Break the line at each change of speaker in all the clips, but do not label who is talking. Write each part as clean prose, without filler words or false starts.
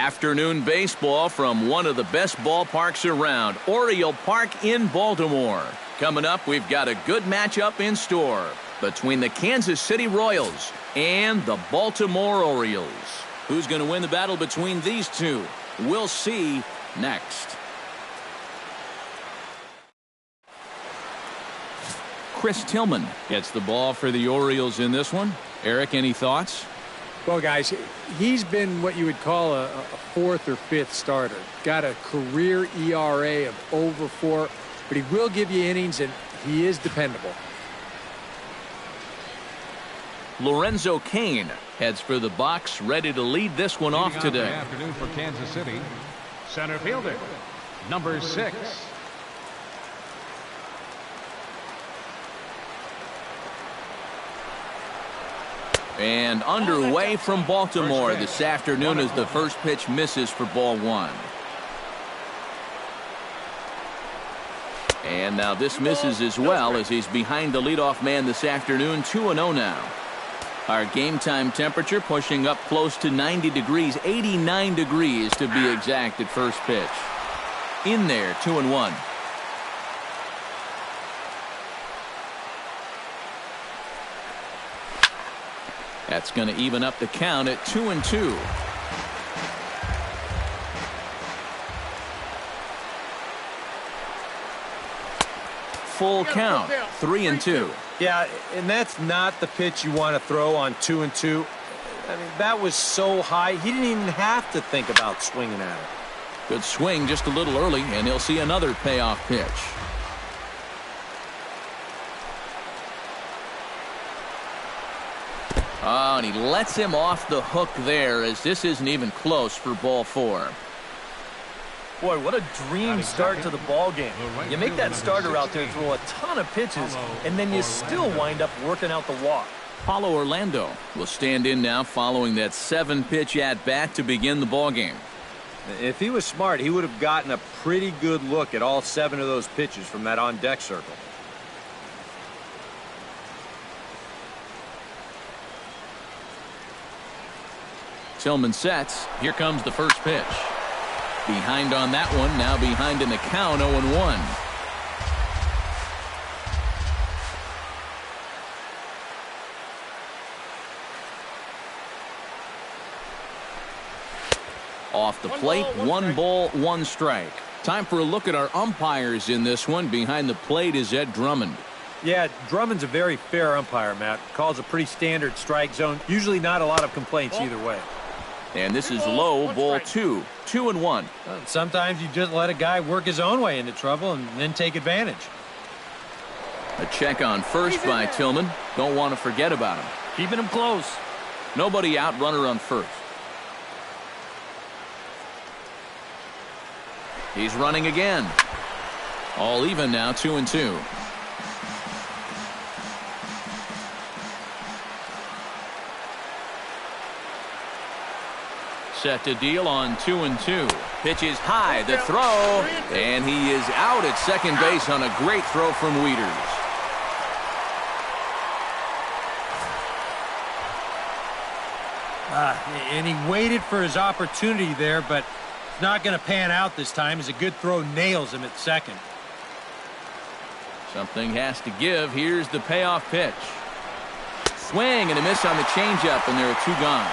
Afternoon baseball from one of the best ballparks around, Oriole Park in Baltimore. Coming up, we've got a good matchup in store between the Kansas City Royals and the Baltimore Orioles. Who's going to win the battle between these two? We'll see next. Chris Tillman gets the ball for the Orioles in this one. Eric, any thoughts?
Well, guys, he's been what you would call a fourth or fifth starter. Got a career ERA of over 4, but he will give you innings, and he is dependable.
Lorenzo Cain heads for the box, ready to lead this one off today.
Good afternoon for Kansas City. Center fielder, number 6.
And underway from Baltimore this afternoon as the first pitch misses for ball 1. And now this misses as well as he's behind the leadoff man this afternoon, 2-0 now. Our game time temperature pushing up close to 90 degrees, 89 degrees to be exact at first pitch. In there, 2-1. That's going to even up the count at 2-2. Full count, 3-2.
Yeah, and that's not the pitch you want to throw on 2-2. I mean, that was so high, he didn't even have to think about swinging at it.
Good swing just a little early, and he'll see another payoff pitch. Oh, and he lets him off the hook there as this isn't even close for ball 4.
Boy, what a dream start to the ball game. You make that starter out there throw a ton of pitches, and then you still wind up working out the walk.
Paulo Orlando will stand in now following that 7-pitch at-bat to begin the ball game.
If he was smart, he would have gotten a pretty good look at all 7 of those pitches from that on-deck circle.
Tillman sets. Here comes the first pitch. Behind on that one. Now behind in the count, 0-1. Off the plate, 1 ball, 1 strike. Time for a look at our umpires in this one. Behind the plate is Ed Drummond.
Yeah, Drummond's a very fair umpire, Matt. Calls a pretty standard strike zone. Usually not a lot of complaints either way.
And this is low, ball 2. 2-1.
Sometimes you just let a guy work his own way into trouble and then take advantage.
A check on first by Tillman. Don't want to forget about him.
Keeping him close.
Nobody out, runner on first. He's running again. All even now, 2-2. Set to deal on 2-2. Pitch is high, the throw, and he is out at second base on a great throw from Wieters.
And he waited for his opportunity there, but it's not going to pan out this time as a good throw nails him at second.
Something has to give. Here's the payoff pitch. Swing and a miss on the changeup, and there are 2 gone.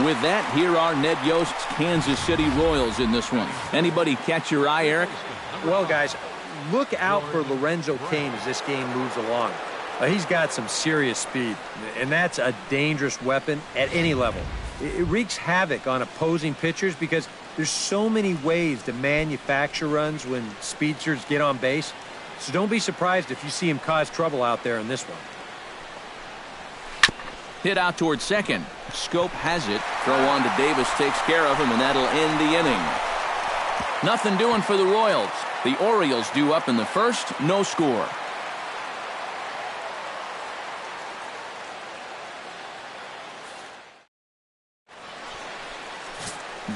With that, here are Ned Yost's Kansas City Royals in this one. Anybody catch your eye, Eric?
Well, guys, look out for Lorenzo Cain as this game moves along. He's got some serious speed, and that's a dangerous weapon at any level. It wreaks havoc on opposing pitchers because there's so many ways to manufacture runs when speedsters get on base. So don't be surprised if you see him cause trouble out there in this one.
Hit out towards second. Scope has it. Throw on to Davis takes care of him, and that'll end the inning. Nothing doing for the Royals. The Orioles due up in the first. No score.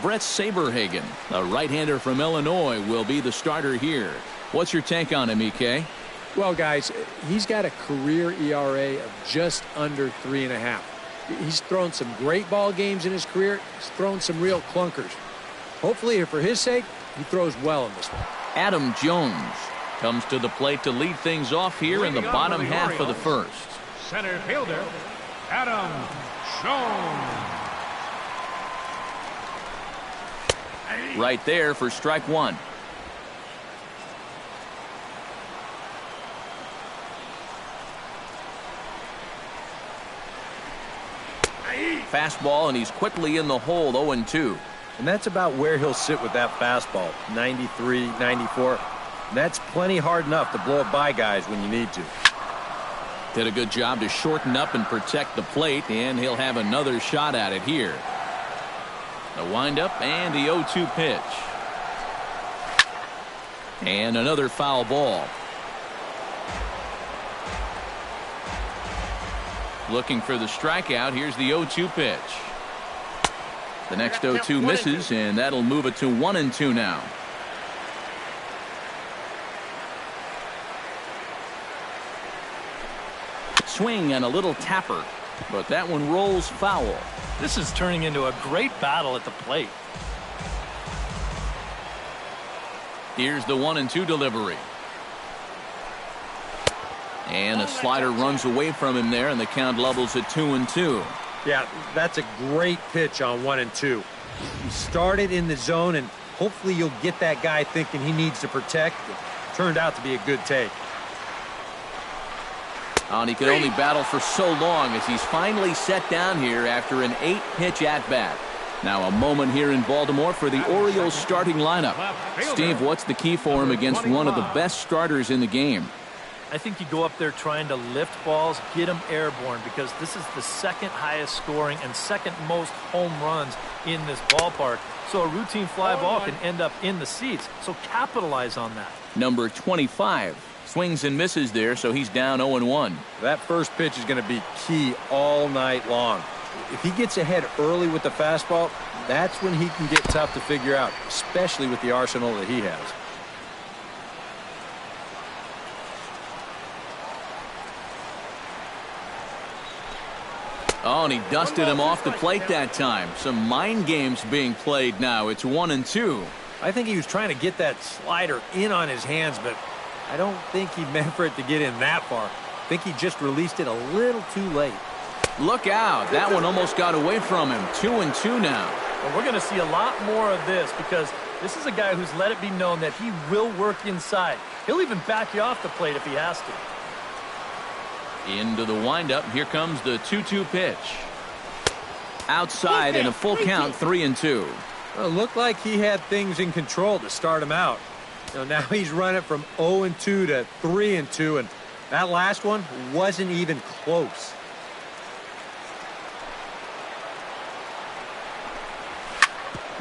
Brett Saberhagen, a right-hander from Illinois, will be the starter here. What's your take on him, EK?
Well, guys, he's got a career ERA of just under 3.5. He's thrown some great ball games in his career. He's thrown some real clunkers. Hopefully, for his sake, he throws well in this one.
Adam Jones comes to the plate to lead things off here in the bottom half of the first.
Center fielder, Adam Jones.
Right there for strike one. Fastball, and he's quickly in the hole, 0-2.
And that's about where he'll sit with that fastball, 93, 94. And that's plenty hard enough to blow it by guys when you need to.
Did a good job to shorten up and protect the plate, and he'll have another shot at it here. The windup and the 0-2 pitch. And another foul ball. Looking for the strikeout. Here's the 0-2 pitch. The next 0-2 misses, and that'll move it to 1-2 now. Swing and a little tapper, but that one rolls foul.
This is turning into a great battle at the plate.
Here's the 1-2 delivery. And a slider runs away from him there, and the count levels at 2-2.
Yeah, that's a great pitch on 1-2. He started in the zone, and hopefully you'll get that guy thinking he needs to protect. It turned out to be a good take.
And he could only battle for so long as he's finally set down here after an 8-pitch at-bat. Now a moment here in Baltimore for the Orioles starting lineup. Steve, what's the key for him against one of the best starters in the game?
I think you go up there trying to lift balls, get them airborne, because this is the second highest scoring and second most home runs in this ballpark. So a routine fly ball can end up in the seats. So capitalize on that.
Number 25 swings and misses there, so he's down 0-1.
That first pitch is going to be key all night long. If he gets ahead early with the fastball, that's when he can get tough to figure out, especially with the arsenal that he has.
Oh, and he dusted him off the plate that time. Some mind games being played now. It's 1-2.
I think he was trying to get that slider in on his hands, but I don't think he meant for it to get in that far. I think he just released it a little too late.
Look out. That one almost got away from him. 2-2 now.
Well, we're going to see a lot more of this because this is a guy who's let it be known that he will work inside. He'll even back you off the plate if he has to.
Into the windup. Here comes the 2-2 pitch. Outside and a full count, 3-2.
Well, it looked like he had things in control to start him out. Now he's running from 0-2 to 3-2, and that last one wasn't even close.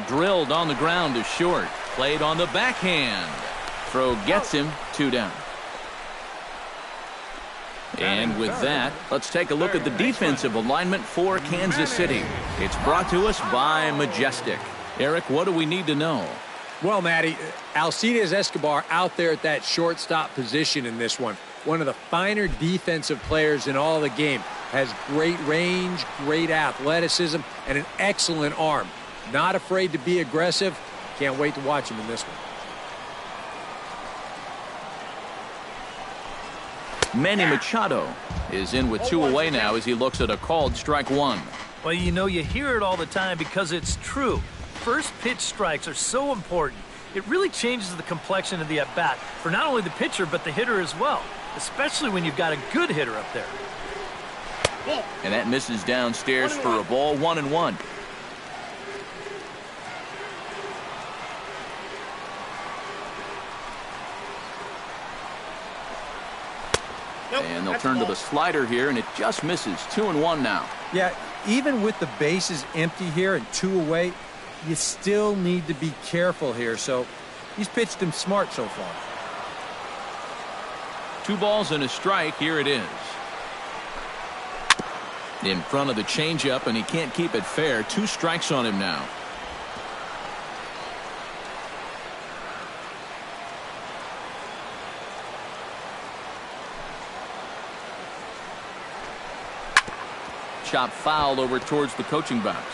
Drilled on the ground to short. Played on the backhand. Throw gets him, 2 down. And with that, let's take a look at the defensive alignment for Kansas City. It's brought to us by Majestic. Eric, what do we need to know?
Well, Matty, Alcides Escobar out there at that shortstop position in this one. One of the finer defensive players in all the game. Has great range, great athleticism, and an excellent arm. Not afraid to be aggressive. Can't wait to watch him in this one.
Manny Machado is in with 2 away now as he looks at a called strike 1.
Well, you know, you hear it all the time because it's true. First pitch strikes are so important. It really changes the complexion of the at-bat for not only the pitcher but the hitter as well, especially when you've got a good hitter up there.
And that misses downstairs for a ball, 1-1. And they'll turn to the slider here, and it just misses. 2-1 now.
Yeah, even with the bases empty here and 2 away, you still need to be careful here. So he's pitched him smart so far.
2 balls and a strike. Here it is. In front of the changeup, and he can't keep it fair. 2 strikes on him now. chop foul over towards the coaching box.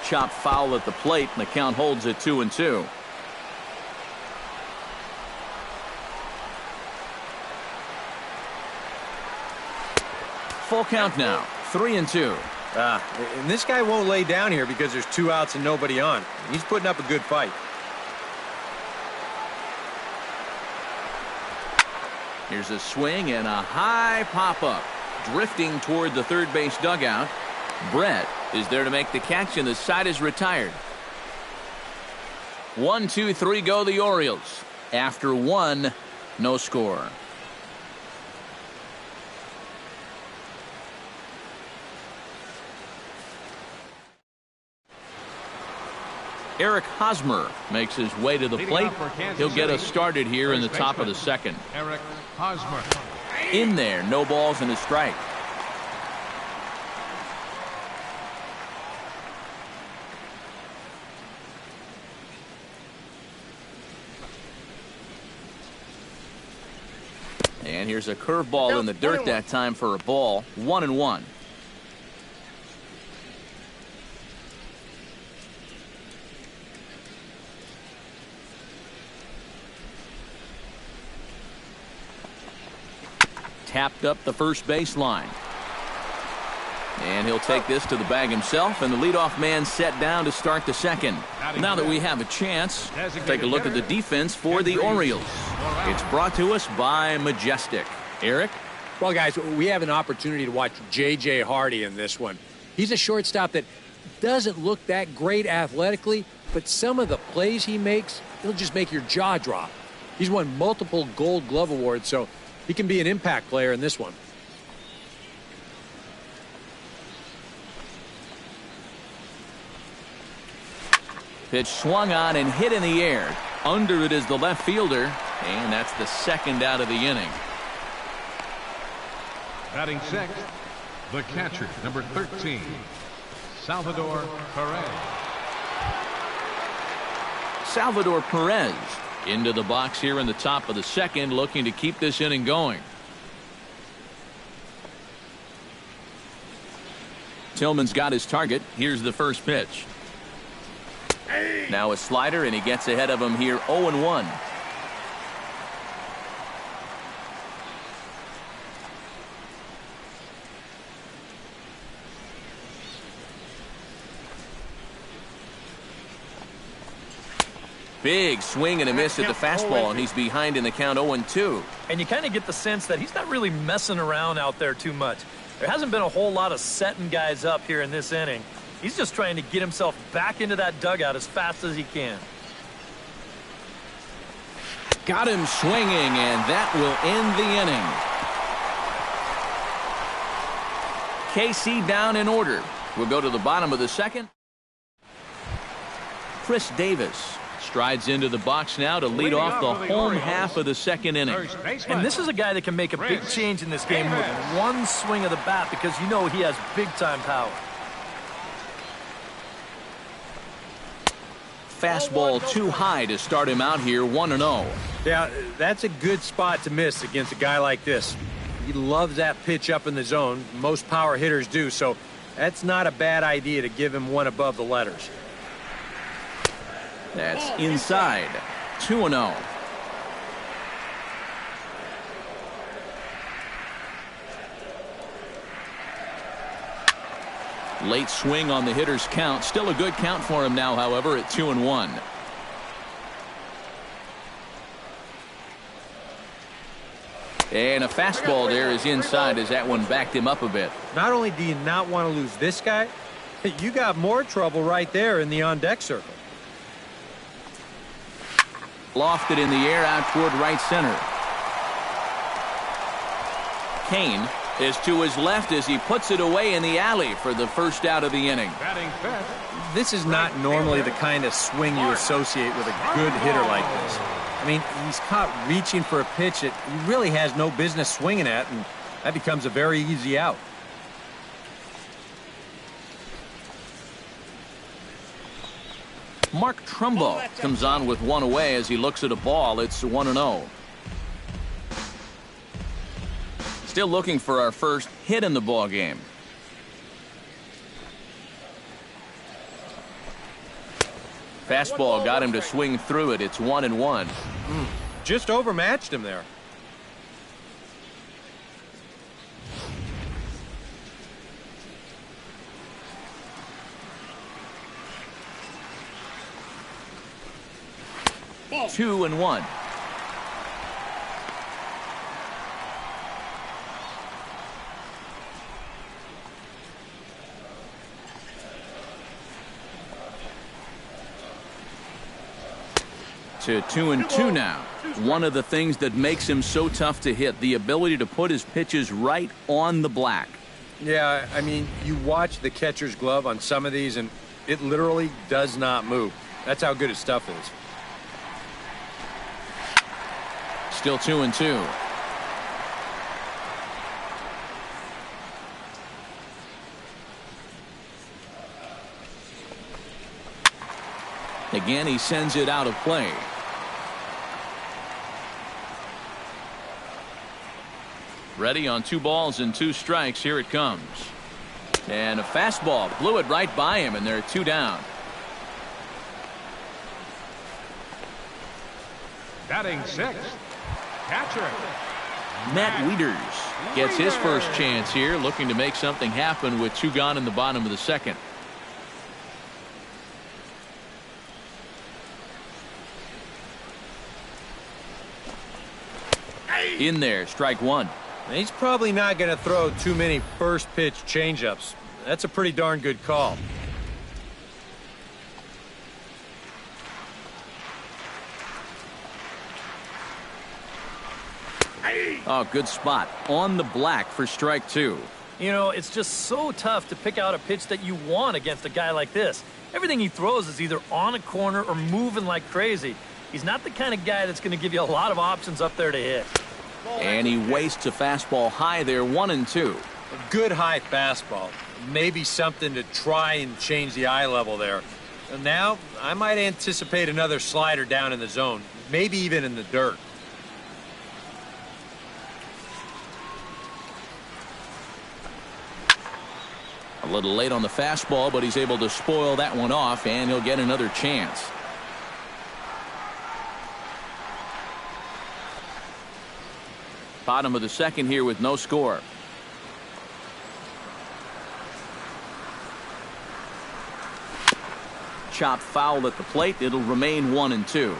Chop foul at the plate, and the count holds at 2-2. Full count now, 3-2.
And this guy won't lay down here because there's 2 outs and nobody on. He's putting up a good fight.
Here's a swing and a high pop-up. Drifting toward the third base dugout. Brett is there to make the catch, and the side is retired. 1, 2, 3 go the Orioles. After 1, no score. Eric Hosmer makes his way to the plate. He'll get us started here in the top of the second.
Eric Hosmer.
In there, no balls and a strike. And here's a curveball in the dirt that time for a ball. 1-1. Tapped up the first baseline. And he'll take this to the bag himself, and the leadoff man set down to start the second. Now that we have a chance, take a look at the defense for the Orioles. It's brought to us by Majestic. Eric?
Well, guys, we have an opportunity to watch J.J. Hardy in this one. He's a shortstop that doesn't look that great athletically, but some of the plays he makes, he'll just make your jaw drop. He's won multiple Gold Glove awards, so he can be an impact player in this one.
Pitch swung on and hit in the air. Under it is the left fielder, and that's the second out of the inning.
Batting sixth, the catcher, number 13, Salvador Perez.
Salvador Perez into the box here in the top of the second, looking to keep this inning going. Tillman's got his target. Here's the first pitch. Now a slider, and he gets ahead of him here. 0-1. Big swing and a miss at the fastball, and he's behind in the count. 0-2.
And you kind of get the sense that he's not really messing around out there too much. There hasn't been a whole lot of setting guys up here in this inning. He's just trying to get himself back into that dugout as fast as he can.
Got him swinging, and that will end the inning. KC down in order. We'll go to the bottom of the second. Chris Davis strides into the box now to lead off the home half of the second inning.
And this is a guy that can make a big change in this game with one swing of the bat, because you know he has big-time power.
Fastball too high to start him out here. 1-0.
Yeah, that's a good spot to miss against a guy like this. He loves that pitch up in the zone. Most power hitters do, so that's not a bad idea to give him one above the letters.
That's inside. 2-0. Late swing on the hitter's count. Still a good count for him now, however, at 2-1. And a fastball there is inside as that one backed him up a bit.
Not only do you not want to lose this guy, you got more trouble right there in the on-deck circle.
Lofted in the air out toward right center. Kane is to his left as he puts it away in the alley for the first out of the inning.
This is not normally the kind of swing you associate with a good hitter like this. I mean, he's caught reaching for a pitch that he really has no business swinging at, and that becomes a very easy out.
Mark Trumbo comes on with one away as he looks at a ball. It's 1-0. Still looking for our first hit in the ball game. Fastball got him to swing through it. It's 1-1.
Just overmatched him there.
Ball. 2-1. To 2-2 now. One of the things that makes him so tough to hit, the ability to put his pitches right on the black.
Yeah, I mean, you watch the catcher's glove on some of these, and it literally does not move. That's how good his stuff is.
Still 2-2. Again, he sends it out of play. Ready on 2 balls and 2 strikes. Here it comes. And a fastball blew it right by him, and they're 2 down.
Batting 6th, catcher.
Matt Wieters gets his first chance here, looking to make something happen with 2 gone in the bottom of the second. In there, strike 1.
He's probably not going to throw too many first pitch changeups. That's a pretty darn good call.
Oh, good spot on the black for strike 2.
You know, it's just so tough to pick out a pitch that you want against a guy like this. Everything he throws is either on a corner or moving like crazy. He's not the kind of guy that's going to give you a lot of options up there to hit.
And he wastes a fastball high there, 1-2.
A good high fastball. Maybe something to try and change the eye level there. And now, I might anticipate another slider down in the zone. Maybe even in the dirt.
A little late on the fastball, but he's able to spoil that one off, and he'll get another chance. Bottom of the second here with no score. Chopped foul at the plate. It'll remain 1-2.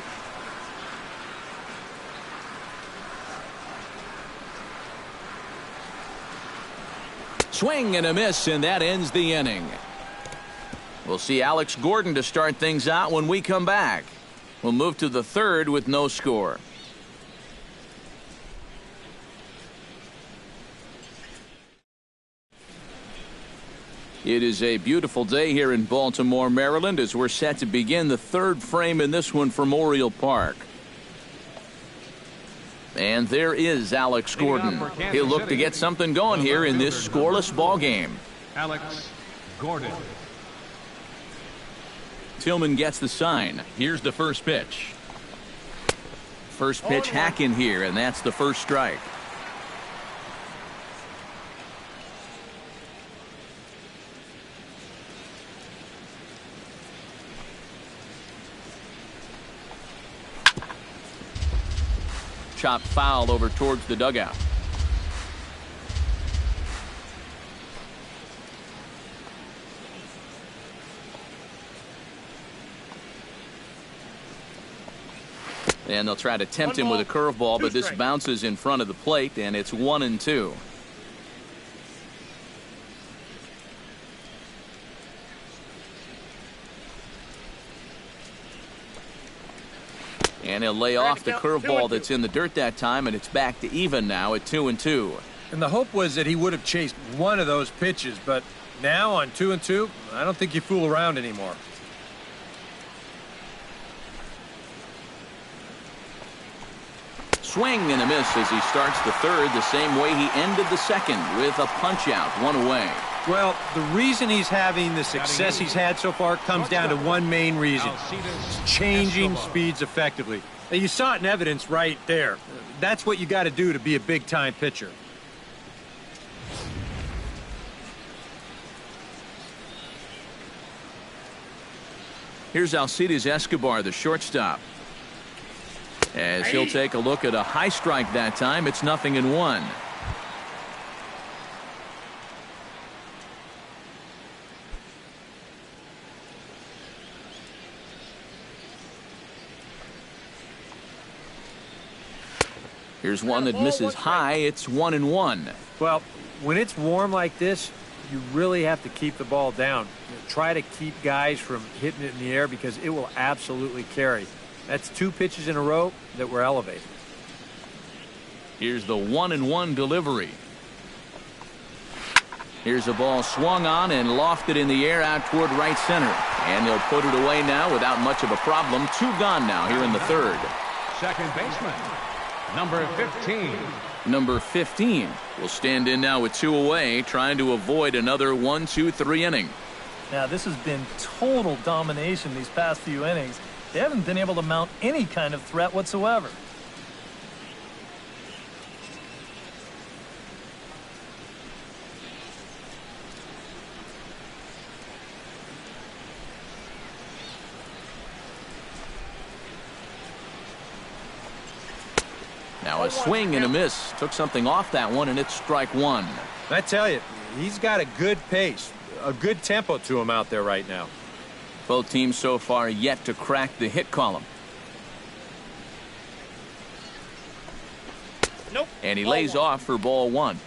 Swing and a miss, and that ends the inning. We'll see Alex Gordon to start things out when we come back. We'll move to the third with no score. It is a beautiful day here in Baltimore, Maryland, as we're set to begin the third frame in this one from Oriole Park. And there is Alex Gordon. He'll look to get something going here in this scoreless ball game.
Alex Gordon.
Tillman gets the sign. Here's the first pitch. First pitch hack in here, and that's the first strike. Chopped foul over towards the dugout. And they'll try to tempt him with a curveball, but this bounces in front of the plate, and it's 1-2. And he'll lay off the curveball that's in the dirt that time, and it's back to even now at 2-2.
And the hope was that he would have chased one of those pitches, but now on 2-2, I don't think you fool around anymore.
Swing and a miss as he starts the third the same way he ended the second with a punch out, one away.
Well, the reason he's having the success he's had so far comes down to one main reason. Changing speeds effectively. Now, you saw it in evidence right there. That's what you got to do to be a big-time pitcher.
Here's Alcides Escobar, the shortstop. As he'll take a look at a high strike that time, it's 0-1. Here's one that misses high. It's 1-1.
Well, when it's warm like this, you really have to keep the ball down. Try to keep guys from hitting it in the air because it will absolutely carry. That's 2 pitches in a row that were elevated.
Here's the 1-1 delivery. Here's a ball swung on and lofted in the air out toward right center. And they'll put it away now without much of a problem. 2 gone now here in the third.
Second baseman, number 15.
Number 15 will stand in now with 2 away, trying to avoid another 1-2-3 inning.
Now, this has been total domination these past few innings. They haven't been able to mount any kind of threat whatsoever.
Now a swing and a miss. Took something off that one, and it's strike 1.
I tell you, he's got a good pace, a good tempo to him out there right now.
Both teams so far yet to crack the hit column.
Nope.
And he lays off for ball 1.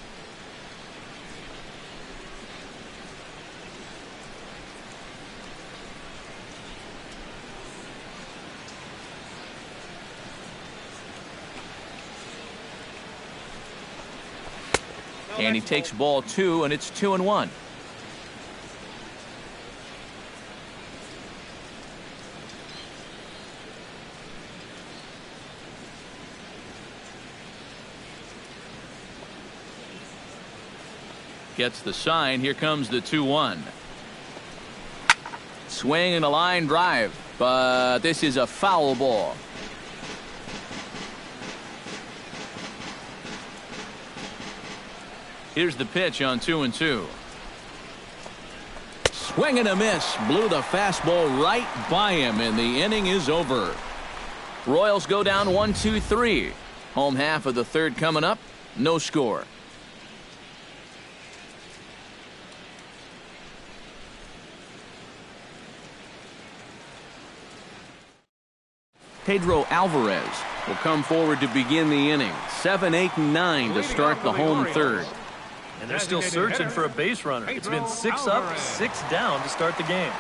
And he takes ball 2, and it's 2-1. Gets the sign. Here comes the 2-1. Swing and a line drive, but this is a foul ball. Here's the pitch on 2-2. Swing and a miss. Blew the fastball right by him, and the inning is over. Royals go down 1-2-3. Home half of the third coming up. No score. Pedro Alvarez will come forward to begin the inning. 7, 8, and 9 to start the home third.
And they're still searching for a base runner. It's been 6 up, 6 down to start the game.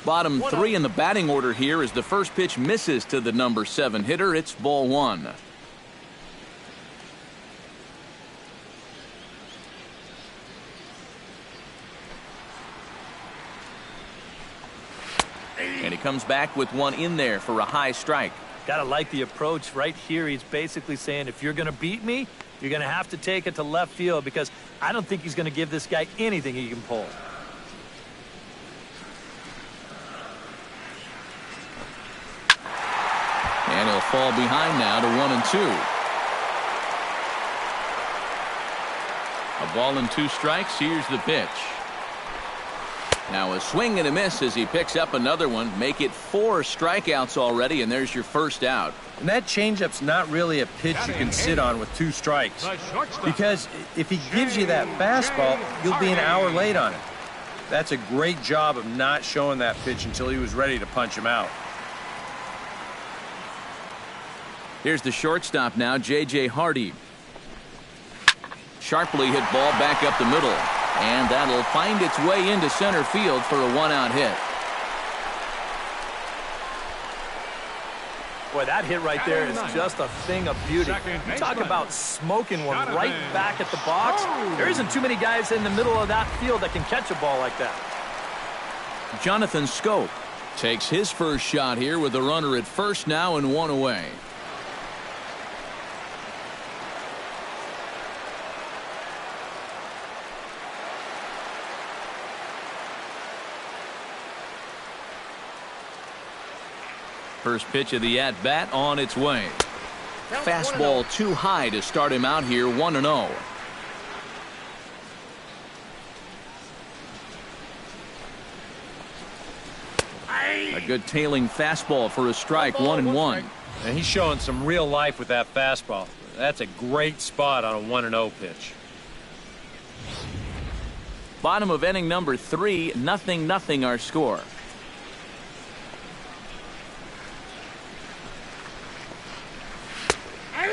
Bottom 3 in the batting order here as the first pitch misses to the number 7 hitter. It's ball 1. And he comes back with one in there for a high strike.
Gotta like the approach right here. He's basically saying, if you're gonna beat me, you're gonna have to take it to left field, because I don't think he's gonna give this guy anything he can pull.
And he'll fall behind now to 1-2. A ball and 2 strikes. Here's the pitch. Now a swing and a miss as he picks up another one. Make it 4 strikeouts already, and there's your first out.
And that changeup's not really a pitch you can sit on with 2 strikes. Because if he gives you that fastball, you'll be an hour late on it. That's a great job of not showing that pitch until he was ready to punch him out.
Here's the shortstop now, J.J. Hardy. Sharply hit ball back up the middle. And that'll find its way into center field for a 1-out hit.
Boy, that hit right there is just a thing of beauty. You talk about smoking one right back at the box. There isn't too many guys in the middle of that field that can catch a ball like that.
Jonathan Scope takes his first shot here with the runner at first now and one away. First pitch of the at-bat on its way. Fastball too high to start him out here 1-0. A good tailing fastball for a strike, 1-1.
And he's showing some real life with that fastball. That's a great spot on a 1-0 pitch.
Bottom of inning number 3, 0-0 our score.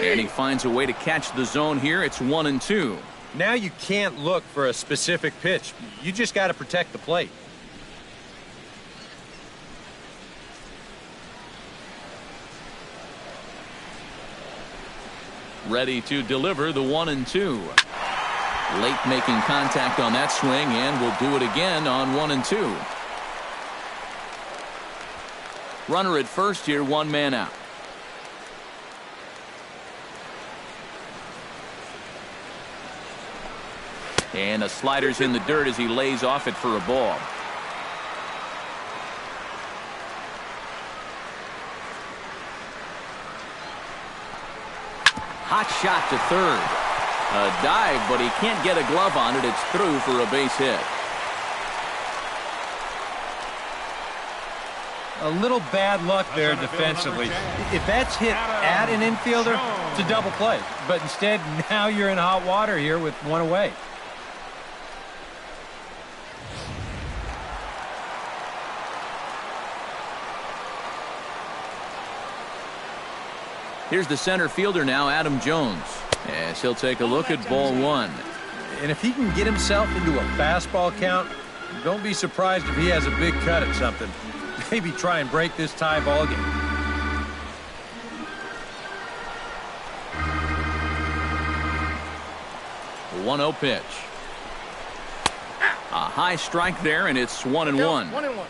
And he finds a way to catch the zone here. It's 1-2.
Now you can't look for a specific pitch. You just got to protect the plate.
Ready to deliver the 1-2. Late making contact on that swing, and will do it again on 1-2. Runner at first here, one man out. And a slider's in the dirt as he lays off it for a ball. Hot shot to third. A dive, but he can't get a glove on it. It's through for a base hit.
A little bad luck there defensively. If that's hit at an infielder, it's a double play. But instead, now you're in hot water here with one away.
Here's the center fielder now, Adam Jones. As he'll take a look at ball one.
And if he can get himself into a fastball count, don't be surprised if he has a big cut at something. Maybe try and break this tie ball game.
The 1-0 pitch. A high strike there, and it's 1-1.
1-1.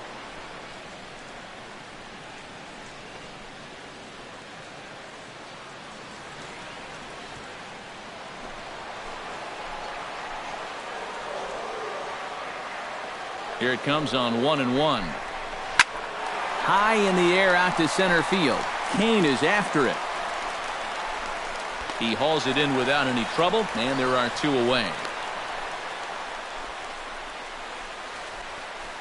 Here it comes on 1-1. High in the air out to center field. Kane is after it. He hauls it in without any trouble, and there are two away.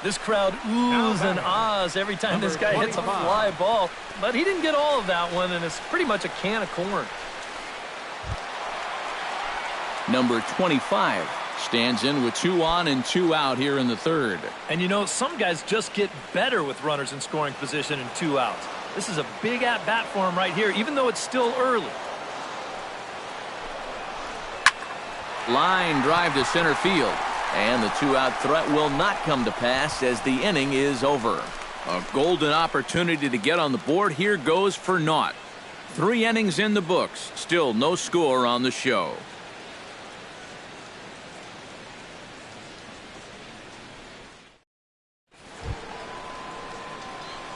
This crowd oohs and ahs every time this guy hits a fly ball. But he didn't get all of that one, and it's pretty much a can of corn.
Number 25 stands in with 2 on and 2 out here in the third.
And you know, some guys just get better with runners in scoring position and 2 outs. This is a big at-bat for him right here, even though it's still early.
Line drive to center field. And the 2-out threat will not come to pass as the inning is over. A golden opportunity to get on the board here goes for naught. 3 innings in the books. Still no score on the show.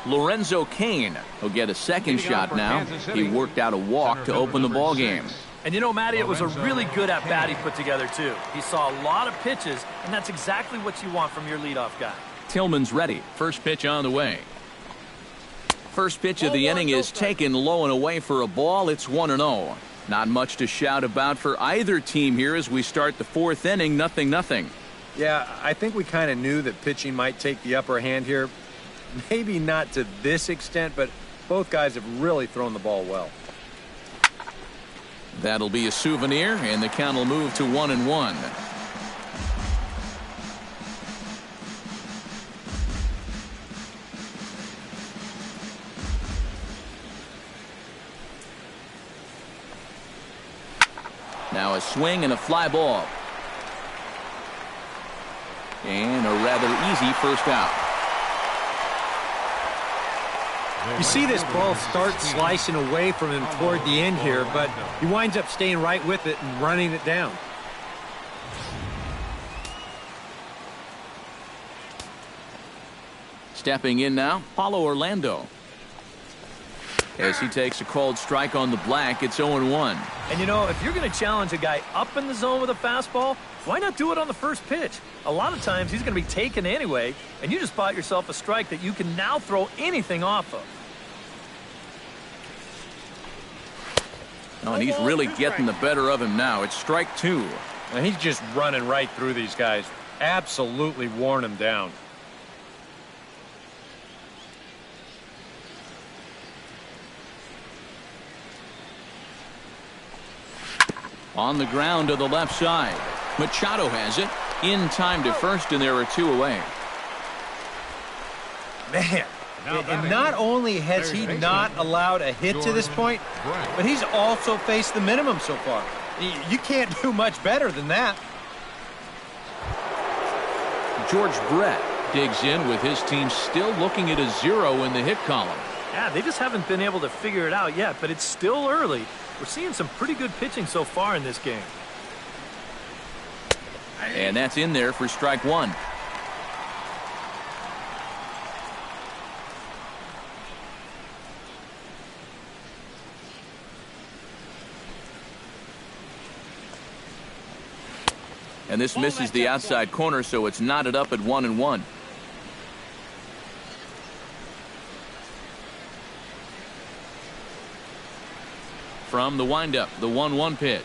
Lorenzo Cain will get a second shot now. He worked out a walk to open the ball game.
And you know, Matty, it was a really good at-bat he put together, too. He saw a lot of pitches, and that's exactly what you want from your leadoff guy.
Tillman's ready. First pitch on the way. First pitch of the inning is taken low and away for a ball. It's 1-0. Not much to shout about for either team here as we start the 4th inning, 0-0.
Yeah, I think we kind of knew that pitching might take the upper hand here. Maybe not to this extent, but both guys have really thrown the ball well.
That'll be a souvenir, and the count will move to 1-1. Now a swing and a fly ball. And a rather easy first out.
You see this ball start slicing away from him toward the end here, but he winds up staying right with it and running it down.
Stepping in now, Paulo Orlando. As he takes a called strike on the black, it's 0-1.
And you know, if you're going to challenge a guy up in the zone with a fastball, why not do it on the first pitch? A lot of times he's going to be taken anyway, and you just bought yourself a strike that you can now throw anything off of.
Oh, and he's really getting the better of him now. It's strike 2.
And he's just running right through these guys. Absolutely worn them down.
On the ground to the left side. Machado has it. In time to first, and there are 2 away.
Man, and not only has he not allowed a hit to this point, but he's also faced the minimum so far. You can't do much better than that.
George Brett digs in with his team still looking at a 0 in the hit column.
Yeah, they just haven't been able to figure it out yet, but it's still early. We're seeing some pretty good pitching so far in this game.
And that's in there for strike 1. And this misses the outside corner, so it's knotted up at 1-1. From the windup, the 1-1 pitch.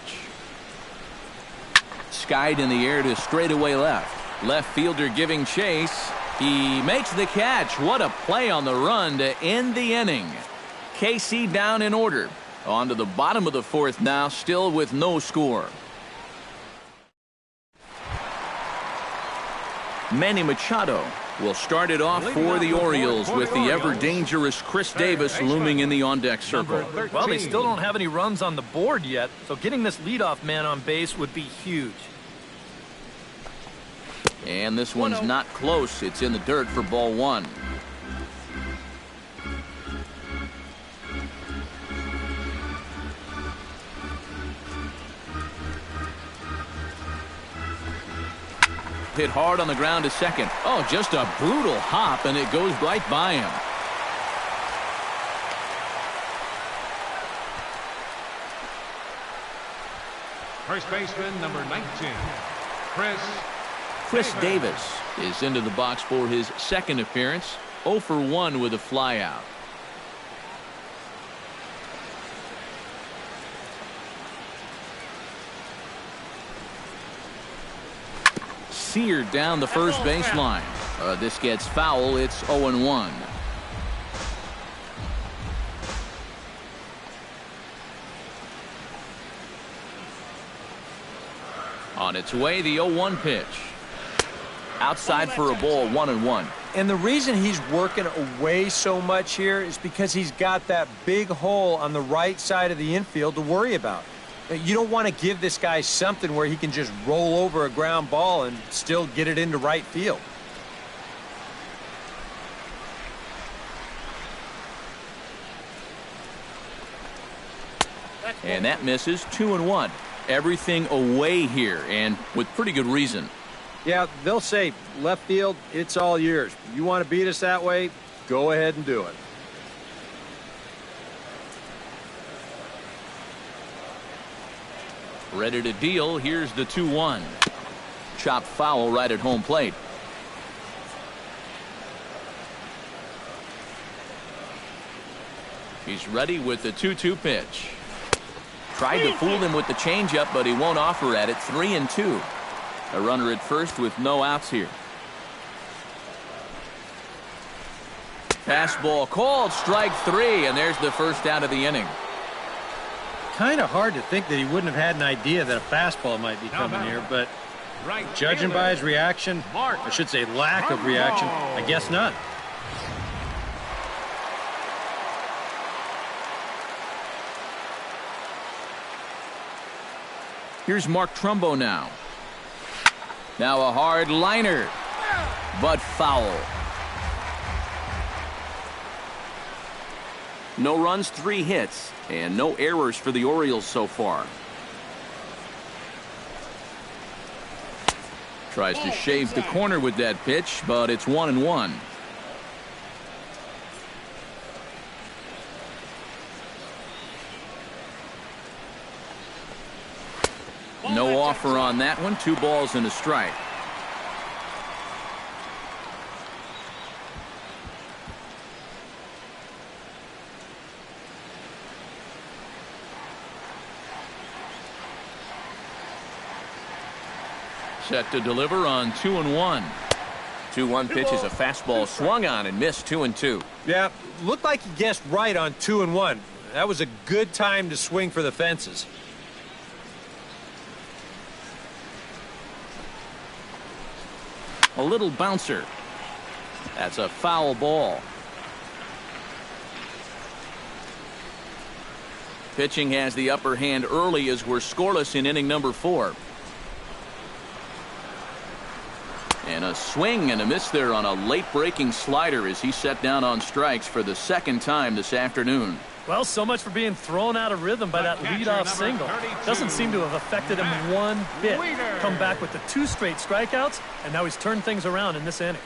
Skied in the air to straightaway left. Left fielder giving chase. He makes the catch. What a play on the run to end the inning. KC down in order. On to the bottom of the 4th now, still with no score. Manny Machado will start it off for the Orioles with the ever-dangerous Chris Davis looming in the on-deck circle.
Well, they still don't have any runs on the board yet, so getting this leadoff man on base would be huge.
And this one's not close. It's in the dirt for ball 1. Hit hard on the ground to second. Oh, just a brutal hop, and it goes right by him.
First baseman, number 19,
Chris Davis is into the box for his 2nd appearance. 0 for 1 with a flyout. Seared down the first baseline. This gets foul. It's 0-1. On its way, the 0-1 pitch. Outside for a ball, 1-1.
And the reason he's working away so much here is because he's got that big hole on the right side of the infield to worry about. You don't want to give this guy something where he can just roll over a ground ball and still get it into right field.
And that misses. 2-1. Everything away here, and with pretty good reason.
Yeah, they'll say, left field, it's all yours. You want to beat us that way? Go ahead and do it.
Ready to deal. Here's the 2-1. Chopped foul right at home plate. He's ready with the 2-2 pitch. Tried to fool him with the changeup, but he won't offer at it. 3-2. A runner at first with no outs here. Fastball called, strike 3, and there's the first out of the inning.
Kind of hard to think that he wouldn't have had an idea that a fastball might be coming here, but judging by his reaction, I should say lack of reaction, I guess not.
Here's Mark Trumbo now. Now a hard liner, but foul. No runs, 3 hits, and no errors for the Orioles so far. Tries to shave the corner with that pitch, but it's 1-1. No offer on that one. 2 balls and a strike. Set to deliver on 2-1. 2-1 pitch is a fastball swung on and missed. 2-2.
Yeah, looked like he guessed right on 2-1. That was a good time to swing for the fences.
A little bouncer. That's a foul ball. Pitching has the upper hand early as we're scoreless in inning number 4. And a swing and a miss there on a late breaking slider as he set down on strikes for the 2nd time this afternoon.
Well, so much for being thrown out of rhythm by that leadoff single. Doesn't seem to have affected him one bit. Come back with the 2 straight strikeouts, and now he's turned things around in this inning.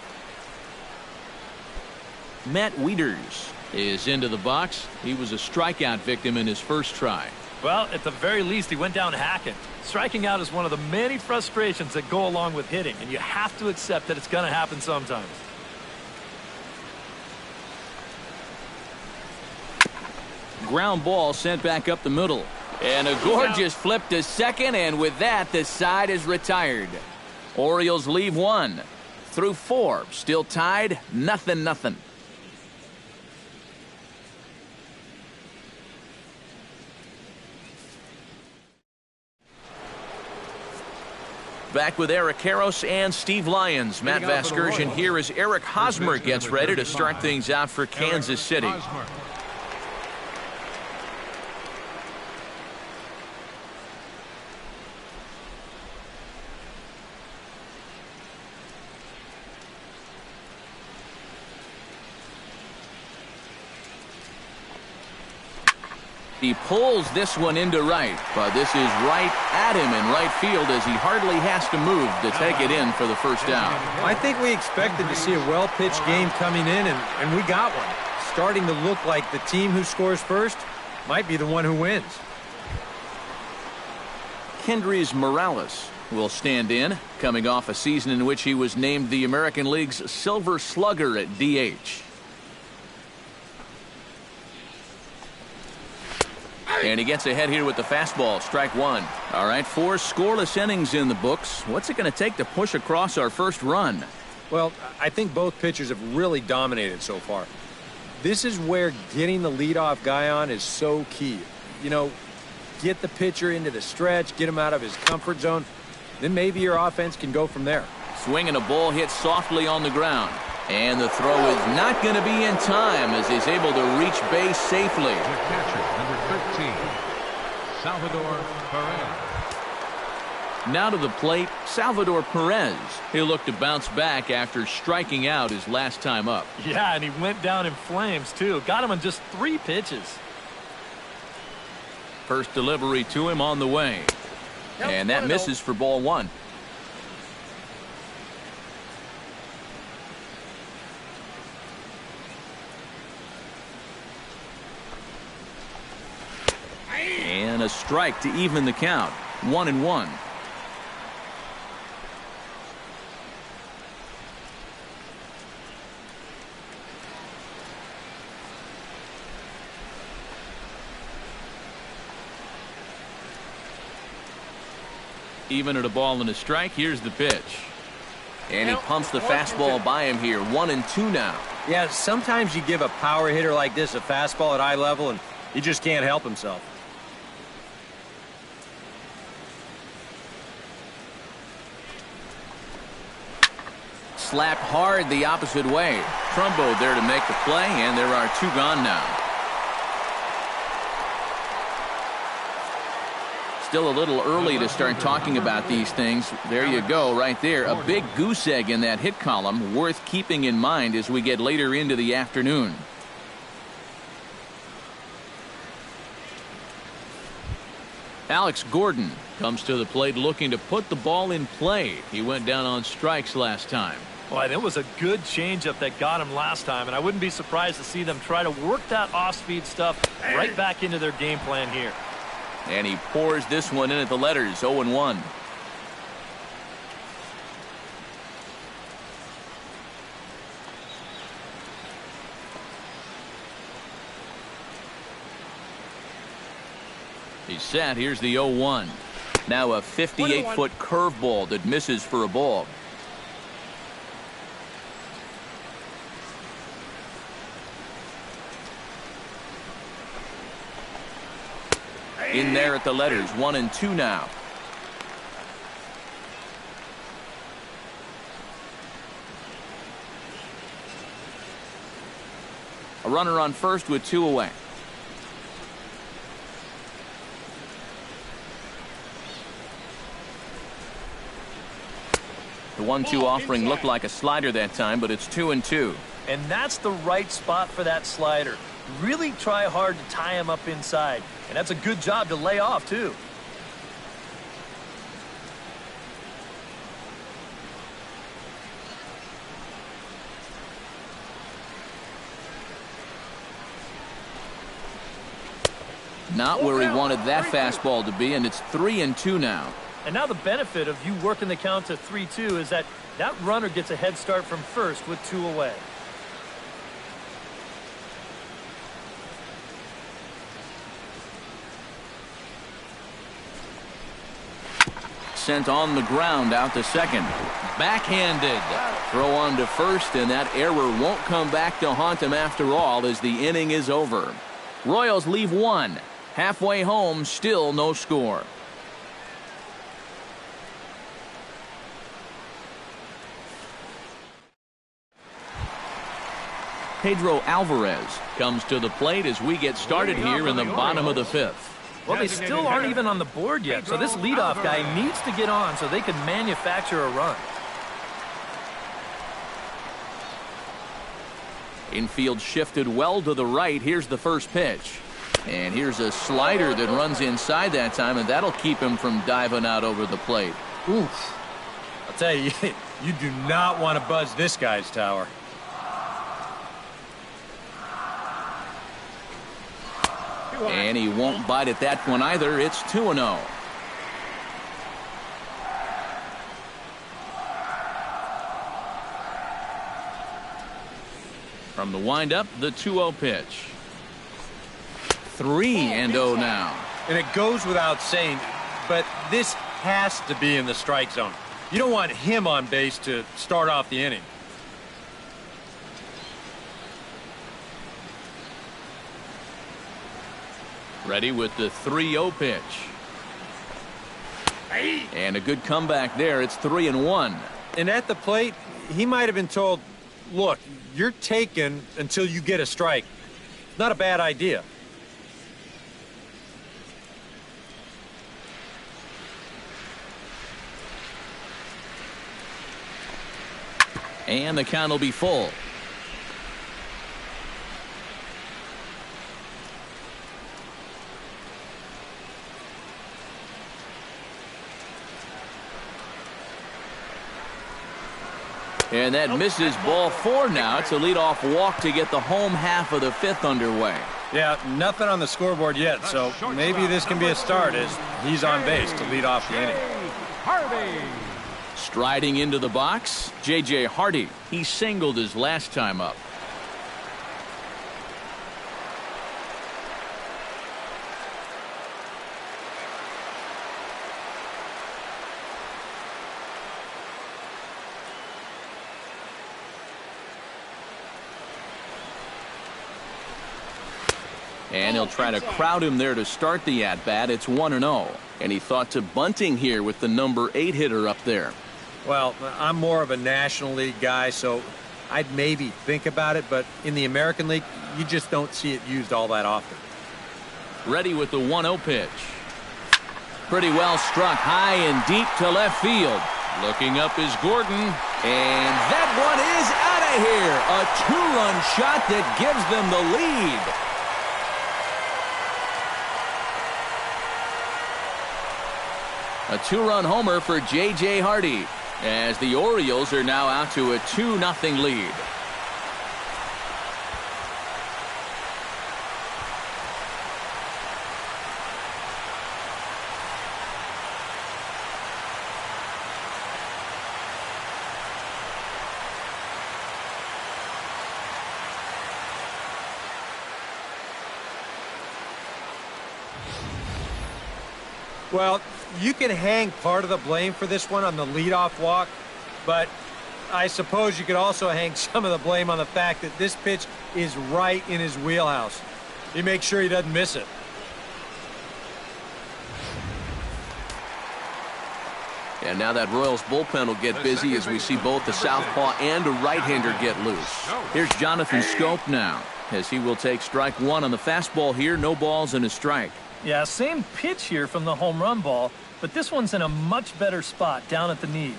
Matt Wieters is into the box. He was a strikeout victim in his first try.
Well, at the very least, he went down hacking. Striking out is one of the many frustrations that go along with hitting, and you have to accept that it's going to happen sometimes.
Ground ball sent back up the middle. And a gorgeous flip to second, and with that, the side is retired. Orioles leave 1 through 4. Still tied, 0-0. Back with Eric Karros and Steve Lyons. Matt Vasgersian here as Eric Hosmer gets ready to start things out for Kansas City. He pulls this one into right, but this is right at him in right field as he hardly has to move to take it in for the first down.
I think we expected to see a well-pitched game coming in, and we got one. Starting to look like the team who scores first might be the one who wins.
Kendrys Morales will stand in, coming off a season in which he was named the American League's Silver Slugger at DH. And he gets ahead here with the fastball, strike 1. All right, 4 scoreless innings in the books. What's it going to take to push across our first run?
Well, I think both pitchers have really dominated so far. This is where getting the leadoff guy on is so key. You know, get the pitcher into the stretch, get him out of his comfort zone, then maybe your offense can go from there.
Swinging a ball hit softly on the ground. And the throw is not going to be in time as he's able to reach base safely.
The catcher, number 13, Salvador Perez.
Now to the plate, Salvador Perez. He'll look to bounce back after striking out his last time up.
Yeah, and he went down in flames, too. Got him on just 3 pitches.
First delivery to him on the way. And that misses for ball 1. And a strike to even the count. 1-1. Even at a ball and a strike, here's the pitch. And he pumps the fastball by him here. 1-2 now.
Yeah, sometimes you give a power hitter like this a fastball at eye level, and he just can't help himself.
Slapped hard the opposite way. Trumbo there to make the play, and there are 2 gone now. Still a little early to start talking about these things. There you go, right there. A big goose egg in that hit column, worth keeping in mind as we get later into the afternoon. Alex Gordon comes to the plate looking to put the ball in play. He went down on strikes last time.
Boy, that was a good changeup that got him last time, and I wouldn't be surprised to see them try to work that off-speed stuff right back into their game plan here.
And he pours this one in at the letters, 0-1. He's set. Here's the 0-1. Now a 58-foot curveball that misses for a ball. In there at the letters, 1-2 now. A runner on first with 2 away. The 1-2 offering looked like a slider that time, but it's 2-2.
And that's the right spot for that slider. Really try hard to tie him up inside. And that's a good job to lay off, too.
Not where he wanted that fastball to be, and it's 3-2 now.
And now the benefit of you working the count to 3-2 is that runner gets a head start from first with 2 away.
Sent on the ground out to second. Backhanded. Throw on to first, and that error won't come back to haunt him after all as the inning is over. Royals leave 1. Halfway home, still no score. Pedro Alvarez comes to the plate as we get started here in the bottom of the 5th.
Well, they still aren't even on the board yet, so this leadoff guy needs to get on so they can manufacture a run.
Infield shifted well to the right. Here's the first pitch. And here's a slider that runs inside that time, and that'll keep him from diving out over the plate.
Oof. I'll tell you, you do not want to buzz this guy's tower.
And he won't bite at that one either. It's 2-0. From the windup, the 2-0 pitch. 3-0 now.
And it goes without saying, but this has to be in the strike zone. You don't want him on base to start off the inning.
Ready with the 3-0 pitch. And a good comeback there. It's 3-1.
And at the plate, he might have been told, look, you're taken until you get a strike. Not a bad idea.
And the count will be full. And that misses ball 4 now. It's a leadoff walk to get the home half of the 5th underway.
Yeah, nothing on the scoreboard yet, so maybe this can be a start as he's on base to lead off the inning.
Striding into the box, J.J. Hardy. He singled his last time up. And he'll try to crowd him there to start the at-bat. It's 1-0. And he thought to bunting here with the number 8 hitter up there.
Well, I'm more of a National League guy, so I'd maybe think about it. But in the American League, you just don't see it used all that often.
Ready with the 1-0 pitch. Pretty well struck high and deep to left field. Looking up is Gordon. And that one is out of here. A 2-run shot that gives them the lead. A 2-run homer for J.J. Hardy, as the Orioles are now out to a 2-0 lead.
Well, you can hang part of the blame for this one on the leadoff walk, but I suppose you could also hang some of the blame on the fact that this pitch is right in his wheelhouse. He makes sure he doesn't miss it.
And now that Royals bullpen will get busy as we see both the southpaw and a right-hander get loose. Here's Jonathan Scope now, as he will take strike one on the fastball here. No balls and a strike.
Yeah, same pitch here from the home run ball, but this one's in a much better spot down at the knees.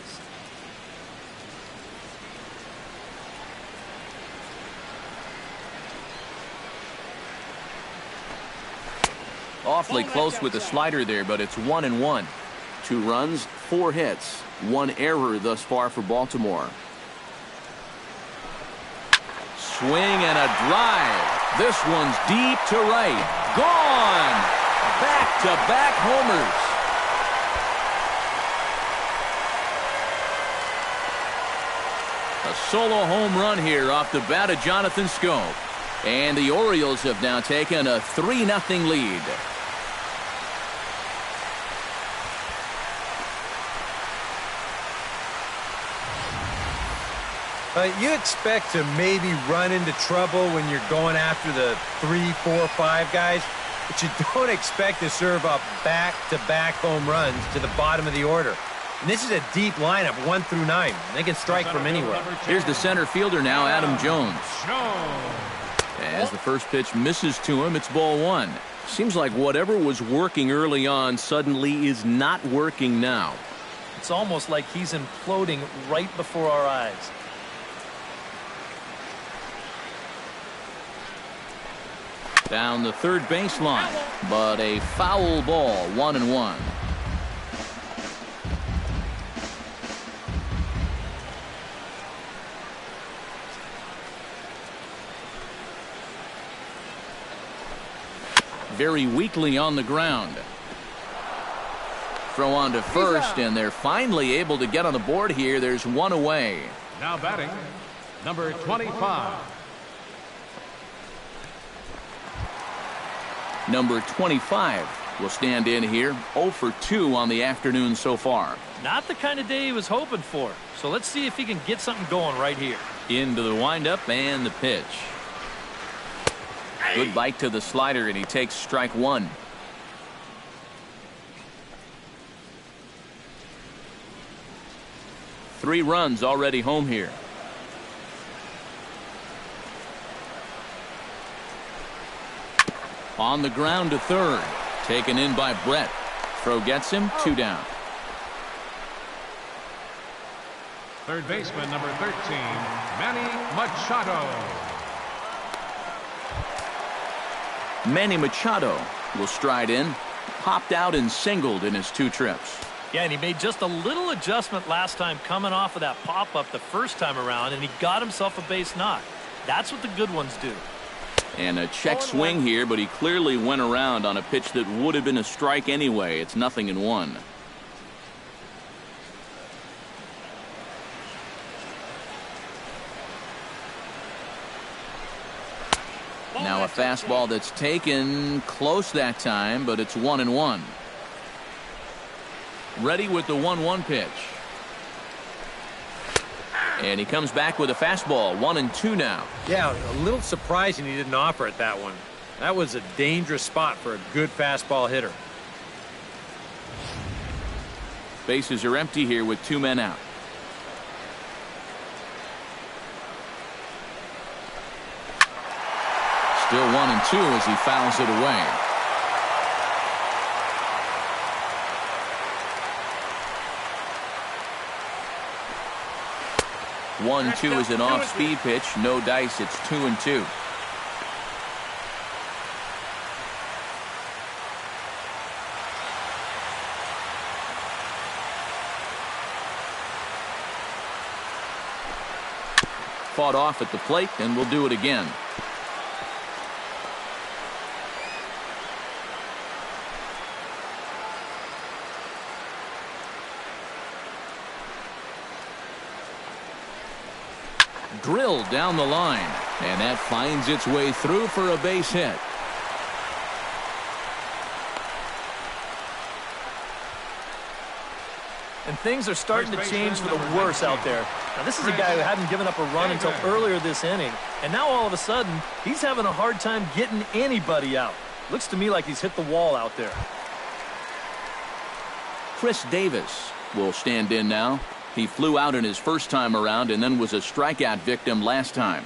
Awfully close with the slider there, but it's 1-1. 2 runs, 4 hits, 1 error thus far for Baltimore. Swing and a drive. This one's deep to right. Gone! Back-to-back homers. A solo home run here off the bat of Jonathan Scope. And the Orioles have now taken a 3-0 lead.
You expect to maybe run into trouble when you're going after the 3, 4, 5 guys, but you don't expect to serve up back-to-back home runs to the bottom of the order. And this is a deep lineup, 1 through 9. They can strike from anywhere.
Here's the center fielder now, Adam Jones. As the first pitch misses to him, it's ball 1. Seems like whatever was working early on suddenly is not working now.
It's almost like he's imploding right before our eyes.
Down the third baseline, but a foul ball, 1-1. Very weakly on the ground. Throw on to first, and they're finally able to get on the board here. There's 1 away.
Now batting, number 25.
Number 25 will stand in here, 0 for 2 on the afternoon so far.
Not the kind of day he was hoping for. So let's see if he can get something going right here.
Into the windup and the pitch. Good bite to the slider, and he takes strike 1. Three runs already home here. On the ground to third. Taken in by Brett. Throw gets him, 2 down.
Third baseman, number 13, Manny Machado.
Manny Machado will stride in. Popped out and singled in his 2 trips.
Yeah, and he made just a little adjustment last time coming off of that pop-up the first time around, and he got himself a base knock. That's what the good ones do.
And a check swing here, but he clearly went around on a pitch that would have been a strike anyway. It's 0-1. Now a fastball that's taken close that time, but it's 1-1. Ready with the 1-1 pitch. And he comes back with a fastball, 1-2 now.
Yeah, a little surprising he didn't offer it that one. That was a dangerous spot for a good fastball hitter.
Bases are empty here with 2 men out. Still 1-2 as he fouls it away. One-two is an off-speed pitch. No dice. It's 2-2. fought off at the plate, and will do it again. Drilled down the line, and that finds its way through for a base hit.
And things are starting to change for the worse out there. Now, this is a guy who hadn't given up a run until earlier this inning, and now all of a sudden, he's having a hard time getting anybody out. Looks to me like he's hit the wall out there.
Chris Davis will stand in now. He flew out in his first time around and then was a strikeout victim last time.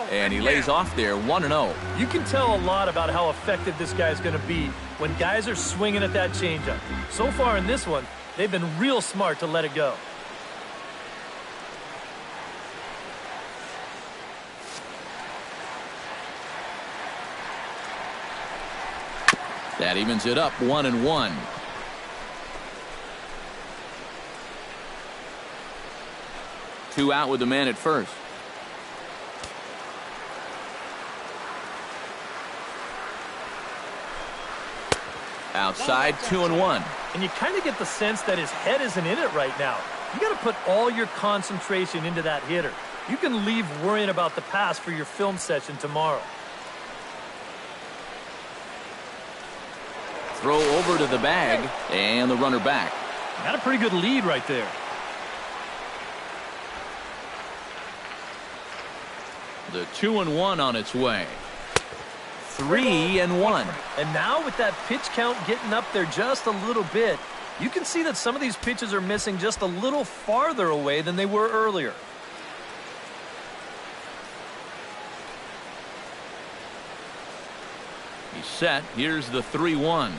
And he lays off there 1-0.
You can tell a lot about how effective this guy's going to be when guys are swinging at that changeup. So far in this one, they've been real smart to let it go.
That evens it up 1-1. Two out with the man at first. Outside, 2-1.
And you kind of get the sense that his head isn't in it right now. You got to put all your concentration into that hitter. You can leave worrying about the pass for your film session tomorrow.
Throw over to the bag, and the runner back.
Got a pretty good lead right there.
The 2-1 on its way. 3-1.
And now with that pitch count getting up there just a little bit, you can see that some of these pitches are missing just a little farther away than they were earlier.
He's set. Here's the 3-1.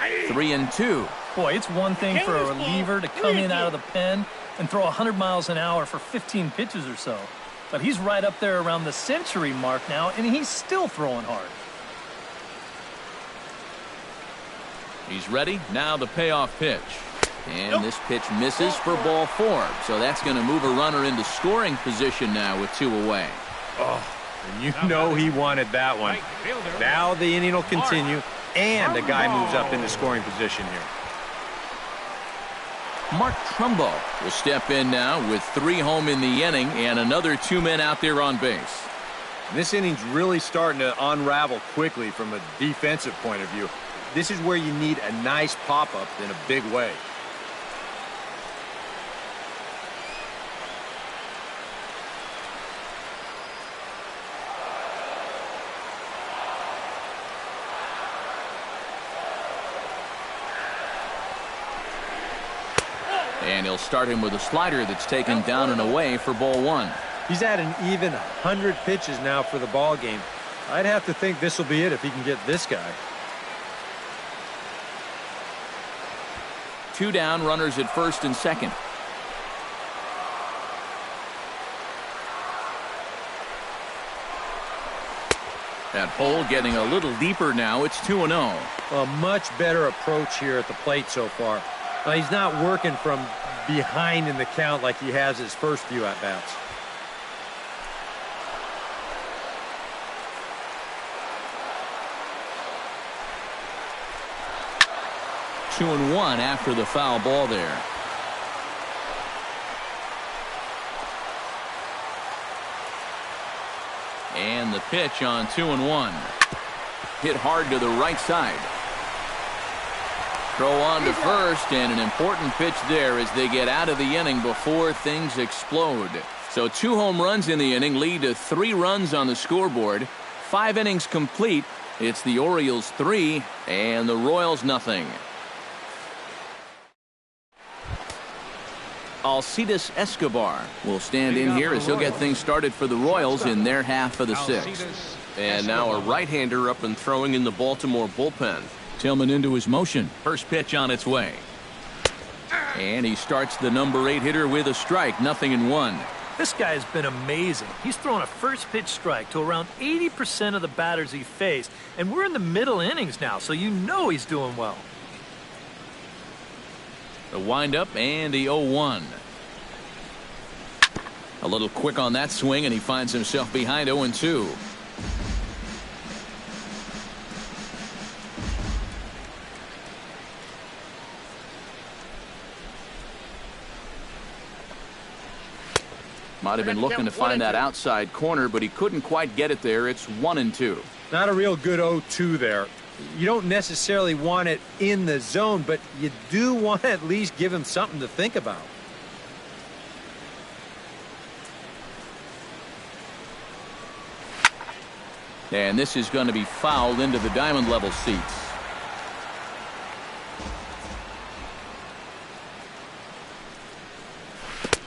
3-2.
Boy, it's one thing for a reliever to come in out of the pen and throw 100 miles an hour for 15 pitches or so. But he's right up there around the century mark now, and he's still throwing hard.
He's ready. Now the payoff pitch. And this pitch misses for ball 4. So that's going to move a runner into scoring position now with 2 away.
Oh, and you know he wanted that one. Now the inning will continue, and the guy moves up into scoring position here.
Mark Trumbo will step in now with 3 home in the inning and another 2 men out there on base.
This inning's really starting to unravel quickly from a defensive point of view. This is where you need a nice pop-up in a big way.
And he'll start him with a slider that's taken down and away for ball 1.
He's had an even 100 pitches now for the ball game. I'd have to think this will be it if he can get this guy.
2 down, runners at first and second. That hole getting a little deeper now. It's 2-0.
A much better approach here at the plate so far. He's not working from behind in the count like he has his first few at-bats.
Two and one after the foul ball there. And the pitch on 2-1. Hit hard to the right side. Throw on to first, and an important pitch there as they get out of the inning before things explode. So 2 home runs in the inning lead to 3 runs on the scoreboard. 5 innings complete. It's the Orioles 3 and the Royals nothing. Alcides Escobar will stand in here as he'll get things started for the Royals in their half of the 6th.
And now a right-hander up and throwing in the Baltimore bullpen.
Tillman into his motion. First pitch on its way. And he starts the number 8 hitter with a strike. 0-1.
This guy's been amazing. He's thrown a first pitch strike to around 80% of the batters he faced. And we're in the middle innings now, so you know he's doing well.
The windup and the 0-1. A little quick on that swing, and he finds himself behind 0-2. Might have been looking to find that outside corner, but he couldn't quite get it there. It's 1-2.
Not a real good 0-2 there. You don't necessarily want it in the zone, but you do want to at least give him something to think about.
And this is going to be fouled into the diamond level seats.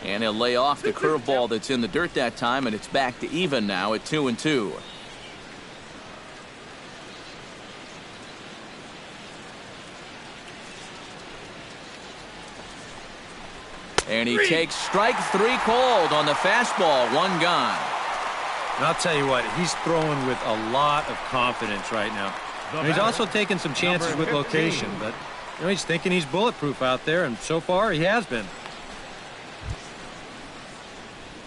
And he'll lay off the curveball that's in the dirt that time, and it's back to even now at 2-2. And he takes strike 3 cold on the fastball. 1 gone.
And I'll tell you what, he's throwing with a lot of confidence right now. And he's also taking some chances with location, but he's thinking he's bulletproof out there, and so far he has been.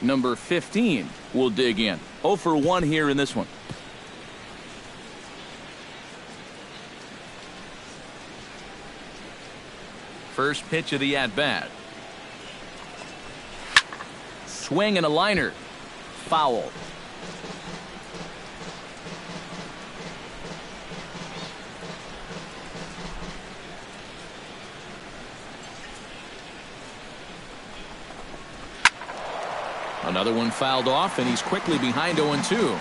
Number 15 will dig in. 0 for 1 here in this one. First pitch of the at-bat. Swing and a liner. Foul. Another one fouled off, and he's quickly behind 0-2.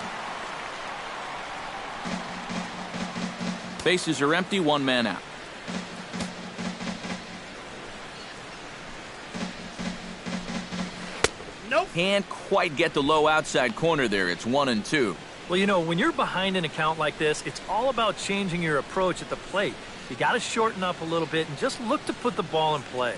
Bases are empty, 1 man out.
Nope.
Can't quite get the low outside corner there. It's 1-2.
Well, when you're behind an account like this, it's all about changing your approach at the plate. You got to shorten up a little bit and just look to put the ball in play.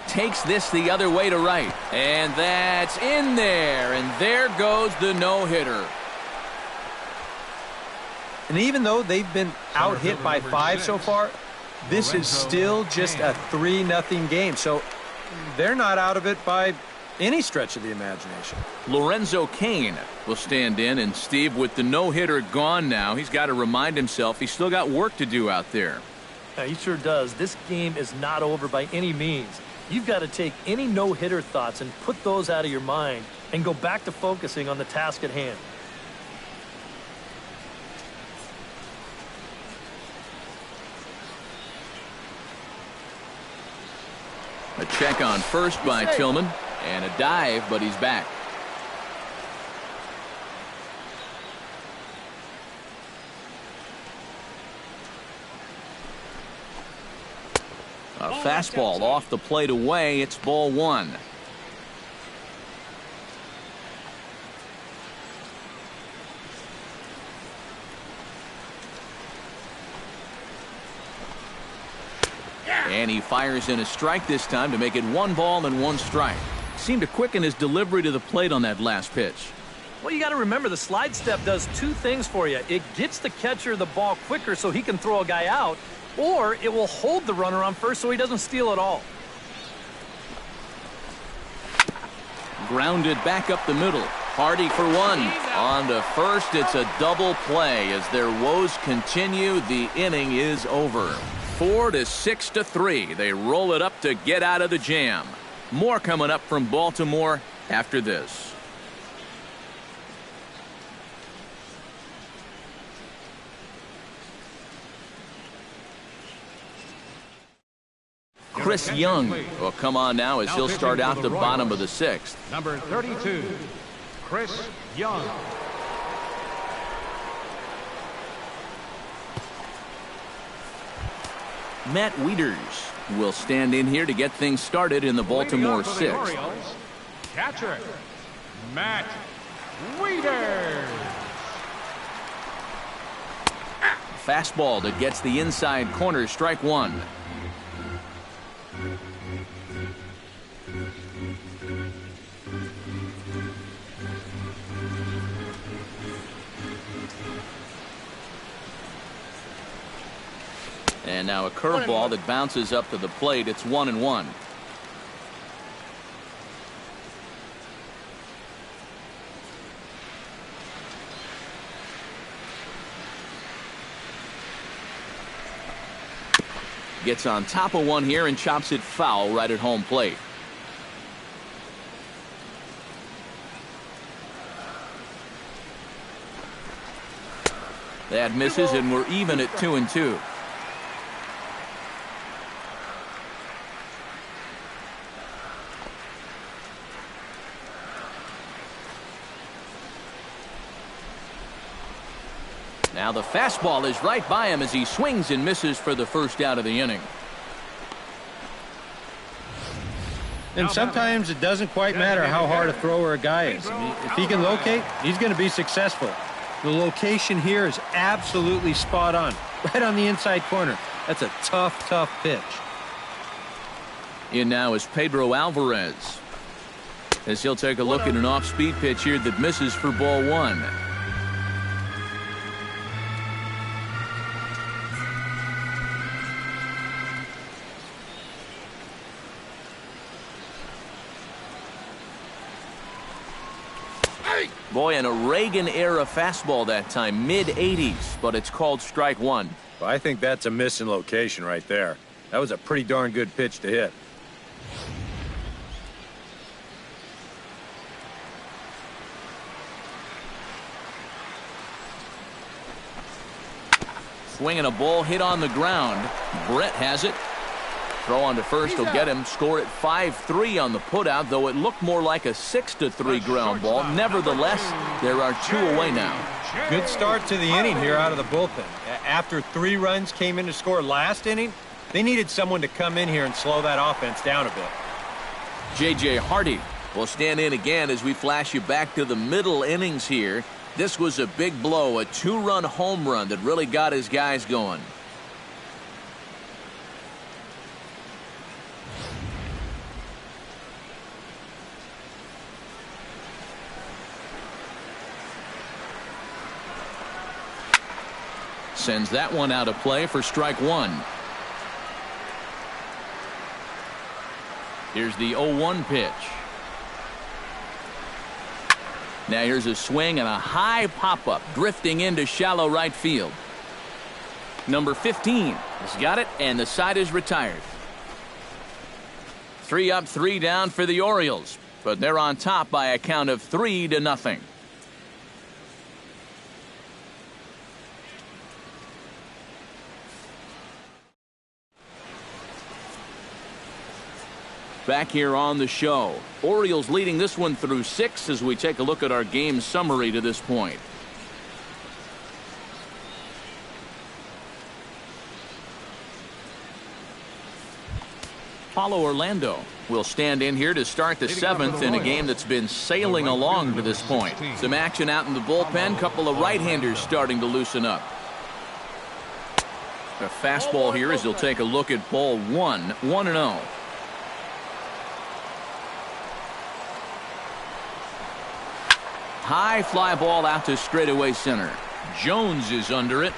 Takes this the other way to right. And that's in there. And there goes the no-hitter.
And even though they've been out-hit by 5 so far, this is still just a 3-0 game. So they're not out of it by any stretch of the imagination.
Lorenzo Cain will stand in, and Steve, with the no-hitter gone now, he's got to remind himself he's still got work to do out there.
Yeah, he sure does. This game is not over by any means. You've got to take any no-hitter thoughts and put those out of your mind and go back to focusing on the task at hand.
A check on first by Tillman, and a dive, but he's back. A fastball off the plate away. It's ball 1. And he fires in a strike this time to make it 1 ball and 1 strike. Seemed to quicken his delivery to the plate on that last pitch.
Well, you got to remember the slide step does 2 things for you. It gets the catcher the ball quicker so he can throw a guy out, or it will hold the runner on first so he doesn't steal it all.
Grounded back up the middle. Hardy for 1. On to first, it's a double play. As their woes continue, the inning is over. 4-6-3. They roll it up to get out of the jam. More coming up from Baltimore after this. Chris Young will come on now as he'll start out the bottom of the 6th.
Number 32, Chris Young.
Matt Wieters will stand in here to get things started in the Baltimore 6th.
Catcher, Matt Wieters.
Fastball that gets the inside corner, strike 1. And now a curveball that bounces up to the plate. It's 1-1. Gets on top of one here and chops it foul right at home plate. That misses, and we're even at 2-2. Now the fastball is right by him as he swings and misses for the first out of the inning.
And sometimes it doesn't quite matter how hard a thrower a guy is. I mean, if he can locate, he's going to be successful. The location here is absolutely spot on, right on the inside corner. That's a tough, tough pitch.
In now is Pedro Alvarez, as he'll take a look at an off-speed pitch here that misses for ball one. Boy, an Reagan-era fastball that time, mid-80s, but it's called strike one.
Well, I think that's a miss in location right there. That was a pretty darn good pitch to hit.
Swinging a ball hit on the ground. Brett has it. Throw on to first will get him. Score at 5-3 on the putout, though it looked more like a 6-3 ground ball. Nevertheless, there are two away now.
Good start to the inning here out of the bullpen. After 3 runs came in to score last inning, they needed someone to come in here and slow that offense down a bit.
J.J. Hardy will stand in again as we flash you back to the middle innings here. This was a big blow, a 2-run home run that really got his guys going. Sends that one out of play for strike one. Here's the 0-1 pitch. Now here's a swing and a high pop-up drifting into shallow right field. Number 15 has got it, and the side is retired. 3 up, 3 down for the Orioles, but they're on top by a count of 3-0. Back here on the show, Orioles leading this one through 6 as we take a look at our game summary to this point. Paulo Orlando will stand in here to start the 7th in a game that's been sailing along to this point. Some action out in the bullpen, couple of right-handers starting to loosen up. A fastball here as he'll take a look at ball 1, 1-0. High fly ball out to straightaway center. Jones is under it.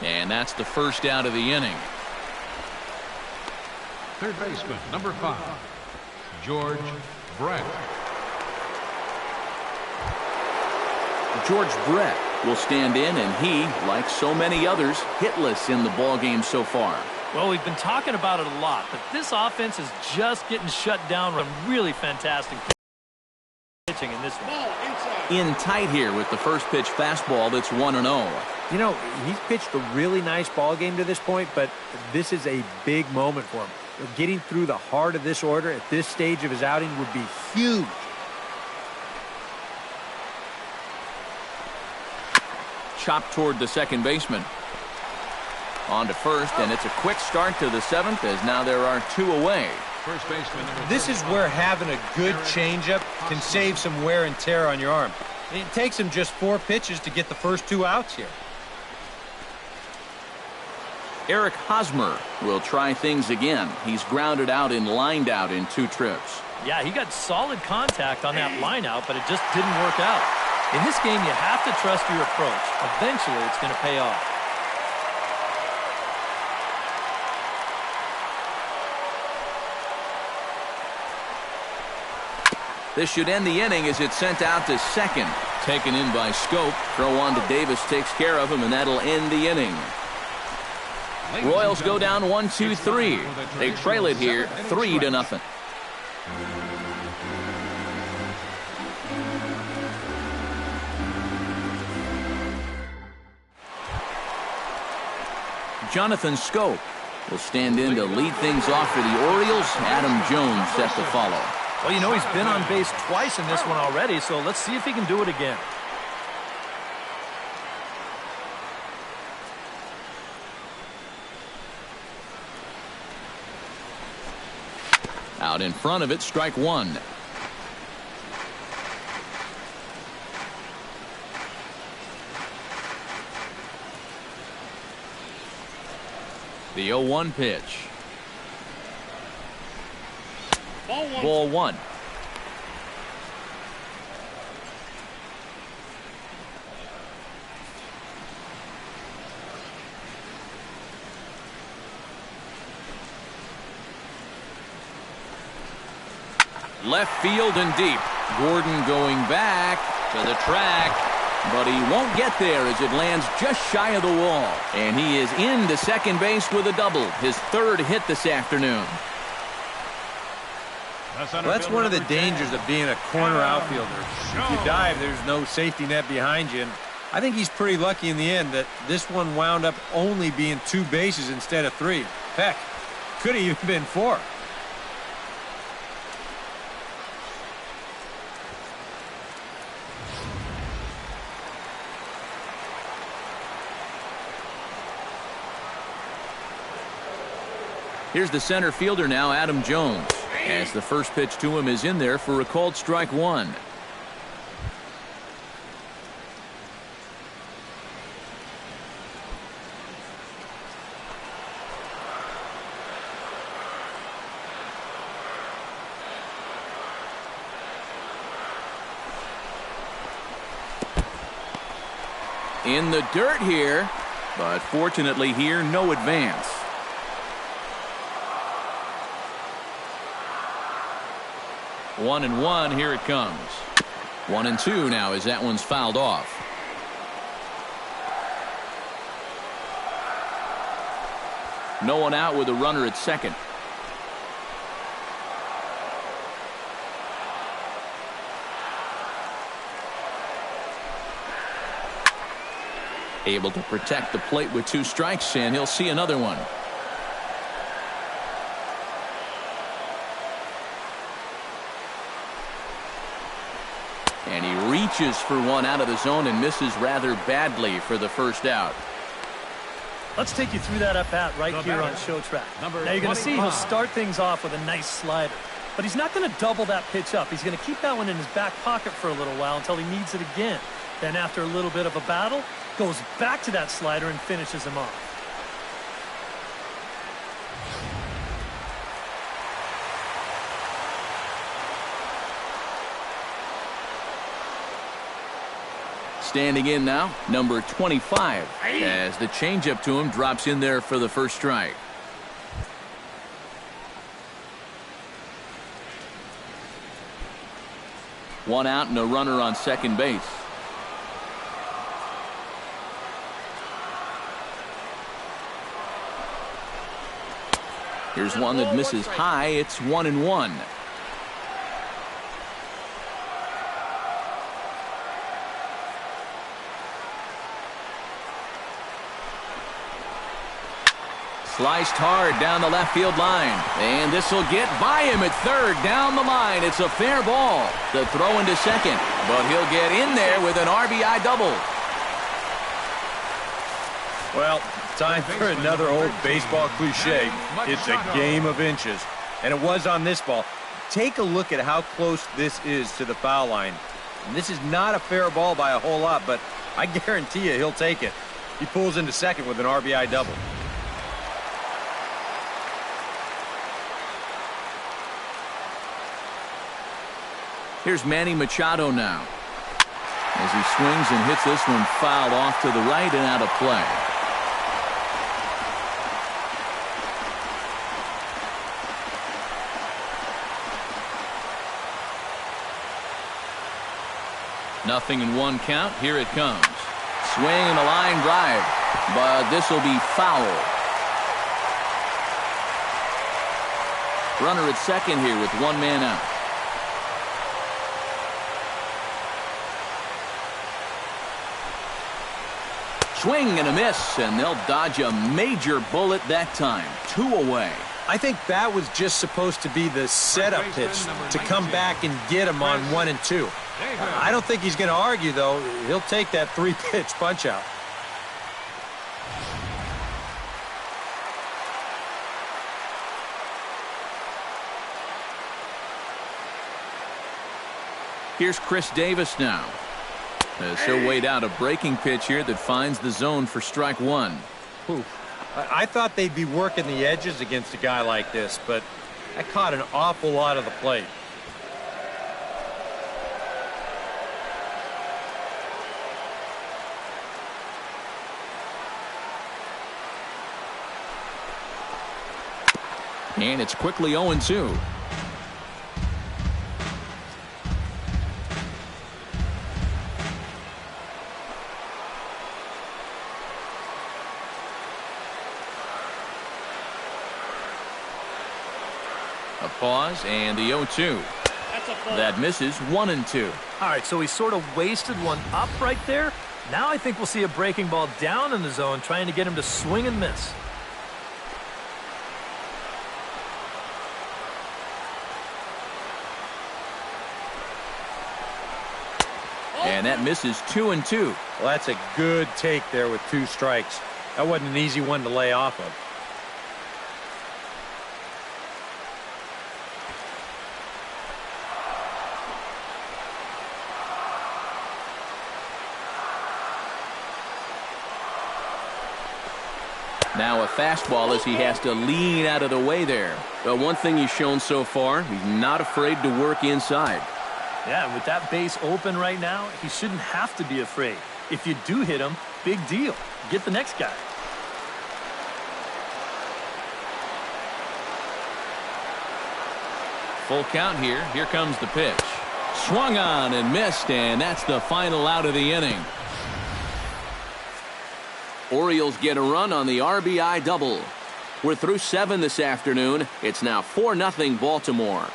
And that's the first out of the inning.
Third baseman, number 5, George Brett.
George Brett will stand in, and he, like so many others, hitless in the ballgame so far.
Well, we've been talking about it a lot, but this offense is just getting shut down from really fantastic pitching in this one.
In tight here with the first pitch fastball that's 1-0.
You know, he's pitched a really nice ball game to this point, but this is a big moment for him. Getting through the heart of this order at this stage of his outing would be huge.
Chopped toward the second baseman. On to first, and it's a quick start to the 7th as now there are 2 away.
First baseman,
This is where having a good changeup can save some wear and tear on your arm. It takes him just 4 pitches to get the first 2 outs here.
Eric Hosmer will try things again. He's grounded out and lined out in 2 trips.
Yeah, he got solid contact on that line out, but it just didn't work out. In this game, you have to trust your approach. Eventually, it's going to pay off.
This should end the inning as it's sent out to second. Taken in by Scope. Throw on to Davis takes care of him, and that'll end the inning. Royals go down 1-2-3. They trail it here 3-0. Jonathan Scope will stand in to lead things off for the Orioles. Adam Jones set to follow.
Well, you know, he's been on base twice in this one already, so let's see if he can do it again.
Out in front of it, strike one. The 0-1 pitch. Ball one. Left field and deep. Gordon going back to the track, but he won't get there as it lands just shy of the wall. And he is into second base with a double, his third hit this afternoon.
Well, that's one of the dangers of being a corner outfielder. If you dive, there's no safety net behind you. And I think he's pretty lucky in the end that this one wound up only being 2 bases instead of 3. Heck, could have even been 4.
Here's the center fielder now, Adam Jones, as the first pitch to him is in there for a called strike one. In the dirt here, but fortunately here, no advance. 1-1, here it comes. 1-2 now as that one's fouled off. No one out with a runner at second. Able to protect the plate with 2 strikes, and he'll see another one. And he reaches for one out of the zone and misses rather badly for the first out.
Let's take you through that at-bat right here on Show Track. Now you're going to see he'll start things off with a nice slider. But he's not going to double that pitch up. He's going to keep that one in his back pocket for a little while until he needs it again. Then after a little bit of a battle, goes back to that slider and finishes him off.
Standing in now, number 25, as the changeup to him drops in there for the first strike. One out and a runner on second base. Here's one that misses high. It's 1-1. Sliced hard down the left field line. And this will get by him at third down the line. It's a fair ball. The throw into second. But he'll get in there with an RBI double.
Well, time for another old baseball cliche. It's a game of inches. And it was on this ball. Take a look at how close this is to the foul line. And this is not a fair ball by a whole lot, but I guarantee you he'll take it. He pulls into second with an RBI double.
Here's Manny Machado now, as he swings and hits this one fouled off to the right and out of play. 0-1 count. Here it comes. Swing and a line drive, but this will be foul. Runner at second here with one man out. Swing and a miss, and they'll dodge a major bullet that time. 2 away.
I think that was just supposed to be the setup pitch to come back and get him on 1 and 2. I don't think he's going to argue, though. He'll take that 3-pitch punch out.
Here's Chris Davis now. He'll wait out a breaking pitch here that finds the zone for strike 1.
Ooh. I thought they'd be working the edges against a guy like this, but I caught an awful lot of the plate.
And it's quickly 0-2. A pause and the 0-2. That misses. 1-2.
All right, so he sort of wasted one up right there. Now I think we'll see a breaking ball down in the zone, trying to get him to swing and miss.
And that misses. 2-2.
Well, that's a good take there with 2 strikes. That wasn't an easy one to lay off of.
Now a fastball as he has to lean out of the way there.
Well, one thing he's shown so far, he's not afraid to work inside.
Yeah, with that base open right now, he shouldn't have to be afraid. If you do hit him, big deal. Get the next guy.
Full count here. Here comes the pitch. Swung on and missed, and that's the final out of the inning.
Orioles get a run on the RBI double. We're through 7 this afternoon. It's now 4-0 Baltimore.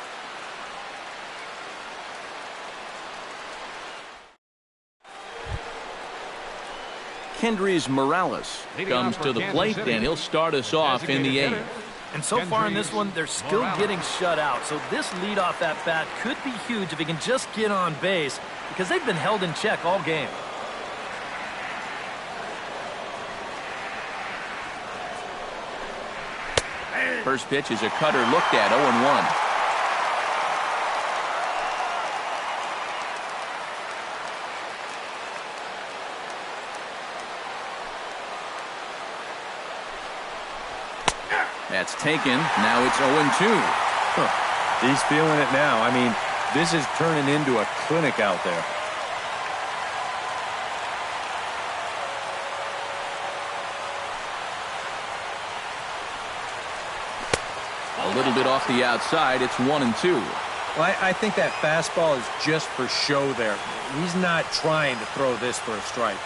Kendrys Morales comes to the plate, and he'll start us off in the 8th.
And so far in this one, they're still getting shut out. So this leadoff at bat could be huge if he can just get on base, because they've been held in check all game.
First pitch is a cutter looked at. 0-1. That's taken. Now it's 0-2.
He's feeling it now. I mean, this is turning into a clinic out there.
A little bit off the outside. It's 1-2.
Well, I think that fastball is just for show there. He's not trying to throw this for a strike.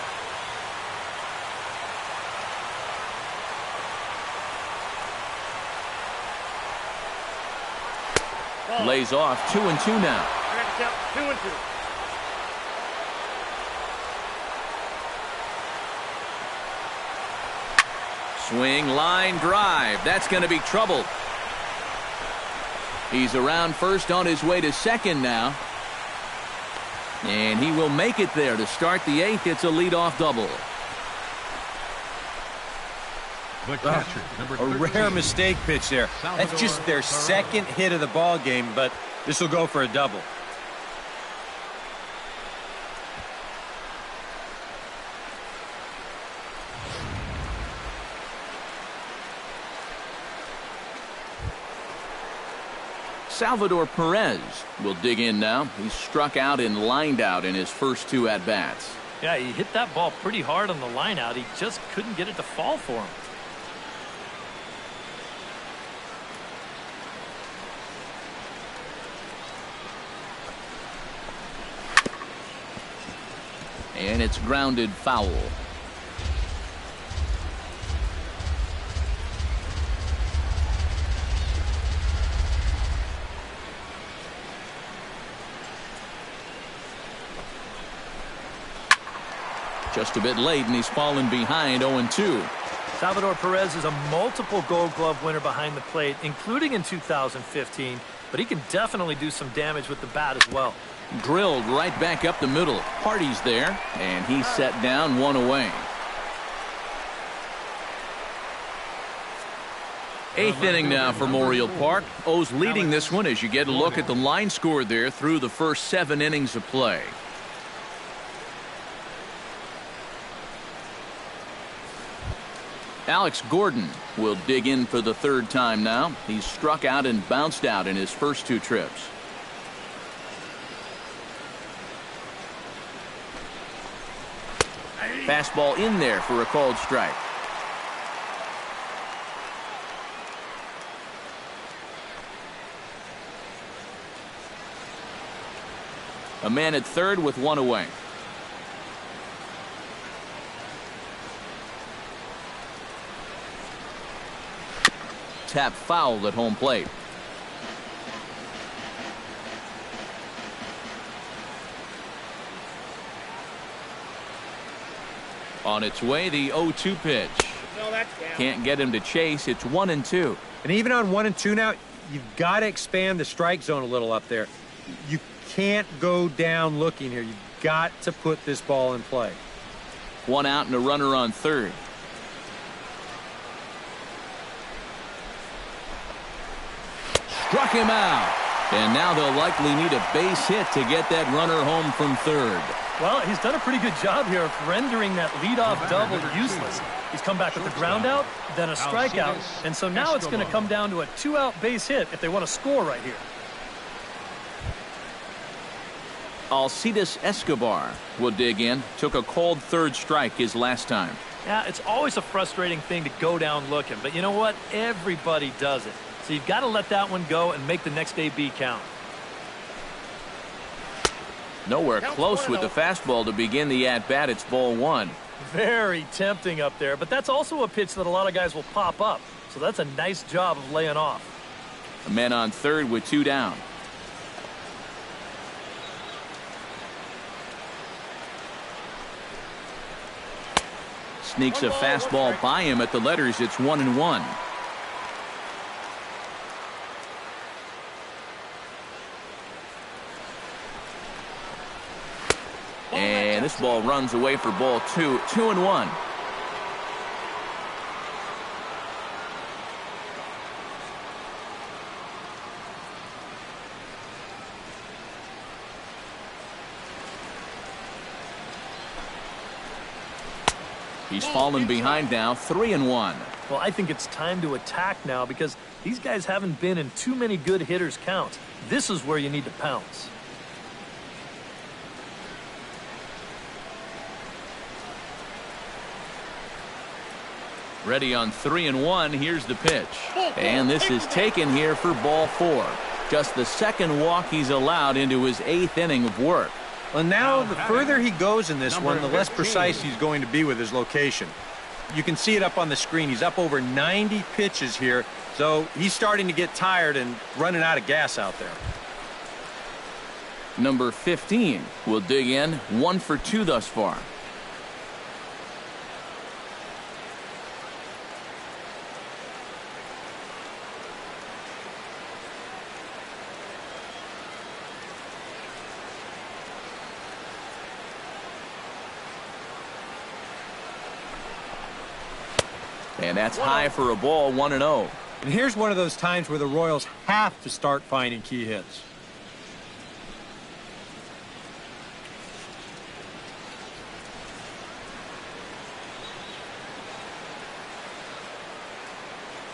Lays off. 2-2 now.
I got to count 2-2.
Swing, line, drive. That's going to be trouble. He's around first on his way to second now. And he will make it there to start the 8th. It's a leadoff double.
The catcher, number
A
13.
rare mistake pitch there. That's just their second hit of the ball game, but this will go for a double.
Salvador Perez will dig in now. He's struck out and lined out in his first 2 at-bats.
Yeah, he hit that ball pretty hard on the line out. He just couldn't get it to fall for him.
And it's grounded foul. Just a bit late, and he's fallen behind 0-2.
Salvador Perez is a multiple Gold Glove winner behind the plate, including in 2015, but he can definitely do some damage with the bat as well.
Drilled right back up the middle. Hardy's there, and he's set down, one away. Eighth inning now for Memorial Park. O's leading this one as you get a look at the line score there through the first 7 innings of play. Alex Gordon will dig in for the 3rd time now. He's struck out and bounced out in his first 2 trips. Fastball in there for a called strike. A man at 3rd with 1 away. Tap foul at home plate. On its way, the 0-2 pitch. Can't get him to chase. It's 1-2.
And even on 1-2 now, you've got to expand the strike zone a little up there. You can't go down looking here. You've got to put this ball in play.
1 out and a runner on 3rd. Struck him out. And now they'll likely need a base hit to get that runner home from 3rd.
Well, he's done a pretty good job here of rendering that leadoff double useless. He's come back with a ground out, then a strikeout, and so now it's going to come down to a 2-out base hit if they want to score right here.
Alcides Escobar will dig in. Took a called 3rd strike his last time.
Yeah, it's always a frustrating thing to go down looking, but you know what? Everybody does it. So you've got to let that one go and make the next AB count.
Nowhere close with the fastball to begin the at-bat. It's ball 1.
Very tempting up there, but that's also a pitch that a lot of guys will pop up. So that's a nice job of laying off.
A man on 3rd with 2 down. Sneaks a fastball by him at the letters. It's 1-1. And this ball runs away for ball 2. 2-1. He's fallen behind now. 3-1.
Well, I think it's time to attack now because these guys haven't been in too many good hitters' counts. This is where you need to pounce.
Ready on 3-1. Here's the pitch. And this is taken here for ball 4. Just the 2nd walk he's allowed into his 8th inning of work.
Well, now the further he goes in this one, the less precise he's going to be with his location. You can see it up on the screen. He's up over 90 pitches here, so he's starting to get tired and running out of gas out there.
Number 15 will dig in. 1 for 2 thus far. And that's high for a ball. 1-0.
And here's one of those times where the Royals have to start finding key hits.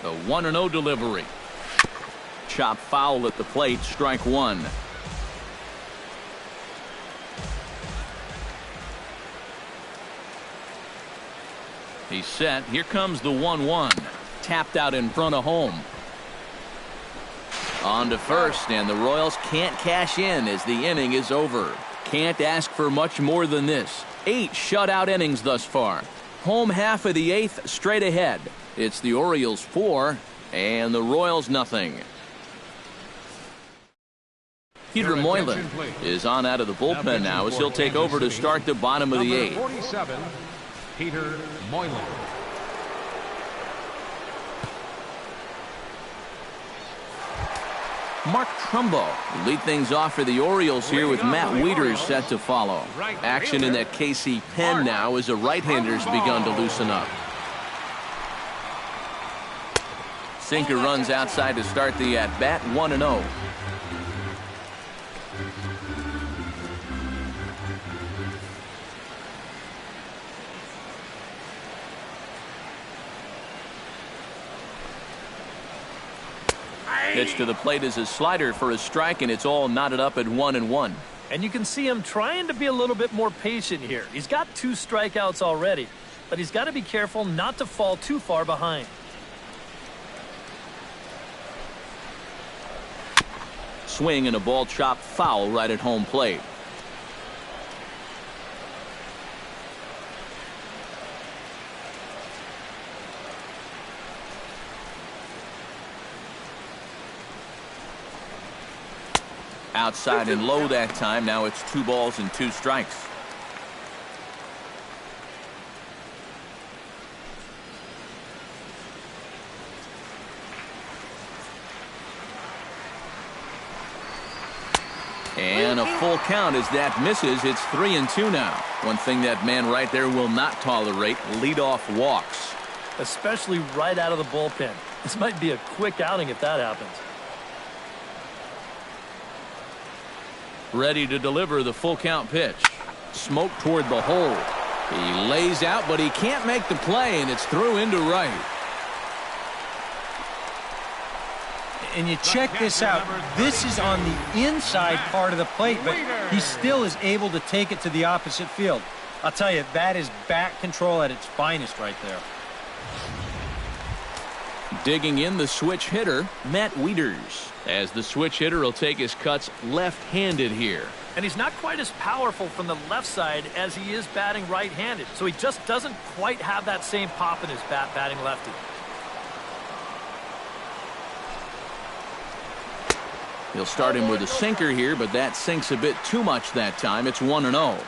The 1-0 delivery. Chop foul at the plate. Strike 1. He's set. Here comes the 1-1. Tapped out in front of home. On to first, and the Royals can't cash in as the inning is over. Can't ask for much more than this. 8 shutout innings thus far. Home half of the 8th straight ahead. It's the Orioles 4 and the Royals nothing. Peter Moylan is on out of the bullpen now as he'll take over to start the bottom of the 8th.
47, Peter Moylan.
Mark Trumbo will lead things off for the Orioles here with Matt Wieters set to follow. Action in that KC pen now as the right-hander's begun to loosen up. Sinker runs outside to start the at-bat, 1-0. Pitch to the plate is a slider for a strike, and it's all knotted up at 1-1.
And you can see him trying to be a little bit more patient here. He's got 2 strikeouts already, but he's got to be careful not to fall too far behind.
Swing and a ball chopped foul right at home plate. Outside and low that time. Now it's 2 balls and 2 strikes. And a full count as that misses. It's 3-2 now. One thing that man right there will not tolerate, leadoff walks.
Especially right out of the bullpen. This might be a quick outing if that happens.
Ready to deliver the full count pitch. Smoke toward the hole. He lays out, but he can't make the play, and it's through into right.
And you check this out. This is on the inside part of the plate, but he still is able to take it to the opposite field. I'll tell you, that is bat control at its finest right there.
Digging in the switch hitter, Matt Wieters. As the switch hitter will take his cuts left-handed here.
And he's not quite as powerful from the left side as he is batting right-handed. So he just doesn't quite have that same pop in his bat batting lefty.
He'll start him with a sinker here, but that sinks a bit too much that time. It's 1-0.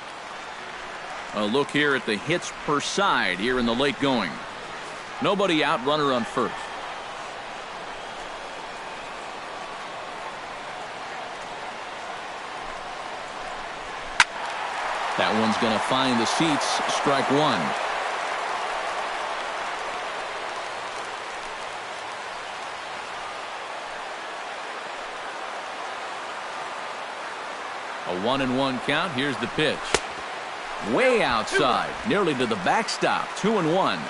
A look here at the hits per side here in the late going. Nobody out, runner on first. That one's going to find the seats. Strike 1. A 1-1 count. Here's the pitch. Way outside, nearly to the backstop. 2-1.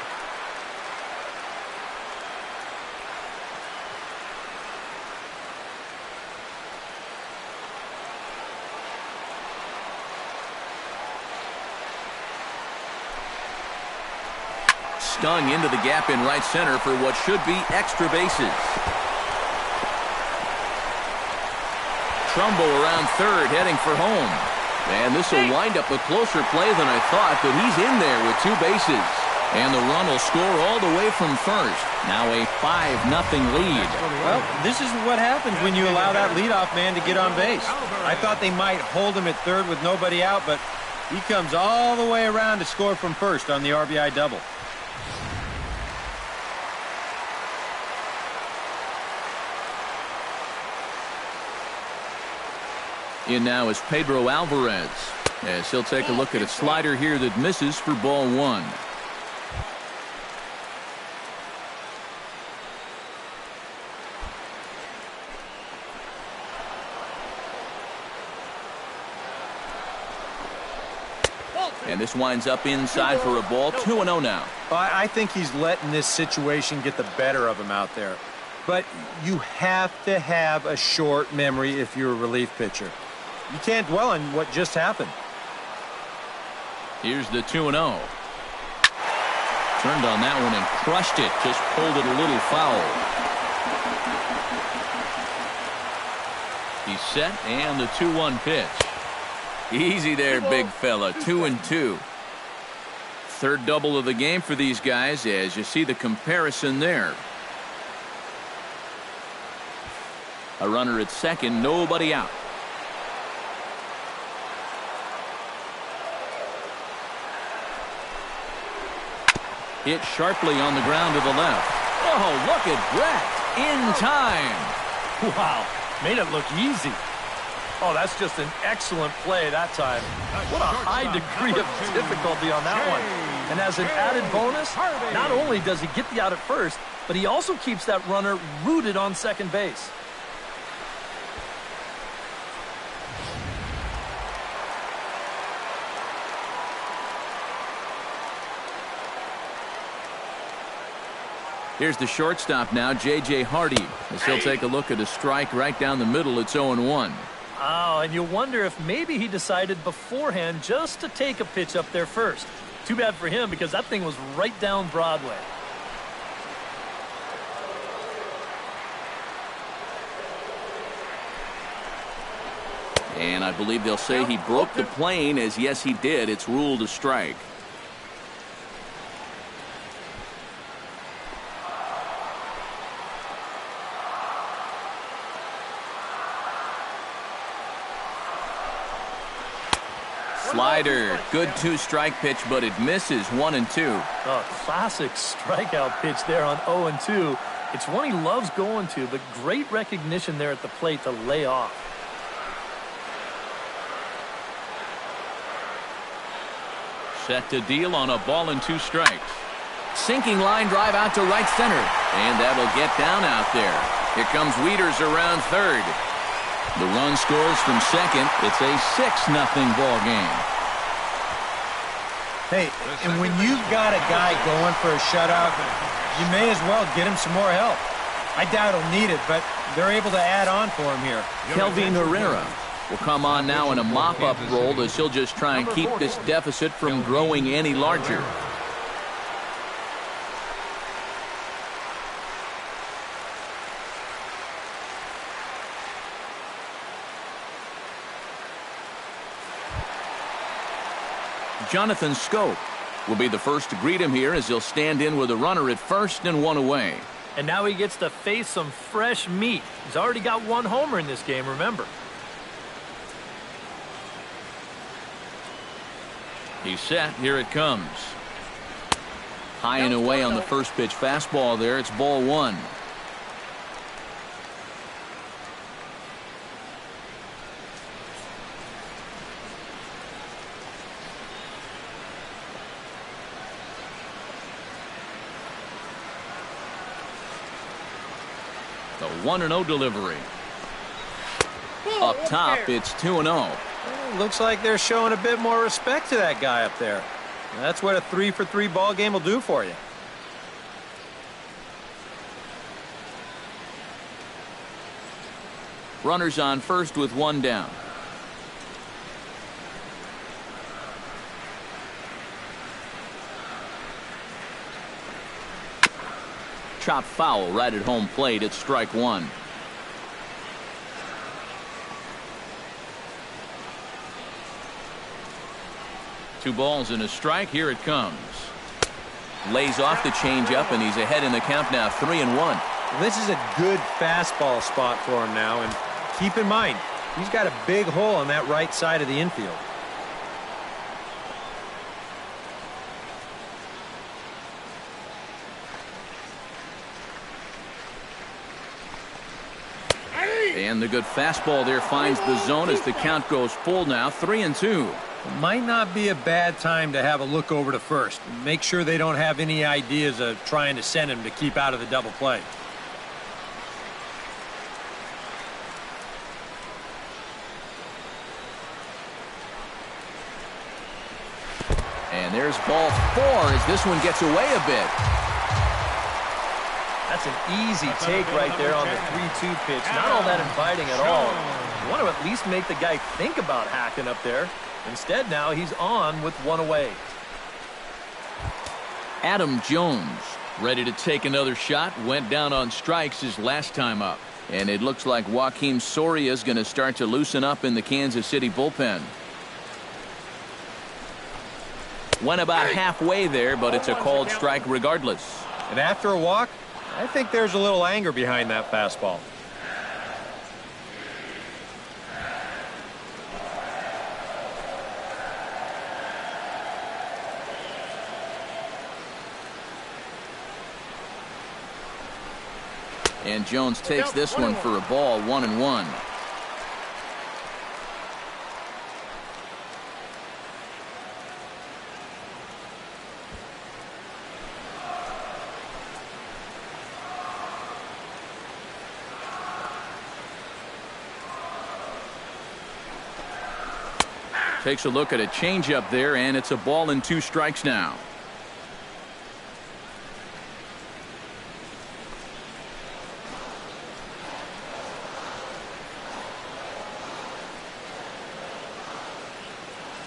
Stung into the gap in right center for what should be extra bases. Trumbo around third, heading for home. And this will wind up a closer play than I thought, but he's in there with 2 bases. And the run will score all the way from first. Now a 5-0 lead.
Well, this is what happens when you allow that leadoff man to get on base. I thought they might hold him at third with nobody out, but he comes all the way around to score from first on the RBI double.
In now is Pedro Alvarez, as he'll take a look at a slider here that misses for ball 1. And this winds up inside for a ball. 2-0 now.
I think he's letting this situation get the better of him out there. But you have to have a short memory if you're a relief pitcher. You can't dwell on what just happened.
Here's the 2-0. Turned on that one and crushed it. Just pulled it a little foul. He's set, and the 2-1 pitch. Easy there, big fella. 2-2. Third double of the game for these guys as you see the comparison there. A runner at second, nobody out. Hit sharply on the ground to the left. Oh, look at Brett. In time.
Wow, made it look easy. Oh, that's just an excellent play that time. What a high degree of difficulty on that one. And as an added bonus, not only does he get the out at first, but he also keeps that runner rooted on second base.
Here's the shortstop now, J.J. Hardy, as he'll take a look at a strike right down the middle. It's 0-1.
Oh, and you wonder if maybe he decided beforehand just to take a pitch up there first. Too bad for him because that thing was right down Broadway.
And I believe they'll say he broke the plane, as yes, he did. It's ruled a strike. Slider, good 2-strike pitch, but it misses. 1-2.
Oh, classic strikeout pitch there on 0-2. It's one he loves going to, but great recognition there at the plate to lay off.
Set to deal on a ball and 2 strikes. Sinking line drive out to right center, and that'll get down out there. Here comes Wieters around third. The run scores from second. It's a 6-0 ball game.
Hey, and when you've got a guy going for a shutout, you may as well get him some more help. I doubt he'll need it, but they're able to add on for him here.
Kelvin Herrera will come on now in a mop-up role as he'll just try and keep this deficit from growing any larger. Jonathan Scope will be the first to greet him here as he'll stand in with a runner at first and 1 away.
And now he gets to face some fresh meat. He's already got 1 homer in this game, remember.
He's set. Here it comes. High and away on the first pitch fastball there. It's ball 1. The 1-0 delivery. Up top, it's 2-0.
Looks like they're showing a bit more respect to that guy up there. That's what a 3-for-3 ball game will do for you.
Runners on first with 1 down. Chop foul right at home plate. It's strike 1. Two balls and a strike. Here it comes. Lays off the changeup, and he's ahead in the count now, 3-1.
This is a good fastball spot for him now, and keep in mind, he's got a big hole on that right side of the infield.
And the good fastball there finds the zone as the count goes full now, 3-2.
It might not be a bad time to have a look over to first. Make sure they don't have any ideas of trying to send him to keep out of the double play.
And there's ball 4 as this one gets away a bit.
That's an easy take right there on the 3-2 pitch. Not all that inviting at all. You want to at least make the guy think about hacking up there. Instead, now he's on with 1 away.
Adam Jones ready to take another shot. Went down on strikes his last time up. And it looks like Joakim Soria is going to start to loosen up in the Kansas City bullpen. Went about halfway there, but it's a called strike regardless.
And after a walk, I think there's a little anger behind that fastball.
And Jones takes this one for a ball, 1-1. Takes a look at a changeup there, and it's a ball and 2 strikes now.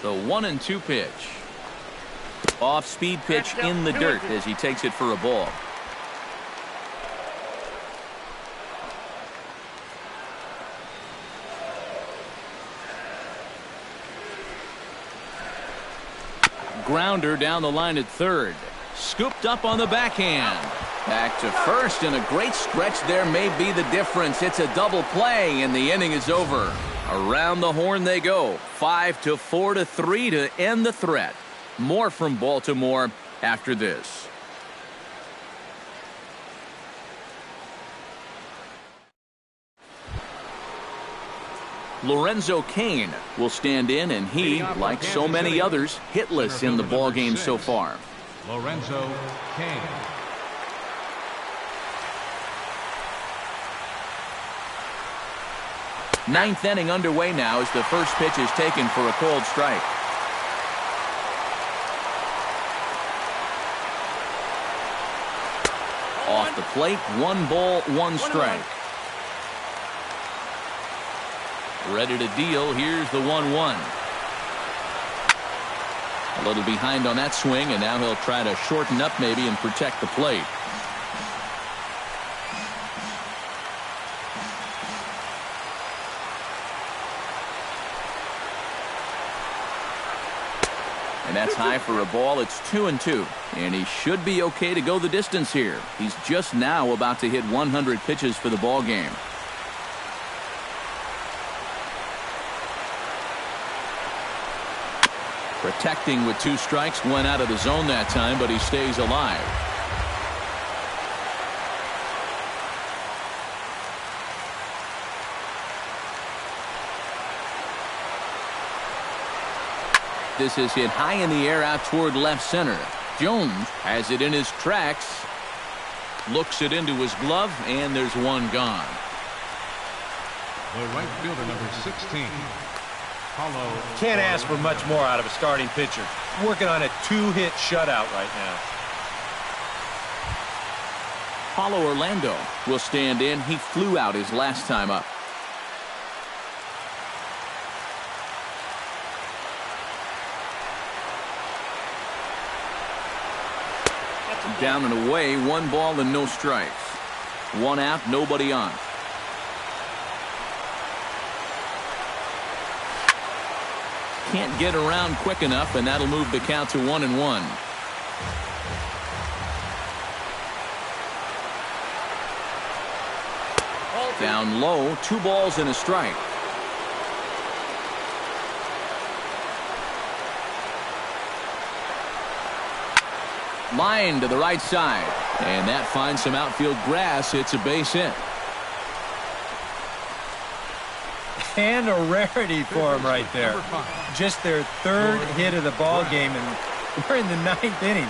The 1-2 pitch. Off-speed pitch in the dirt as he takes it for a ball. Grounder down the line at third. Scooped up on the backhand. Back to first, and a great stretch there may be the difference. It's a double play, and the inning is over. Around the horn they go. 5-4-3 to end the threat. More from Baltimore after this. Lorenzo Cain will stand in, and he, like so many others, hitless in the ballgame so far.
Lorenzo Cain.
Ninth inning underway now as the first pitch is taken for a called strike. Off the plate, 1 ball, 1 strike. Ready to deal. Here's the 1-1. A little behind on that swing, and now he'll try to shorten up maybe and protect the plate. And that's high for a ball. It's 2-2. And he should be okay to go the distance here. He's just now about to hit 100 pitches for the ball game. Protecting with 2 strikes, went out of the zone that time, but he stays alive. This is hit high in the air out toward left center. Jones has it in his tracks. Looks it into his glove, and there's one gone.
The right fielder, number 16.
Can't ask for much more out of a starting pitcher. Working on a 2-hit shutout right now.
Paulo Orlando will stand in. He flew out his last time up. Down and away, 1 ball and no strikes. 1 out, nobody on. Can't get around quick enough, and that'll move the count to 1-1. Down low, 2 balls and a strike. Line to the right side, and that finds some outfield grass. It's a base hit.
And a rarity for him right there. Just their 3rd hit of the ball game, and we're in the 9th inning.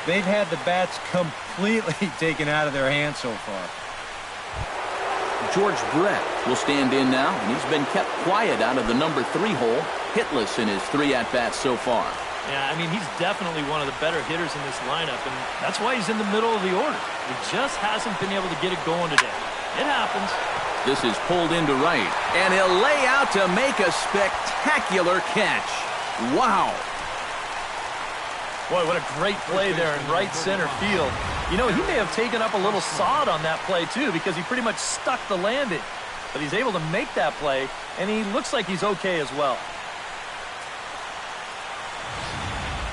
They've had the bats completely taken out of their hands so far.
George Brett will stand in now, and he's been kept quiet out of the number 3 hole, hitless in his 3 at-bats so far.
Yeah, I mean, he's definitely one of the better hitters in this lineup, and that's why he's in the middle of the order. He just hasn't been able to get it going today. It happens.
This is pulled into right, and he'll lay out to make a spectacular catch. Wow.
Boy, what a great play there in right center field. You know, he may have taken up a little sod on that play, too, because he pretty much stuck the landing. But he's able to make that play, and he looks like he's okay as well.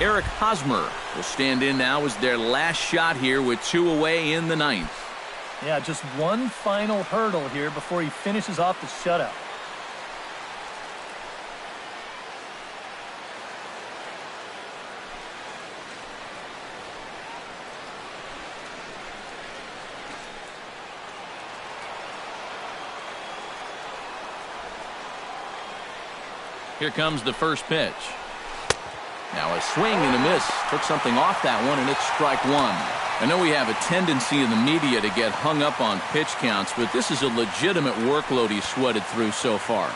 Eric Hosmer will stand in now as their last shot here with 2 away in the 9th.
Yeah, just one final hurdle here before he finishes off the shutout.
Here comes the first pitch. Now a swing and a miss. Took something off that one, and it's strike one. I know we have a tendency in the media to get hung up on pitch counts, but this is a legitimate workload he's sweated through so far.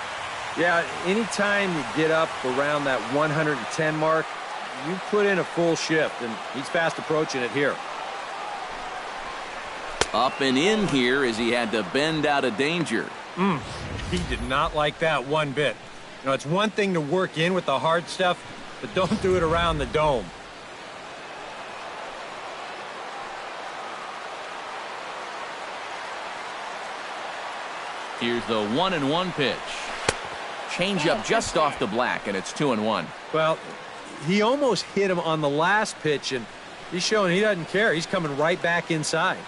Yeah, anytime you get up around that 110 mark, you put in a full shift, and he's fast approaching it here.
Up and in here as he had to bend out of danger.
He did not like that one bit. You know, it's one thing to work in with the hard stuff, but don't do it around the dome.
Here's the 1-1 pitch. Changeup just off the black, and it's 2-1.
Well, he almost hit him on the last pitch, and he's showing he doesn't care. He's coming right back inside.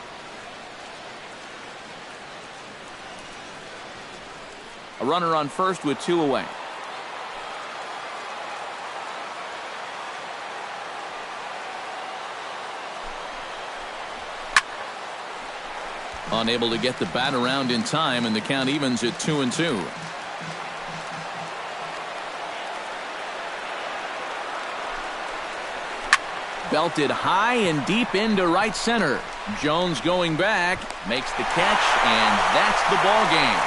A runner on first with 2 away. Unable to get the bat around in time, and the count evens at 2-2. Belted high and deep into right center. Jones going back, makes the catch, and that's the ball game.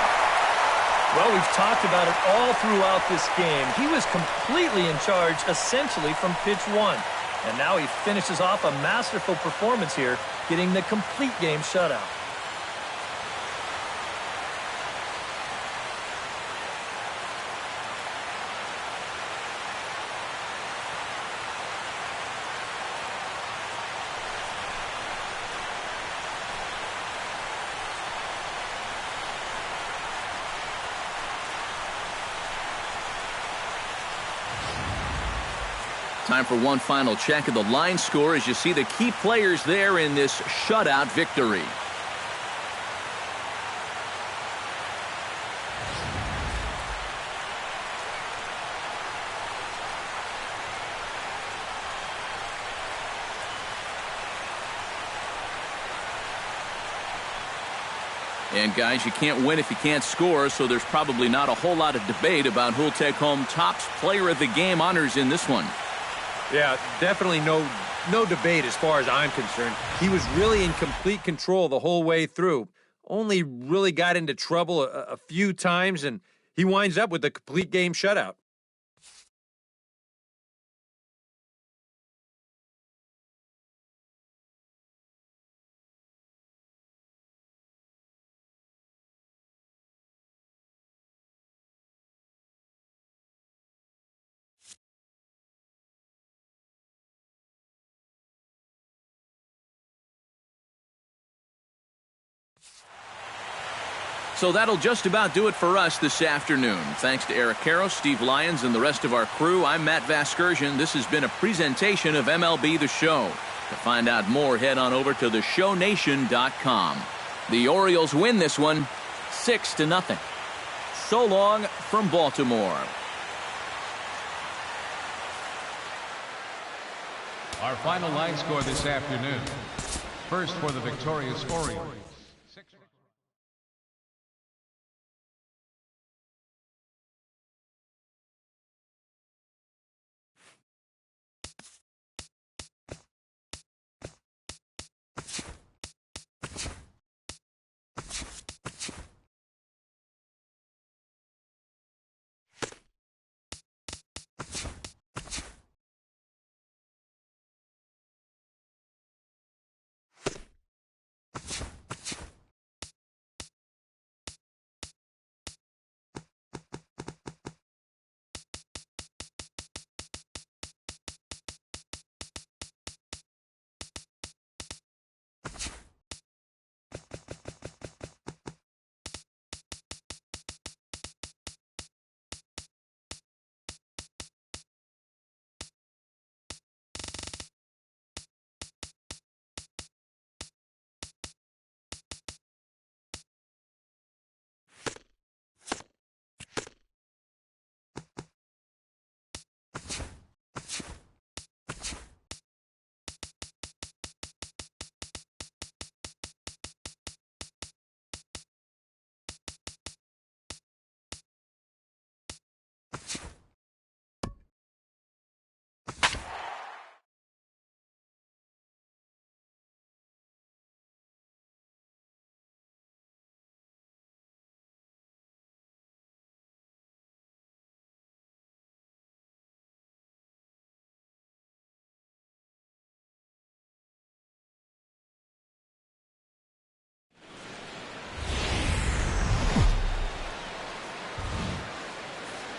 Well, we've talked about it all throughout this game. He was completely in charge, essentially, from pitch one. And now he finishes off a masterful performance here, getting the complete game shutout.
Time for one final check of the line score as you see the key players there in this shutout victory. And guys, you can't win if you can't score, so there's probably not a whole lot of debate about who'll take home Topps Player of the Game honors in this one.
Yeah, definitely no debate as far as I'm concerned. He was really in complete control the whole way through. Only really got into trouble a few times, and he winds up with a complete game shutout.
So that'll just about do it for us this afternoon. Thanks to Eric Karros, Steve Lyons, and the rest of our crew. I'm Matt Vasgersian. This has been a presentation of MLB The Show. To find out more, head on over to theshownation.com. The Orioles win this one 6-0. So long from Baltimore.
Our final line score this afternoon. First for the victorious Orioles.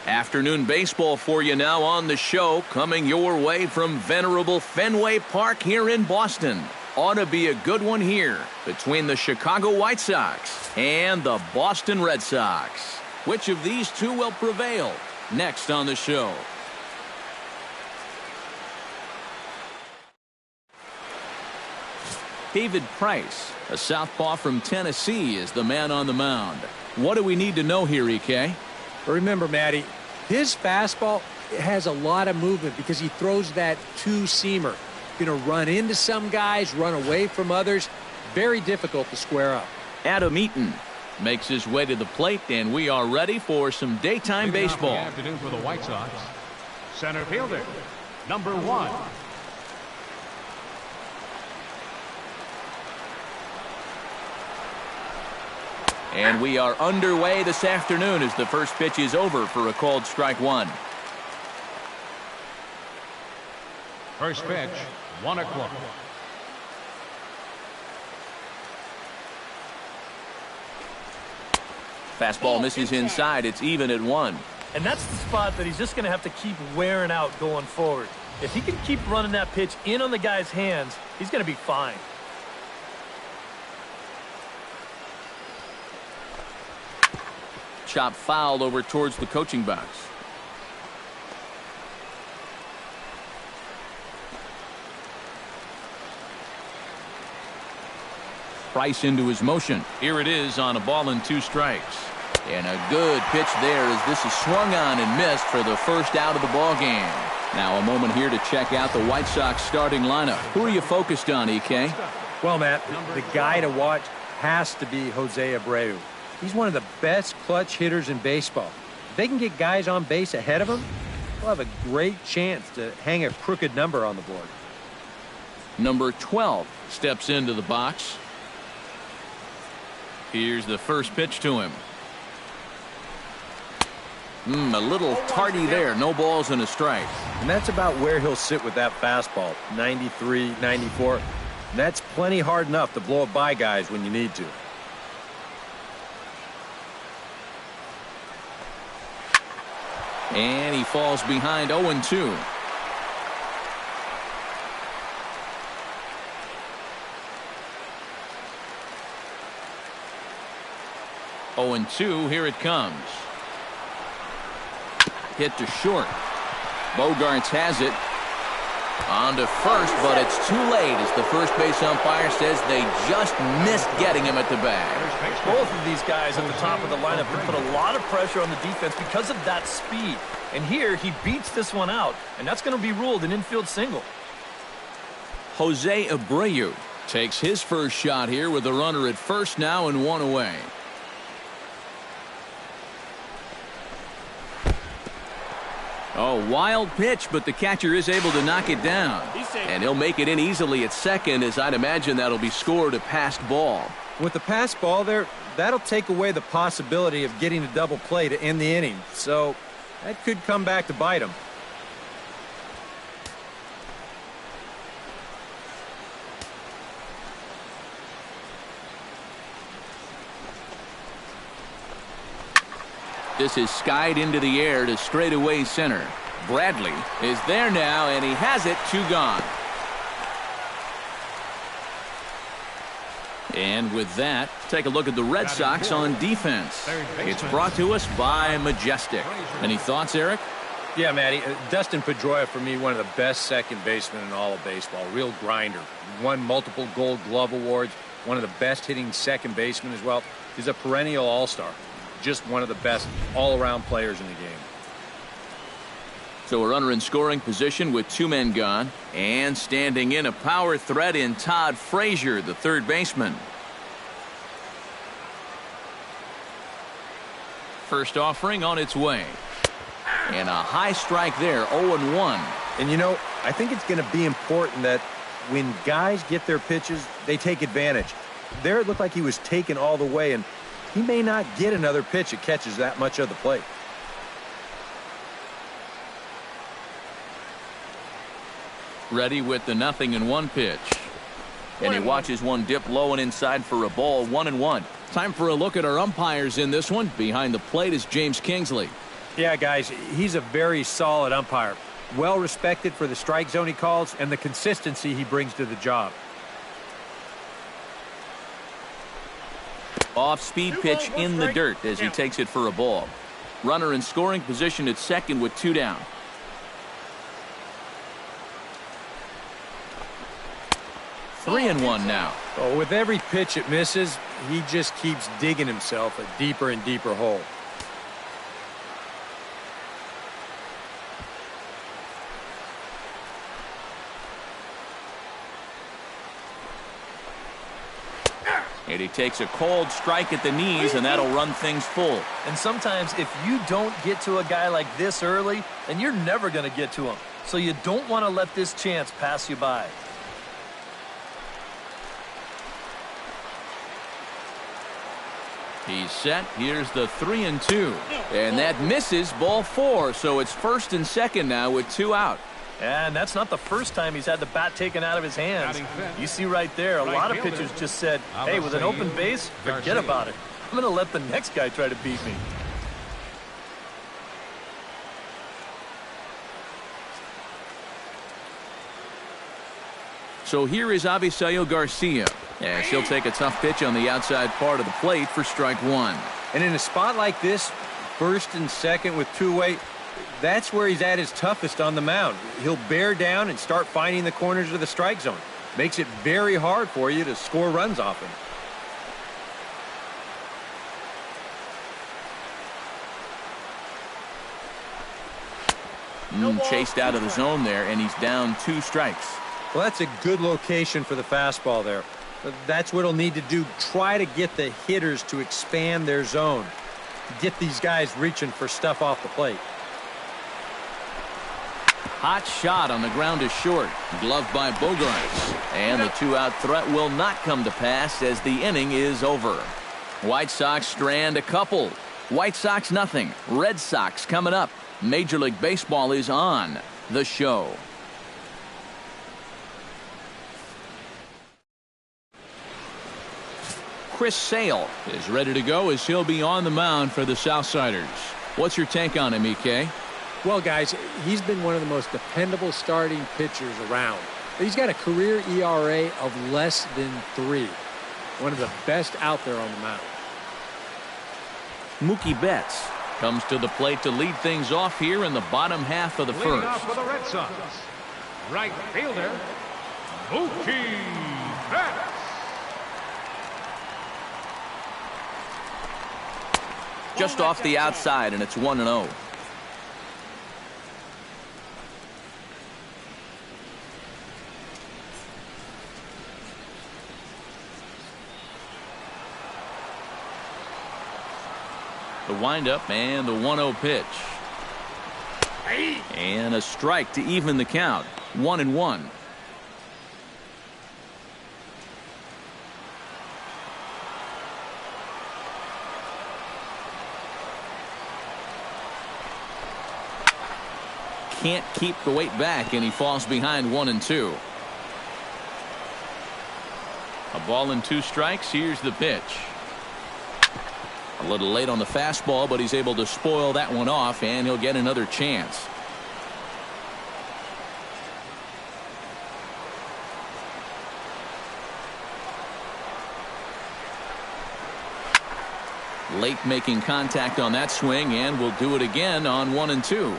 Afternoon baseball for you now on the show, coming your way from venerable Fenway Park here in Boston. Ought to be a good one here between the Chicago White Sox and the Boston Red Sox. Which of these two will prevail? Next on the show. David Price, a southpaw from Tennessee, is the man on the mound. What do we need to know here, EK?
Remember, Matty, his fastball has a lot of movement because he throws that two-seamer. Going to run into some guys, run away from others. Very difficult to square up.
Adam Eaton makes his way to the plate, and we are ready for some daytime baseball.
Afternoon for the White Sox. Center fielder, number 1.
And we are underway this afternoon as the first pitch is over for a called strike one.
First pitch, 1 o'clock.
Fastball misses inside. It's even at 1.
And that's the spot that he's just going to have to keep wearing out going forward. If he can keep running that pitch in on the guy's hands, he's going to be fine.
Chop foul over towards the coaching box. Price into his motion. Here it is on a ball and 2 strikes. And a good pitch there as this is swung on and missed for the first out of the ball game. Now a moment here to check out the White Sox starting lineup. Who are you focused on, EK?
Well, Matt, the guy to watch has to be Jose Abreu. He's one of the best clutch hitters in baseball. If they can get guys on base ahead of him, they'll have a great chance to hang a crooked number on the board.
Number 12 steps into the box. Here's the first pitch to him. A little tardy there. No balls and a strike.
And that's about where he'll sit with that fastball. 93, 94. And that's plenty hard enough to blow it by guys when you need to.
And he falls behind 0-2. Here it comes. Hit to short. Bogarts has it. On to first, but it's too late as the first base umpire says they just missed getting him at the bag.
Both of these guys at the top of the lineup can put a lot of pressure on the defense because of that speed. And here he beats this one out, and that's going to be ruled an infield single.
Jose Abreu takes his first shot here with a runner at first now and 1 away. Oh, wild pitch, but the catcher is able to knock it down. And he'll make it in easily at second, as I'd imagine that'll be scored a passed ball.
With the passed ball there, that'll take away the possibility of getting a double play to end the inning. So that could come back to bite him.
This is skied into the air to straightaway center. Bradley is there now, and he has it. 2 gone. And with that, take a look at the Red Sox on defense. It's brought to us by Majestic. Any thoughts, Eric?
Yeah, Matty. Dustin Pedroia, for me, one of the best second basemen in all of baseball. Real grinder. Won multiple Gold Glove awards. One of the best hitting second basemen as well. He's a perennial all-star. Just one of the best all-around players in the game.
So a runner in scoring position with 2 men gone. And standing in a power threat in Todd Frazier, the third baseman. First offering on its way. And a high strike there, 0-1.
And, you know, I think it's going to be important that when guys get their pitches, they take advantage. There it looked like he was taken all the way, and he may not get another pitch that catches that much of the plate.
Ready with the 0-1 pitch. And he watches one dip low and inside for a ball. 1-1. Time for a look at our umpires in this one. Behind the plate is James Kingsley.
Yeah, guys, he's a very solid umpire. Well respected for the strike zone he calls and the consistency he brings to the job.
Off-speed pitch in the dirt as he takes it for a ball. Runner in scoring position at second with 2 down. Three and one now.
Oh, with every pitch it misses, he just keeps digging himself a deeper and deeper hole.
And he takes a cold strike at the knees, and that'll run things full.
And sometimes if you don't get to a guy like this early, then you're never going to get to him. So you don't want to let this chance pass you by.
He's set. Here's the 3-2. And that misses, ball 4. So it's first and second now with 2 out.
And that's not the first time he's had the bat taken out of his hands. You see right there, a lot of pitchers just said, hey, with an open base, forget about it. I'm going to let the next guy try to beat me.
So here is Avisail Garcia, as he'll take a tough pitch on the outside part of the plate for strike 1.
And in a spot like this, first and second with 2 away, that's where he's at his toughest on the mound. He'll bear down and start finding the corners of the strike zone. Makes it very hard for you to score runs off him.
Chased out of the zone there, and he's down 2 strikes.
Well, that's a good location for the fastball there. That's what he'll need to do. Try to get the hitters to expand their zone. Get these guys reaching for stuff off the plate.
Hot shot on the ground is short. Gloved by Bogaerts. And the 2-out threat will not come to pass as the inning is over. White Sox strand a couple. White Sox nothing. Red Sox coming up. Major League Baseball is on the show. Chris Sale is ready to go as he'll be on the mound for the Southsiders. What's your take on him, EK?
Well, guys, he's been one of the most dependable starting pitchers around. He's got a career ERA of less than 3. One of the best out there on the mound.
Mookie Betts comes to the plate to lead things off here in the bottom half of the
Leading
first.
off for the Red Sox, right fielder, Mookie Betts.
Just off the outside, and it's 1-0. The windup and the 1-0 pitch. And a strike to even the count. 1-1. Can't keep the weight back, and he falls behind 1-2. A ball and 2 strikes. Here's the pitch. A little late on the fastball, but he's able to spoil that one off, and he'll get another chance. Late making contact on that swing, and will do it again on 1-2.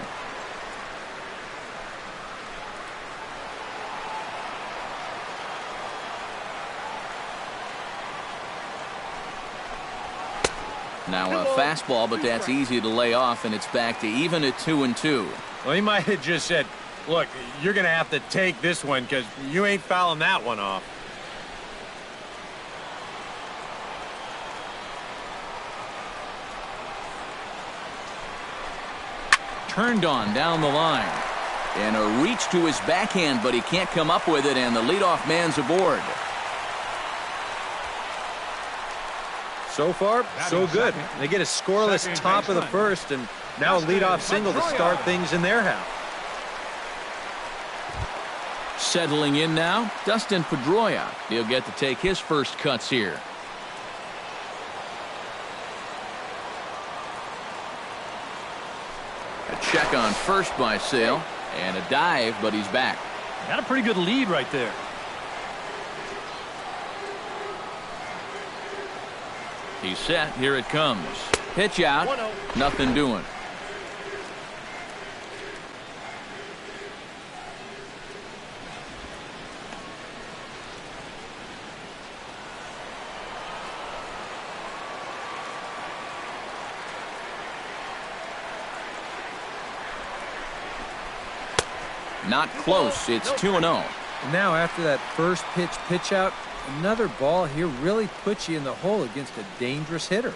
Now a fastball, but that's easy to lay off, and it's back to even at 2-2.
Well, he might have just said, look, you're going to have to take this one because you ain't fouling that one off.
Turned on down the line. And a reach to his backhand, but he can't come up with it, and the leadoff man's aboard.
So far, so good. They get a scoreless top of the first, and now a leadoff single to start things in their half.
Settling in now, Dustin Pedroia. He'll get to take his first cuts here. check on first by Sale. And a dive, but he's back.
Got a pretty good lead right there.
He's set. Here it comes. Pitch out. Nothing doing. Not close. It's 2-0.
Now after that first pitch out, another ball here really puts you in the hole against a dangerous hitter.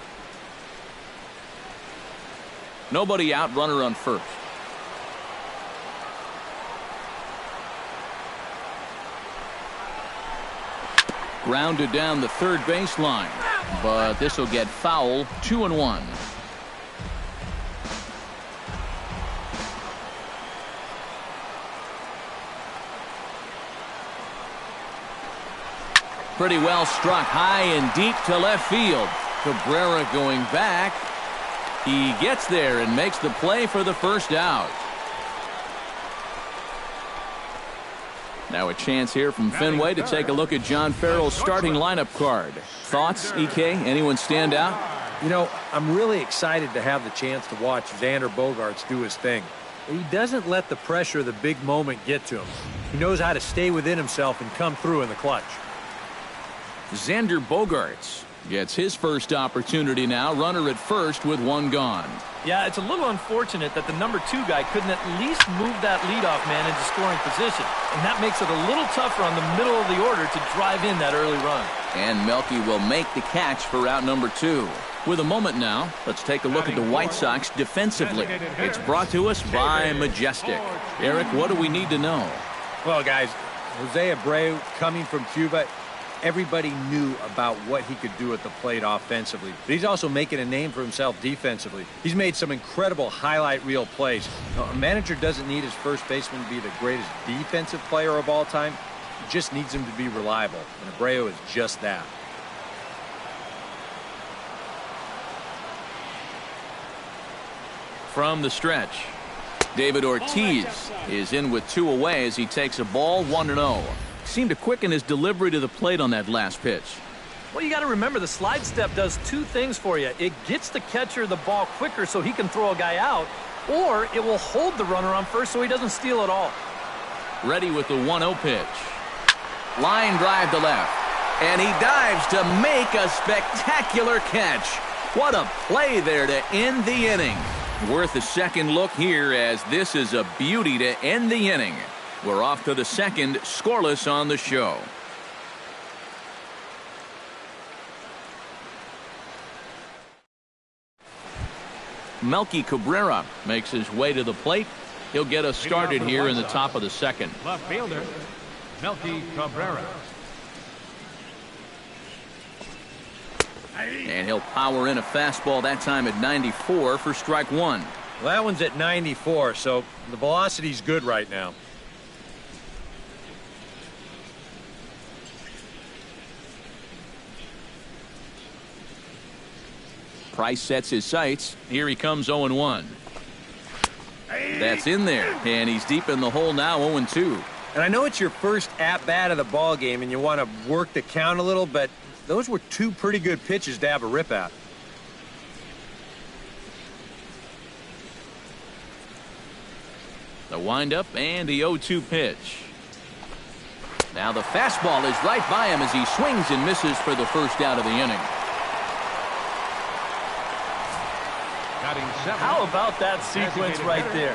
Nobody out, runner on first. Grounded down the third baseline, but this will get foul. 2-1. Pretty well struck high and deep to left field. Cabrera going back. He gets there and makes the play for the first out. Now a chance here from Fenway to take a look at John Farrell's starting lineup card. Thoughts, EK? Anyone stand out?
You know, I'm really excited to have the chance to watch Xander Bogaerts do his thing. He doesn't let the pressure of the big moment get to him. He knows how to stay within himself and come through in the clutch.
Xander Bogaerts gets his first opportunity now. Runner at first with one gone.
Yeah, it's a little unfortunate that the number 2 guy couldn't at least move that leadoff man into scoring position. And that makes it a little tougher on the middle of the order to drive in that early run.
And Melky will make the catch for out number 2. With a moment now, let's take a look at the White Sox defensively. It's brought to us by Majestic. Eric, what do we need to know?
Well, guys, Jose Abreu coming from Cuba, everybody knew about what he could do at the plate offensively. But he's also making a name for himself defensively. He's made some incredible highlight reel plays. Now, a manager doesn't need his first baseman to be the greatest defensive player of all time. He just needs him to be reliable. And Abreu is just that.
From the stretch, David Ortiz is in with 2 away as he takes a ball 1-0. Seemed to quicken his delivery to the plate on that last pitch.
Well, you got to remember the slide step does 2 things for you. It gets the catcher the ball quicker so he can throw a guy out, or it will hold the runner on first so he doesn't steal it all.
Ready with the 1-0 pitch. Line drive to left. And he dives to make a spectacular catch. What a play there to end the inning. Worth a second look here as this is a beauty to end the inning. We're off to the second, scoreless on the show. Melky Cabrera makes his way to the plate. He'll get us started here in the top of the second.
Left fielder, Melky Cabrera.
And he'll power in a fastball that time at 94 for strike 1.
Well, that one's at 94, so the velocity's good right now.
Price sets his sights. Here he comes 0-1. That's in there, and he's deep in the hole now, 0-2.
And I know it's your first at-bat of the ball game and you want to work the count a little, but those were 2 pretty good pitches to have a rip at.
The windup and the 0-2 pitch. Now the fastball is right by him as he swings and misses for the first out of the inning.
How about that sequence right there?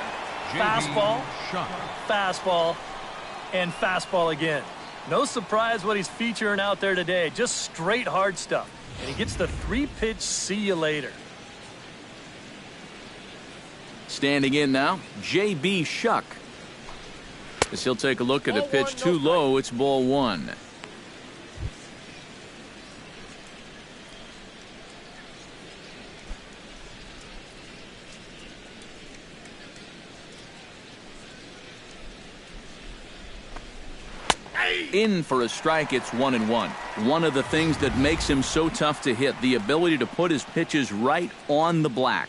Fastball, fastball, and fastball again. No surprise what he's featuring out there today. Just straight hard stuff. And he gets the 3-pitch see you later.
Standing in now, J.B. Shuck. As he'll take a look at a pitch too low, it's ball 1. In for a strike, it's 1-1. One of the things that makes him so tough to hit, the ability to put his pitches right on the black.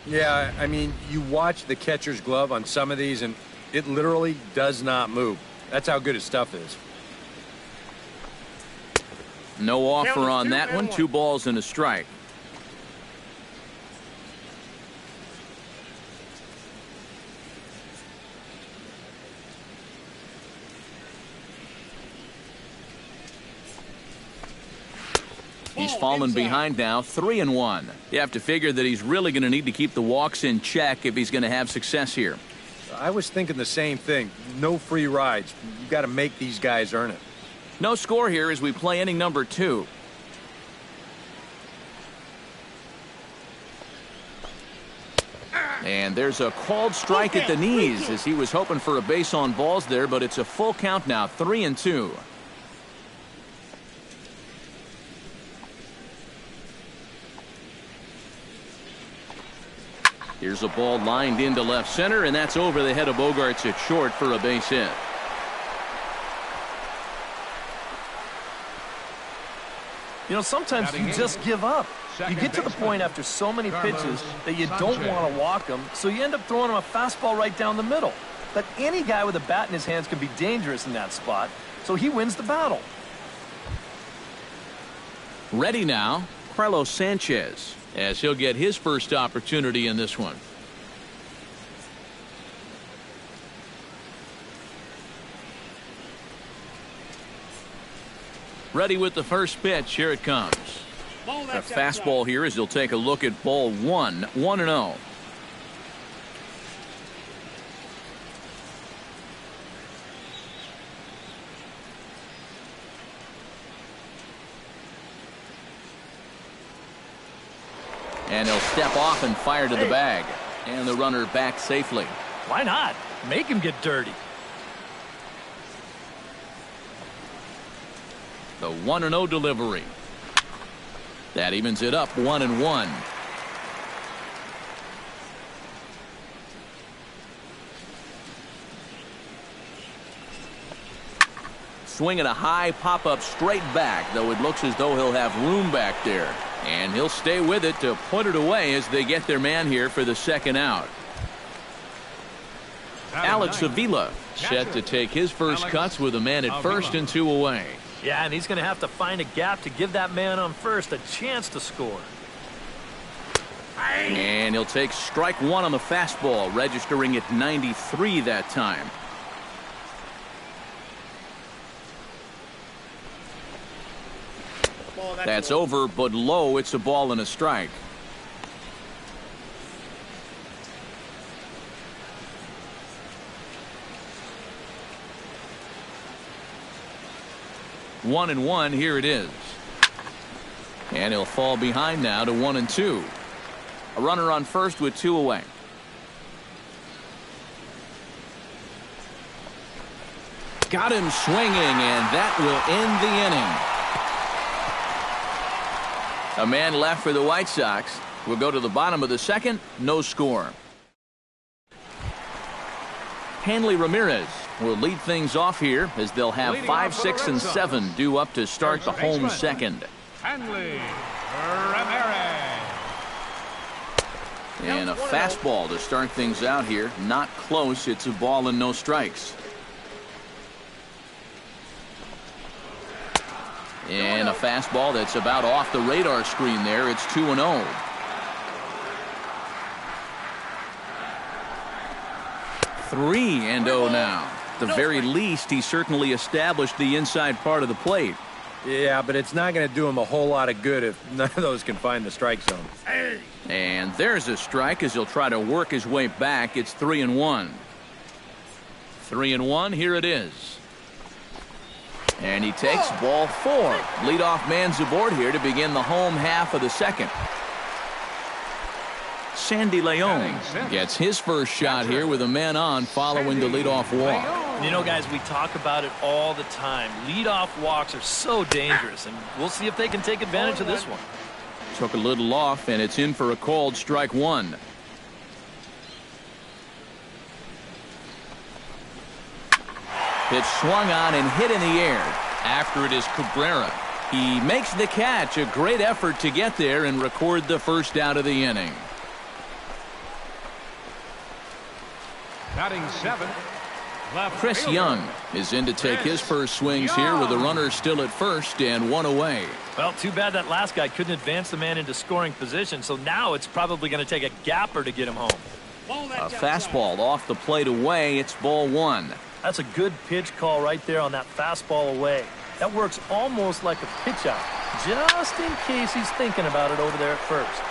Yeah, I mean, you watch the catcher's glove on some of these, and it literally does not move. That's how good his stuff is.
No offer on that one. 2 balls and a strike. He's fallen behind now, 3-1. You have to figure that he's really going to need to keep the walks in check if he's going to have success here.
I was thinking the same thing. No free rides. You got to make these guys earn it.
No score here as we play inning number 2. And there's a called strike at the knees as he was hoping for a base on balls there, but it's a full count now, 3-2. Here's a ball lined into left center, and that's over the head of Bogaerts at short for a base hit.
You know, sometimes you just give up. You get to the point after so many pitches that you don't want to walk them, so you end up throwing him a fastball right down the middle. But any guy with a bat in his hands can be dangerous in that spot, so he wins the battle.
Ready now, Carlos Sanchez, as he'll get his first opportunity in this one. Ready with the first pitch. Here it comes. A fastball here as he'll take a look at ball 1, 1-0. And he'll step off and fire to the bag. And the runner back safely.
Why not? Make him get dirty.
The 1-0 delivery. That evens it up 1-1. Swinging a high pop-up straight back, though it looks as though he'll have room back there. And he'll stay with it to put it away as they get their man here for the second out. Alex Avila set to take his first cuts with a man at first and 2 away.
Yeah, and he's going to have to find a gap to give that man on first a chance to score.
And he'll take strike 1 on the fastball, registering at 93 that time. That's over, but low. It's a ball and a strike. One and one, here it is. And he'll fall behind now to 1-2. A runner on first with 2 away. Got him swinging, and that will end the inning. A man left for the White Sox. We'll go to the bottom of the second. No score. Hanley Ramirez will lead things off here as they'll have 5, 6, and 7 due up to start the home second.
Hanley Ramirez.
And a fastball to start things out here. Not close. It's a ball and no strikes. And a fastball that's about off the radar screen there. It's 2-0. Three and 0 now. At the very least, he certainly established the inside part of the plate.
Yeah, but it's not going to do him a whole lot of good if none of those can find the strike zone.
And there's a strike as he'll try to work his way back. It's 3-1. 3-1. Here it is. And he takes ball 4. Leadoff man's aboard here to begin the home half of the second. Sandy Leon gets his first shot here with a man on following the leadoff walk.
You know, guys, we talk about it all the time. Leadoff walks are so dangerous, and we'll see if they can take advantage of this one.
Took a little off, and it's in for a called strike 1. Pitch swung on and hit in the air. After it is Cabrera. He makes the catch. A great effort to get there and record the first out of the inning.
Batting 7.
Chris Young is in to take his first swings here with the runner still at first and one away.
Well, too bad that last guy couldn't advance the man into scoring position, so now it's probably going to take a gapper to get him home.
A fastball off the plate away. It's ball 1.
That's a good pitch call right there on that fastball away. That works almost like a pitch out, just in case he's thinking about it over there at first.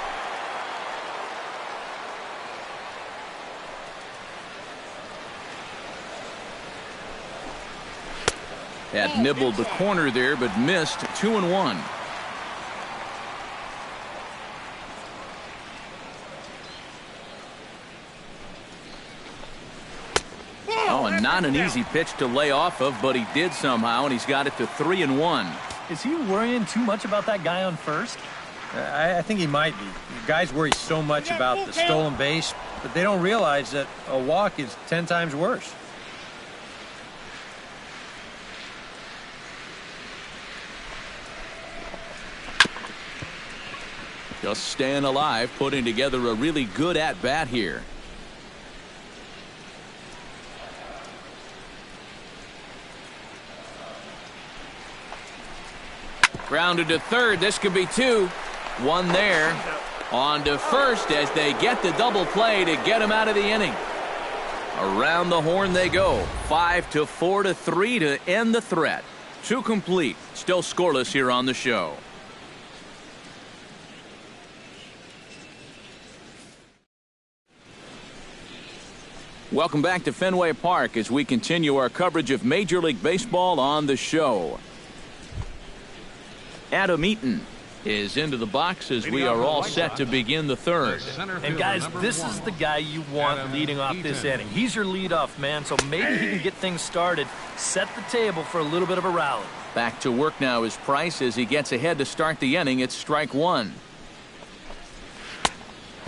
That nibbled the corner there, but missed. 2-1. Oh, and not an easy pitch to lay off of, but he did somehow, and he's got it to 3-1.
Is he worrying too much about that guy on first?
I think he might be. Guys worry so much about the stolen base, but they don't realize that a walk is 10 times worse.
Just staying alive, putting together a really good at-bat here. Grounded to third. This could be 2. 1 there. On to first as they get the double play to get him out of the inning. Around the horn they go. 5-4-3 to end the threat. 2 complete. Still scoreless here on the show. Welcome back to Fenway Park as we continue our coverage of Major League Baseball on the show. Adam Eaton is into the box as we are all set to begin the third.
And guys, this is the guy you want leading off this inning. He's your leadoff man, so maybe he can get things started, set the table for a little bit of a rally.
Back to work now is Price as he gets ahead to start the inning. It's strike 1.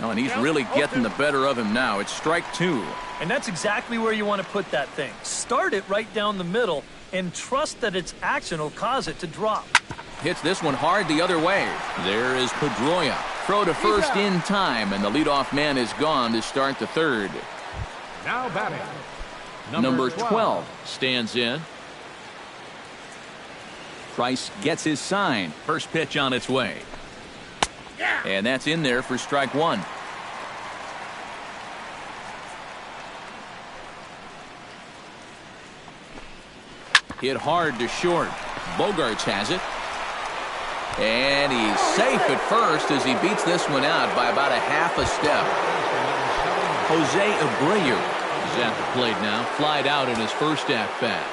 Oh, and he's really getting the better of him now. It's strike 2.
And that's exactly where you want to put that thing. Start it right down the middle and trust that its action will cause it to drop.
Hits this one hard the other way. There is Pedroia. Throw to first in time, and the leadoff man is gone to start the third.
Now batting.
Number 12 stands in. Price gets his sign. First pitch on its way. And that's in there for strike 1. Hit hard to short. Bogarts has it. And he's safe at first as he beats this one out by about a half a step. Jose Abreu is at the plate now. Flied out in his first at-bat.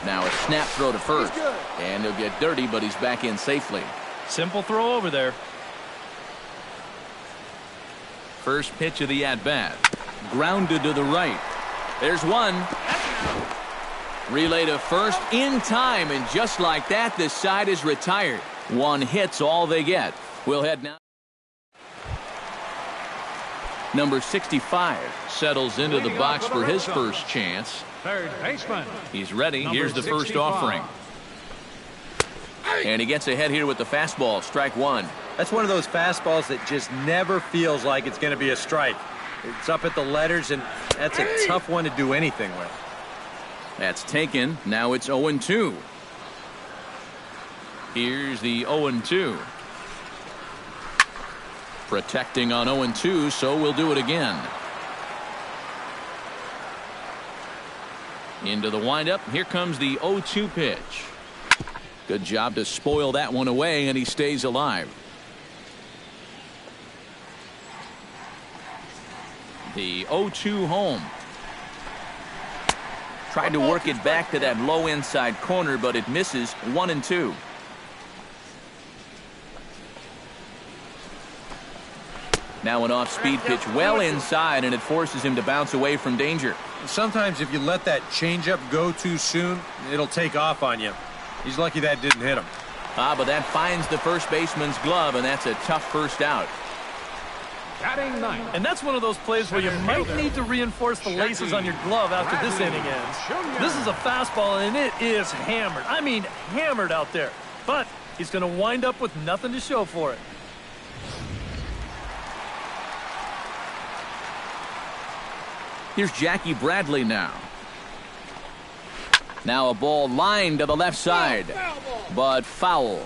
Now a snap throw to first. And he'll get dirty, but he's back in safely.
Simple throw over there.
First pitch of the at-bat. Grounded to the right. There's one. Relay to first in time, and just like that, this side is retired. 1 hit's all they get. We'll head now. Number 65 settles into the box for his first chance.
Third baseman.
He's ready.
Number
Here's the first
65.
offering. And he gets ahead here with the fastball. Strike 1.
That's one of those fastballs that just never feels like it's going to be a strike. It's up at the letters, and that's a tough one to do anything with.
That's taken. Now it's 0-2. Here's the 0-2. Protecting on 0-2, so we'll do it again. Into the windup. Here comes the 0-2 pitch. Good job to spoil that one away, and he stays alive. The 0-2 home. Tried to work it back to that low inside corner, but it misses. 1-2. Now an off-speed pitch well inside, and it forces him to bounce away from danger.
Sometimes if you let that changeup go too soon, it'll take off on you. He's lucky that didn't hit him.
But that finds the first baseman's glove, and that's a tough first out.
Batting 9.
And that's one of those plays where you might need to reinforce the laces on your glove after this inning ends. This is a fastball, and it is hammered. I mean, hammered out there. But he's going to wind up with nothing to show for it.
Here's Jackie Bradley now. Now a ball lined to the left side, but foul.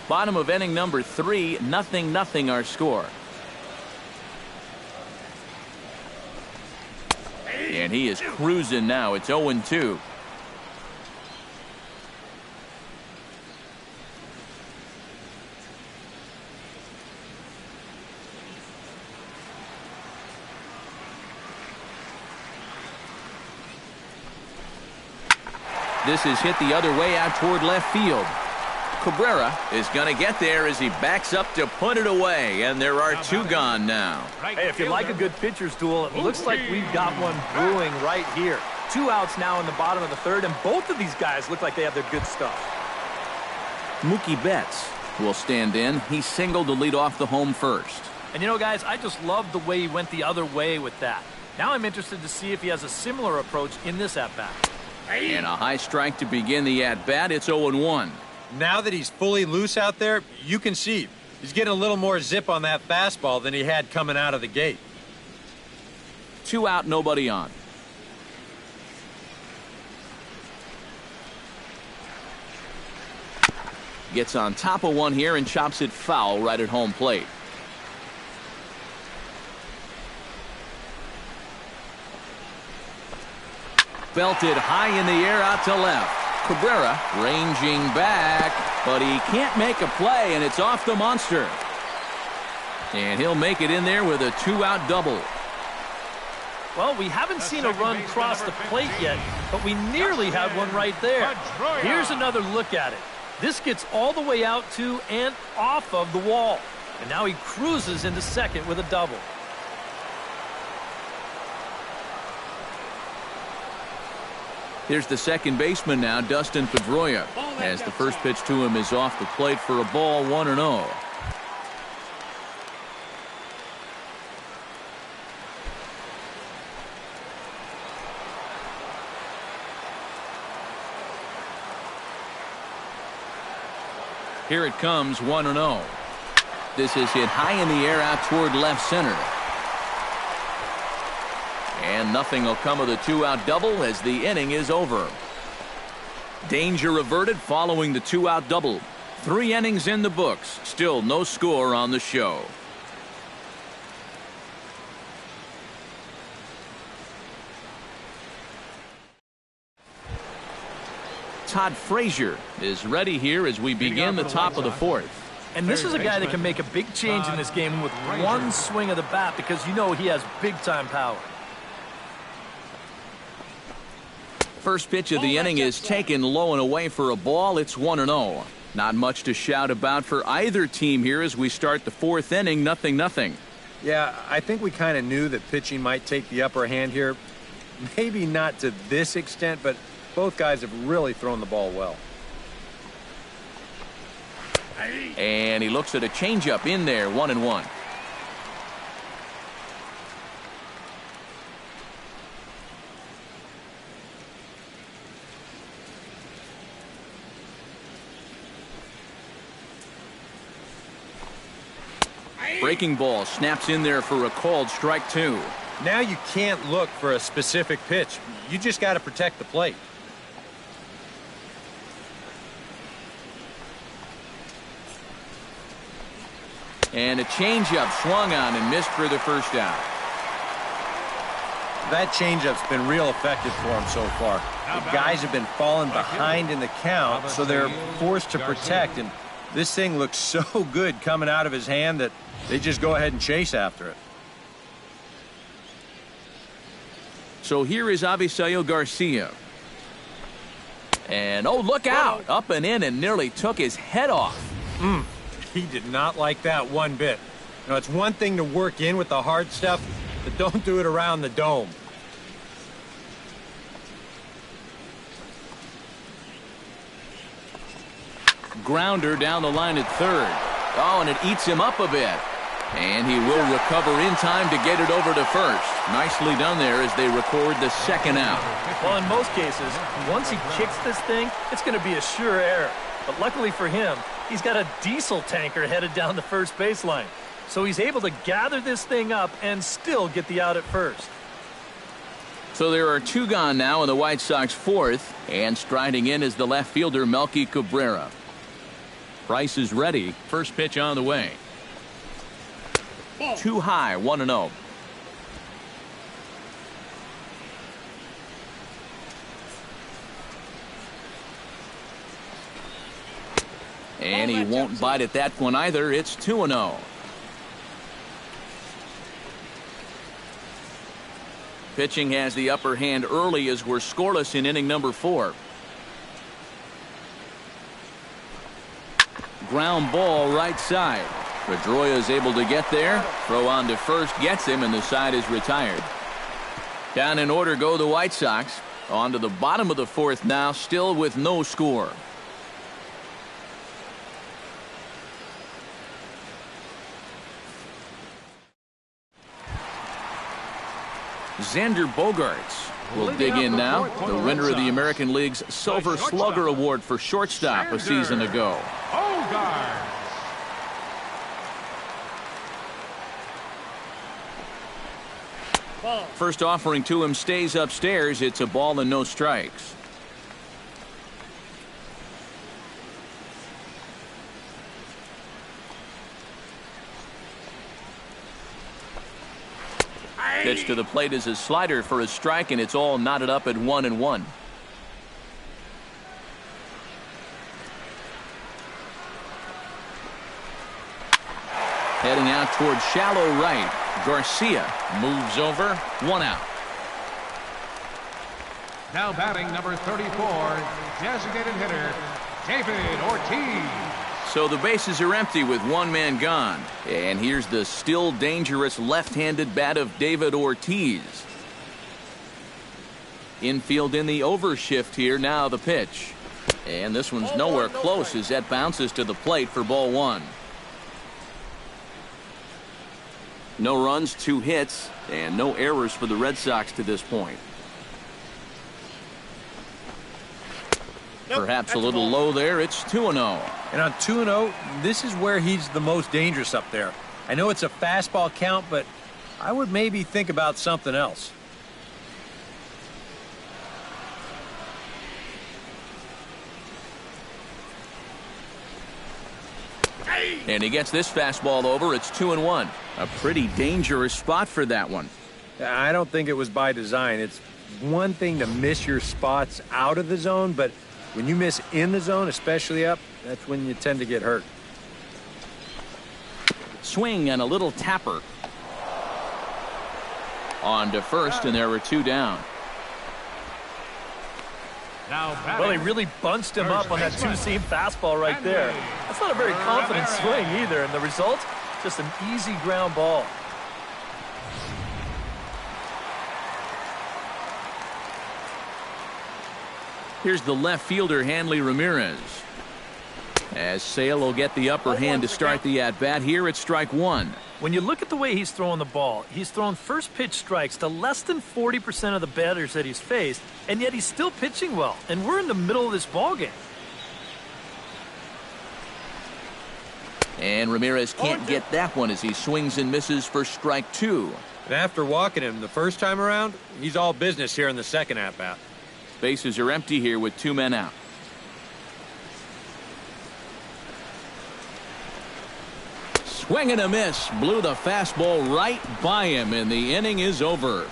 Bottom of inning number 3, 0-0 our score. And he is cruising now. It's 0-2. This is hit the other way out toward left field. Cabrera is going to get there as he backs up to put it away, and there are 2 gone now.
Hey, if you like a good pitcher's duel, it looks like we've got one brewing right here. 2 outs now in the bottom of the 3rd, and both of these guys look like they have their good stuff.
Mookie Betts will stand in. He singled to lead off the home first.
And you know, guys, I just love the way he went the other way with that. Now I'm interested to see if he has a similar approach in this at-bat.
And a high strike to begin the at-bat. It's 0-1.
Now that he's fully loose out there, you can see he's getting a little more zip on that fastball than he had coming out of the gate.
2 out, nobody on. Gets on top of one here and chops it foul right at home plate. Belted high in the air out to left. Cabrera ranging back, but he can't make a play, and it's off the monster. And he'll make it in there with a 2-out double.
Well, we haven't seen a run cross the plate yet, but we nearly had one right there. Here's another look at it. This gets all the way out to and off of the wall. And now he cruises into second with a double.
Here's the second baseman now, Dustin Pedroia, as the first pitch to him is off the plate for a ball, 1-0. Here it comes, 1-0. This is hit high in the air out toward left center. And nothing will come of the 2-out double as the inning is over. Danger averted following the 2-out double. 3 innings in the books. Still no score on the show. Todd Frazier is ready here as we begin the top of the 4th.
And this is a guy that can make a big change in this game with one swing of the bat, because you know he has big-time power.
First pitch of the inning is taken low and away for a ball. It's 1-0. Not much to shout about for either team here as we start the 4th inning, 0-0.
Yeah, I think we kind of knew that pitching might take the upper hand here. Maybe not to this extent, but both guys have really thrown the ball well.
And he looks at a changeup in there, 1-1. Breaking ball snaps in there for a called strike 2.
Now you can't look for a specific pitch. You just got to protect the plate.
And a changeup swung on and missed for the first out.
That changeup's been real effective for him so far. The guys have been falling behind in the count, so they're forced to protect. And this thing looks so good coming out of his hand that they just go ahead and chase after it.
So here is Avisail Garcia. And, oh, look out. Up and in and nearly took his head off.
He did not like that one bit. You know, it's one thing to work in with the hard stuff, but don't do it around the dome.
Grounder down the line at third. Oh, and it eats him up a bit. And he will recover in time to get it over to first. Nicely done there as they record the second out.
Well, in most cases, once he kicks this thing, it's going to be a sure error. But luckily for him, he's got a diesel tanker headed down the first baseline. So he's able to gather this thing up and still get the out at first.
So there are 2 gone now in the White Sox 4th, and striding in is the left fielder Melky Cabrera. Price is ready. First pitch on the way. Too high, 1-0. And he won't bite at that one either. It's 2-0. Pitching has the upper hand early as we're scoreless in inning number 4. Ground ball right side. Pedroia is able to get there. Throw on to first gets him, and the side is retired. Down in order go the White Sox. On to the bottom of the 4th now, still with no score. Xander Bogaerts will dig in now. The winner of the American League's Silver Slugger Award for shortstop a season ago. First offering to him stays upstairs. It's a ball and no strikes. Pitch to the plate is a slider for a strike, and it's all knotted up at 1-1. Heading out towards shallow right. Garcia moves over. 1 out.
Now batting number 34, designated hitter, David Ortiz.
So the bases are empty with 1 man gone. And here's the still dangerous left-handed bat of David Ortiz. Infield in the overshift here. Now the pitch. And this one's nowhere close as that bounces to the plate for ball 1. No runs, 2 hits, and no errors for the Red Sox to this point. Perhaps a little low there. It's 2-0.
And on 2-0, this is where he's the most dangerous up there. I know it's a fastball count, but I would maybe think about something else.
And he gets this fastball over. It's 2-1. A pretty dangerous spot for that one.
I don't think it was by design. It's one thing to miss your spots out of the zone, but when you miss in the zone, especially up, that's when you tend to get hurt.
Swing and a little tapper. On to first, and there were 2 down.
Well, he really bunched him up on that 2-seam fastball right there. That's not a very confident swing either, and the result, just an easy ground ball.
Here's the left fielder, Hanley Ramirez. As Sale will get the upper hand to start the at-bat here at strike 1.
When you look at the way he's throwing the ball, he's thrown first pitch strikes to less than 40% of the batters that he's faced, and yet he's still pitching well, and we're in the middle of this ball game.
And Ramirez can't get that one as he swings and misses for strike 2.
And after walking him the first time around, he's all business here in the second at-bat.
Bases are empty here with 2 men out. Swing and a miss. Blew the fastball right by him, and the inning is over.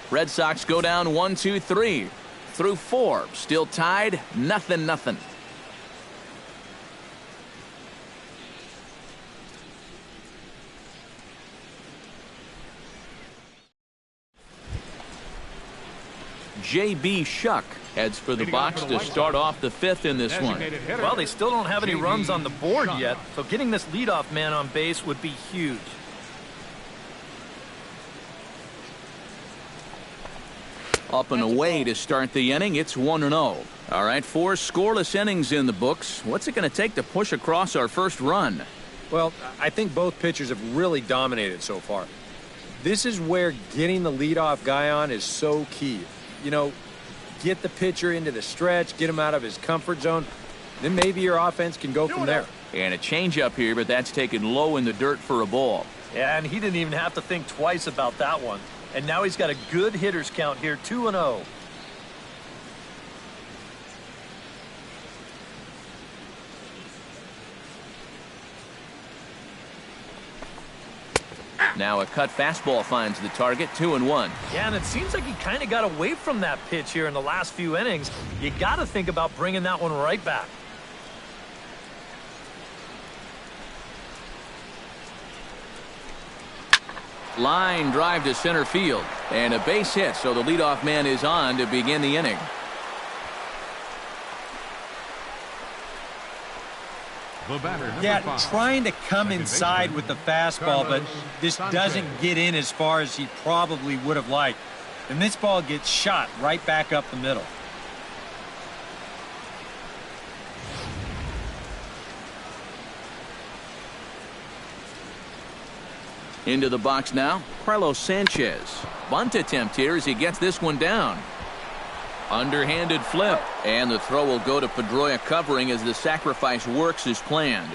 Red Sox go down 1-2-3 through 4. Still tied, 0-0. J.B. Shuck heads for the box to start off the 5th in this one.
Well, they still don't have any runs on the board yet, so getting this leadoff man on base would be huge.
Up and away to start the inning. It's 1-0. All right, 4 scoreless innings in the books. What's it going to take to push across our first run?
Well, I think both pitchers have really dominated so far. This is where getting the leadoff guy on is so key. You know, get the pitcher into the stretch, get him out of his comfort zone, then maybe your offense can go from there.
And a changeup here, but that's taken low in the dirt for a ball.
Yeah, and he didn't even have to think twice about that one. And now he's got a good hitters count here, 2-0.
Now a cut fastball finds the target, 2-1.
Yeah, and it seems like he kind of got away from that pitch here in the last few innings. You got to think about bringing that one right back.
Line drive to center field. And a base hit, so the leadoff man is on to begin the inning.
The batter,
Yeah,
number 5.
trying to come
Second
inside
baseman,
with the fastball, but
Carlos
this
Sanchez.
doesn't get in as far as he probably would have liked. And this ball gets shot right back up the middle.
Into the box now, Carlos Sanchez. Bunt attempt here as he gets this one down. Underhanded flip, and the throw will go to Pedroia covering as the sacrifice works as planned.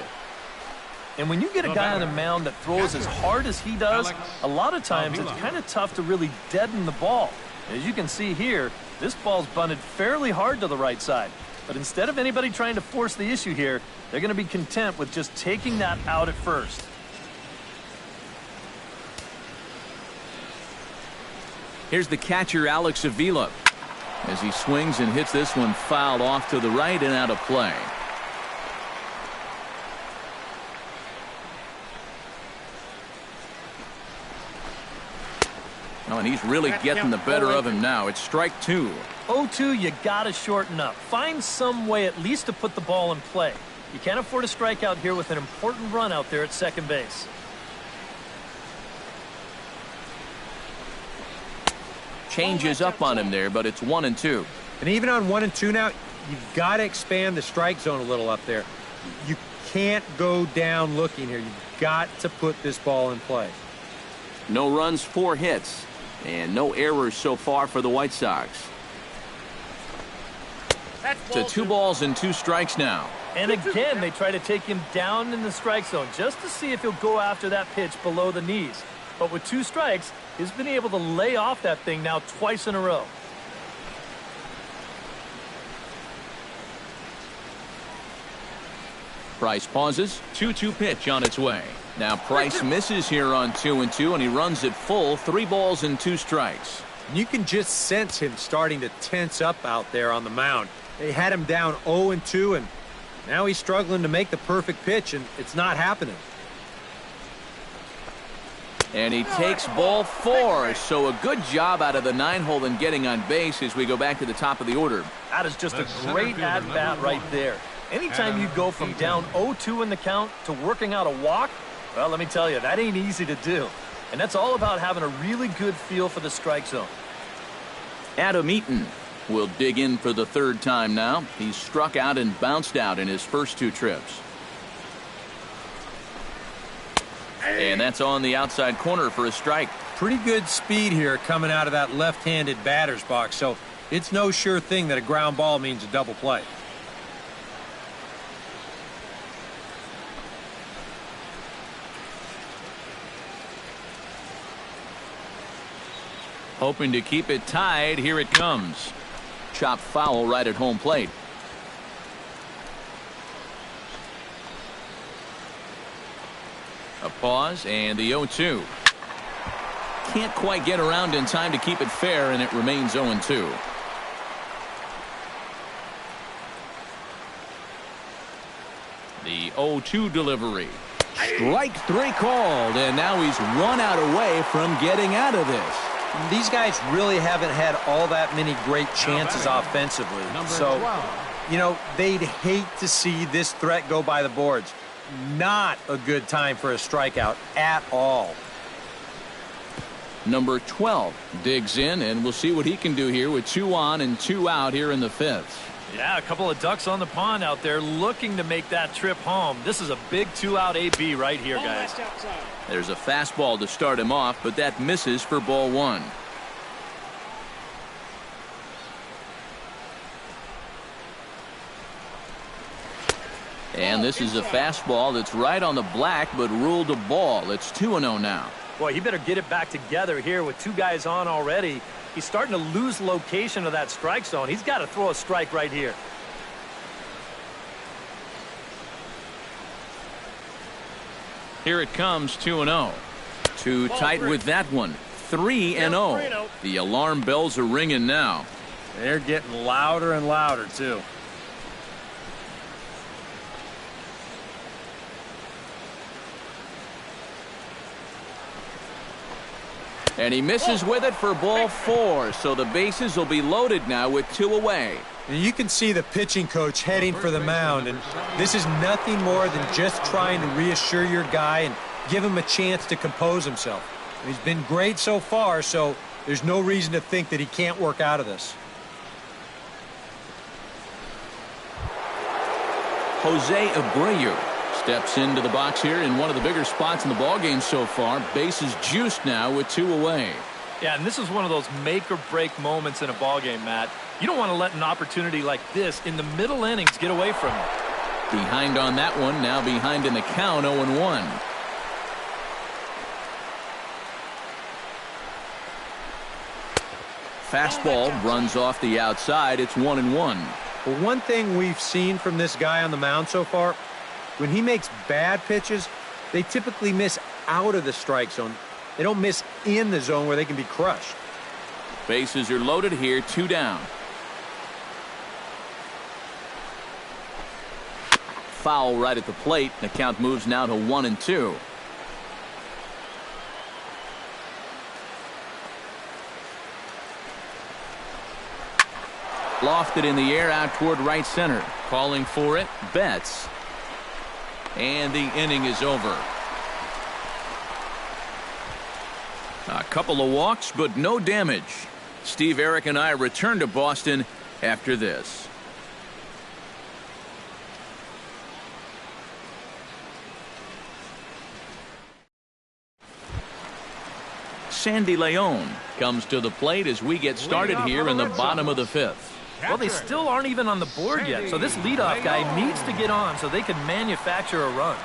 And when you get a guy on the mound that throws as hard as he does, a lot of times it's kind of tough to really deaden the ball. As you can see here, this ball's bunted fairly hard to the right side. But instead of anybody trying to force the issue here, they're going to be content with just taking that out at first.
Here's the catcher, Alex Avila, as he swings and hits this one fouled off to the right and out of play. Oh, and he's really getting the better of him now. It's strike 2.
0-2, you got to shorten up. Find some way at least to put the ball in play. You can't afford a strikeout here with an important run out there at second base.
Changes up on him there, but it's 1-2.
And even on 1-2 now, you've got to expand the strike zone a little up there. You can't go down looking here. You've got to put this ball in play.
No runs, 4 hits, and no errors so far for the White Sox.
To 2 balls and 2 strikes now.
And again, they try to take him down in the strike zone just to see if he'll go after that pitch below the knees. But with 2 strikes, he's been able to lay off that thing now twice in a row.
Price pauses. 2-2 pitch on its way. Now Price misses here on 2-2, and he runs it full. 3 balls and 2 strikes.
You can just sense him starting to tense up out there on the mound. They had him down 0-2, and now he's struggling to make the perfect pitch, and it's not happening.
And he takes ball 4, so a good job out of the 9-hole in getting on base as we go back to the top of the order.
That is just a great at-bat right there. Anytime you go from down 0-2 in the count to working out a walk, well, let me tell you, that ain't easy to do. And that's all about having a really good feel for the strike zone.
Adam Eaton will dig in for the 3rd time now. He's struck out and bounced out in his first 2 trips. And that's on the outside corner for a strike.
Pretty good speed here coming out of that left-handed batter's box, so it's no sure thing that a ground ball means a double play.
Hoping to keep it tied. Here it comes. Chopped foul right at home plate. A pause and the 0-2. Can't quite get around in time to keep it fair, and it remains 0-2. The 0-2 delivery. Strike 3 called, and now he's 1 out away from getting out of this.
These guys really haven't had all that many great chances offensively. So, you know, they'd hate to see this threat go by the boards. Not a good time for a strikeout at all.
Number 12 digs in, and we'll see what he can do here with 2 on and 2 out here in the 5th.
Yeah, a couple of ducks on the pond out there looking to make that trip home. This is a big 2-out AB right here, guys.
There's a fastball to start him off, but that misses for ball 1. And this is a fastball that's right on the black, but ruled a ball. It's 2-0 now.
Boy, he better get it back together here with two guys on already. He's starting to lose location of that strike zone. He's got to throw a strike right here.
Here it comes, 2-0. Too tight with that one. 3-0. The alarm bells are ringing now.
They're getting louder and louder, too.
And he misses with it for ball 4, so the bases will be loaded now with 2 away.
And you can see the pitching coach heading for the mound, and this is nothing more than just trying to reassure your guy and give him a chance to compose himself. He's been great so far, so there's no reason to think that he can't work out of this.
Jose Abreu steps into the box here in one of the bigger spots in the ballgame so far. Bases juiced now with 2 away.
Yeah, and this is one of those make-or-break moments in a ballgame, Matt. You don't want to let an opportunity like this in the middle innings get away from you.
Behind on that one, now behind in the count, 0-1. Fastball runs off the outside. It's 1-1.
Well, one thing we've seen from this guy on the mound so far, when he makes bad pitches, they typically miss out of the strike zone. They don't miss in the zone where they can be crushed.
Bases are loaded here, 2 down. Foul right at the plate. The count moves now to 1-2. Lofted in the air out toward right center. Calling for it, Betts. And the inning is over. A couple of walks, but no damage. Steve, Eric, and I return to Boston after this. Sandy Leon comes to the plate as we get started here in the bottom of the 5th.
Well, they still aren't even on the board yet, so this leadoff guy needs to get on so they can manufacture a run.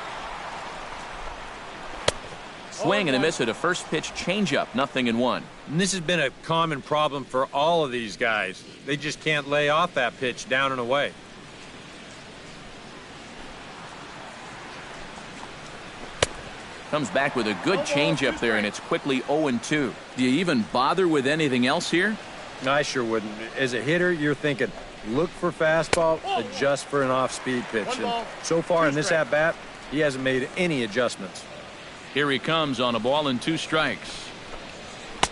Swing and a miss at a first pitch changeup, 0-1.
And this has been a common problem for all of these guys. They just can't lay off that pitch down and away.
Comes back with a good changeup there, and it's quickly 0-2. Do you even bother with anything else here?
I sure wouldn't. As a hitter, you're thinking, look for fastball, adjust for an off-speed pitch. And so far in this at-bat, he hasn't made any adjustments.
Here he comes on a ball and 2 strikes.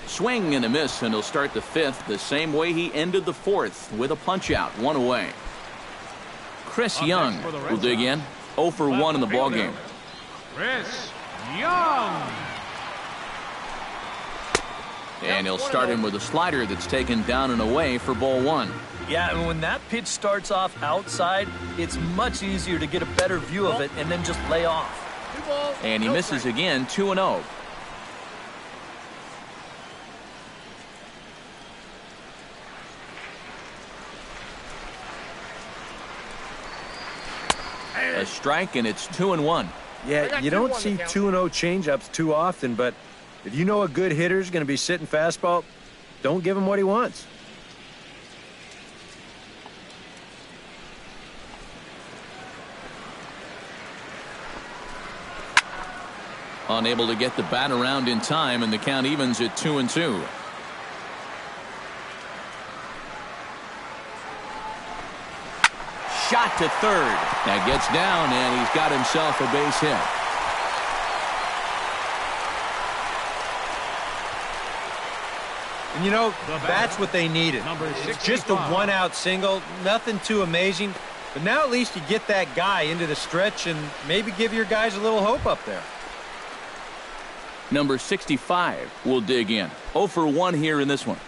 Swing and a miss, and he'll start the 5th the same way he ended the 4th with a punch-out, 1 away. Chris Young will dig in, 0 for 1 in the ballgame.
Chris Young.
And he'll start him with a slider that's taken down and away for ball 1.
Yeah, and when that pitch starts off outside, it's much easier to get a better view of it and then just lay off.
And he misses again, 2-0. A strike, and it's 2-1.
Yeah, you don't see 2-0 changeups too often, but if you know a good hitter is going to be sitting fastball, don't give him what he wants.
Unable to get the bat around in time, and the count evens at 2-2. Shot to third. That gets down, and he's got himself a base hit.
And you know, that's what they needed. It's just a one-out single, nothing too amazing. But now at least you get that guy into the stretch and maybe give your guys a little hope up there.
Number 65 will dig in. 0 for 1 here in this one.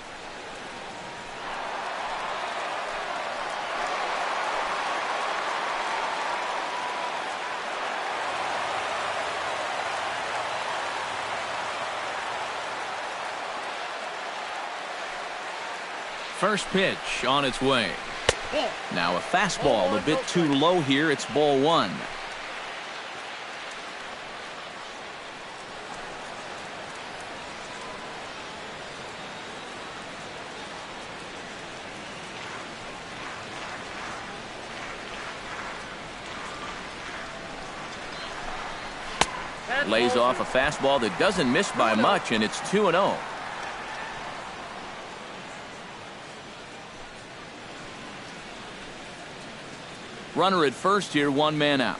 First pitch on its way. Now a fastball a bit too low here. It's ball one. Lays off a fastball that doesn't miss by much, and it's 2-0. Runner at first here, one man out.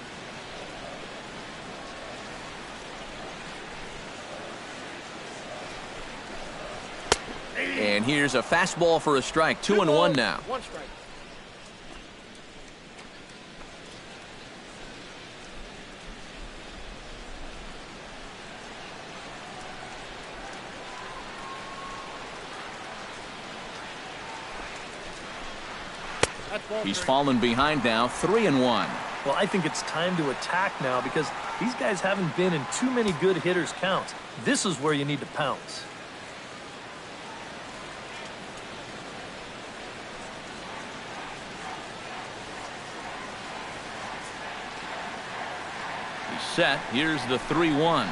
And here's a fastball for a strike. 2-1 now.
One strike.
He's fallen behind now, 3-1.
Well, I think it's time to attack now because these guys haven't been in too many good hitters' counts. This is where you need to pounce.
He's set. Here's the 3-1.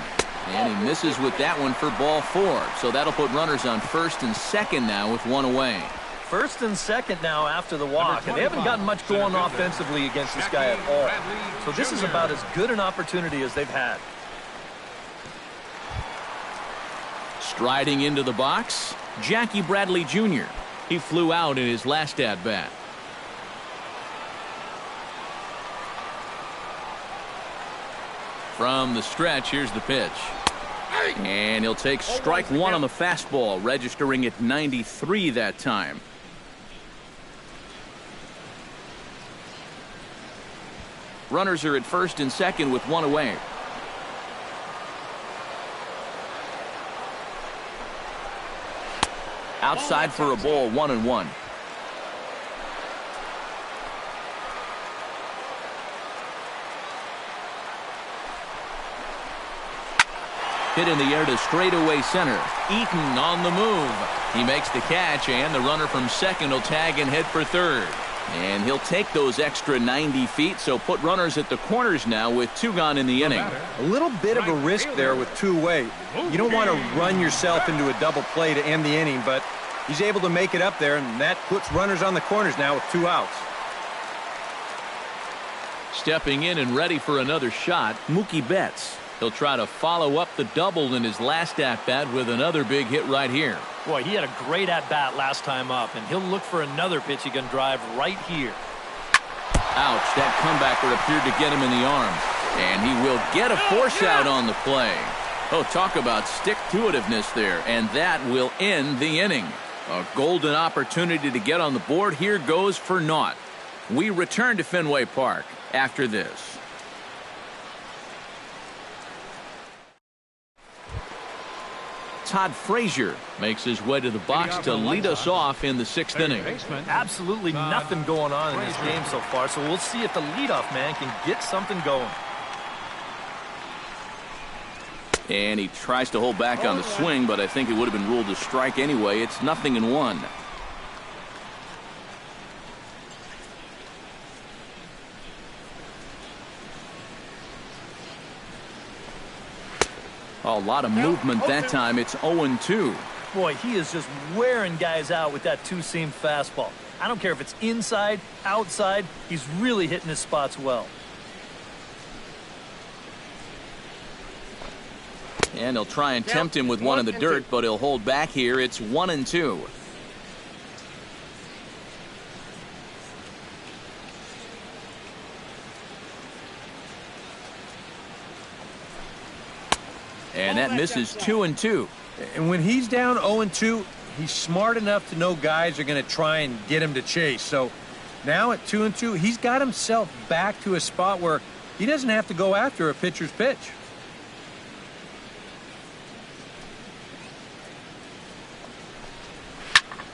And he misses with that one for ball four. So that'll put runners on first and second now with one away.
First and second now after the walk, and they haven't gotten much going offensively against this guy at all. So this is about as good an opportunity as they've had.
Striding into the box, Jackie Bradley Jr. He flew out in his last at-bat. From the stretch, here's the pitch. And he'll take strike one on the fastball, registering at 93 that time. Runners are at first and second with one away. Outside for a ball, 1-1. Hit in the air to straightaway center. Eaton on the move. He makes the catch, and the runner from second will tag and head for third. And he'll take those extra 90 feet, so put runners at the corners now with two gone in the inning.
A little bit of a risk there with two away. You don't want to run yourself into a double play to end the inning, but he's able to make it up there, and that puts runners on the corners now with two outs.
Stepping in and ready for another shot, Mookie Betts. He'll try to follow up the double in his last at-bat with another big hit right here.
Boy, he had a great at-bat last time up, and he'll look for another pitch he can drive right here.
Ouch, that comeback would appear to get him in the arm. And he will get a force out on the play. Oh, talk about stick-to-itiveness there, and that will end the inning. A golden opportunity to get on the board here goes for naught. We return to Fenway Park after this. Todd Frazier makes his way to the box to lead us off in the sixth inning.
Absolutely nothing going on in this game so far, so we'll see if the leadoff man can get something going.
And he tries to hold back on the swing, but I think it would have been ruled a strike anyway. It's 0-1. A lot of movement that time. It's 0-2.
Boy, he is just wearing guys out with that two-seam fastball. I don't care if it's inside, outside, he's really hitting his spots well.
And he'll try and tempt him with one in the dirt, but he'll hold back here. It's 1-2. And that misses 2-2.
And when he's down 0-2, he's smart enough to know guys are going to try and get him to chase. So now at 2-2, he's got himself back to a spot where he doesn't have to go after a pitcher's pitch.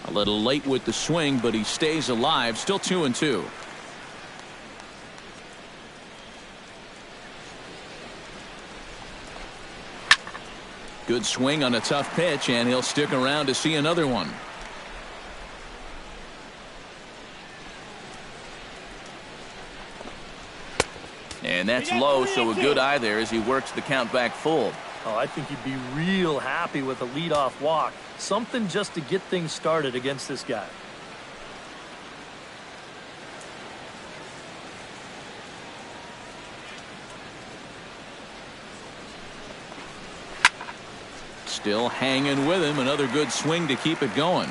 A little late with the swing, but he stays alive. Still 2-2. Good swing on a tough pitch, and he'll stick around to see another one. And that's low, so a good eye there as he works the count back full.
Oh, I think he'd be real happy with a leadoff walk. Something just to get things started against this guy.
Still hanging with him. Another good swing to keep it going.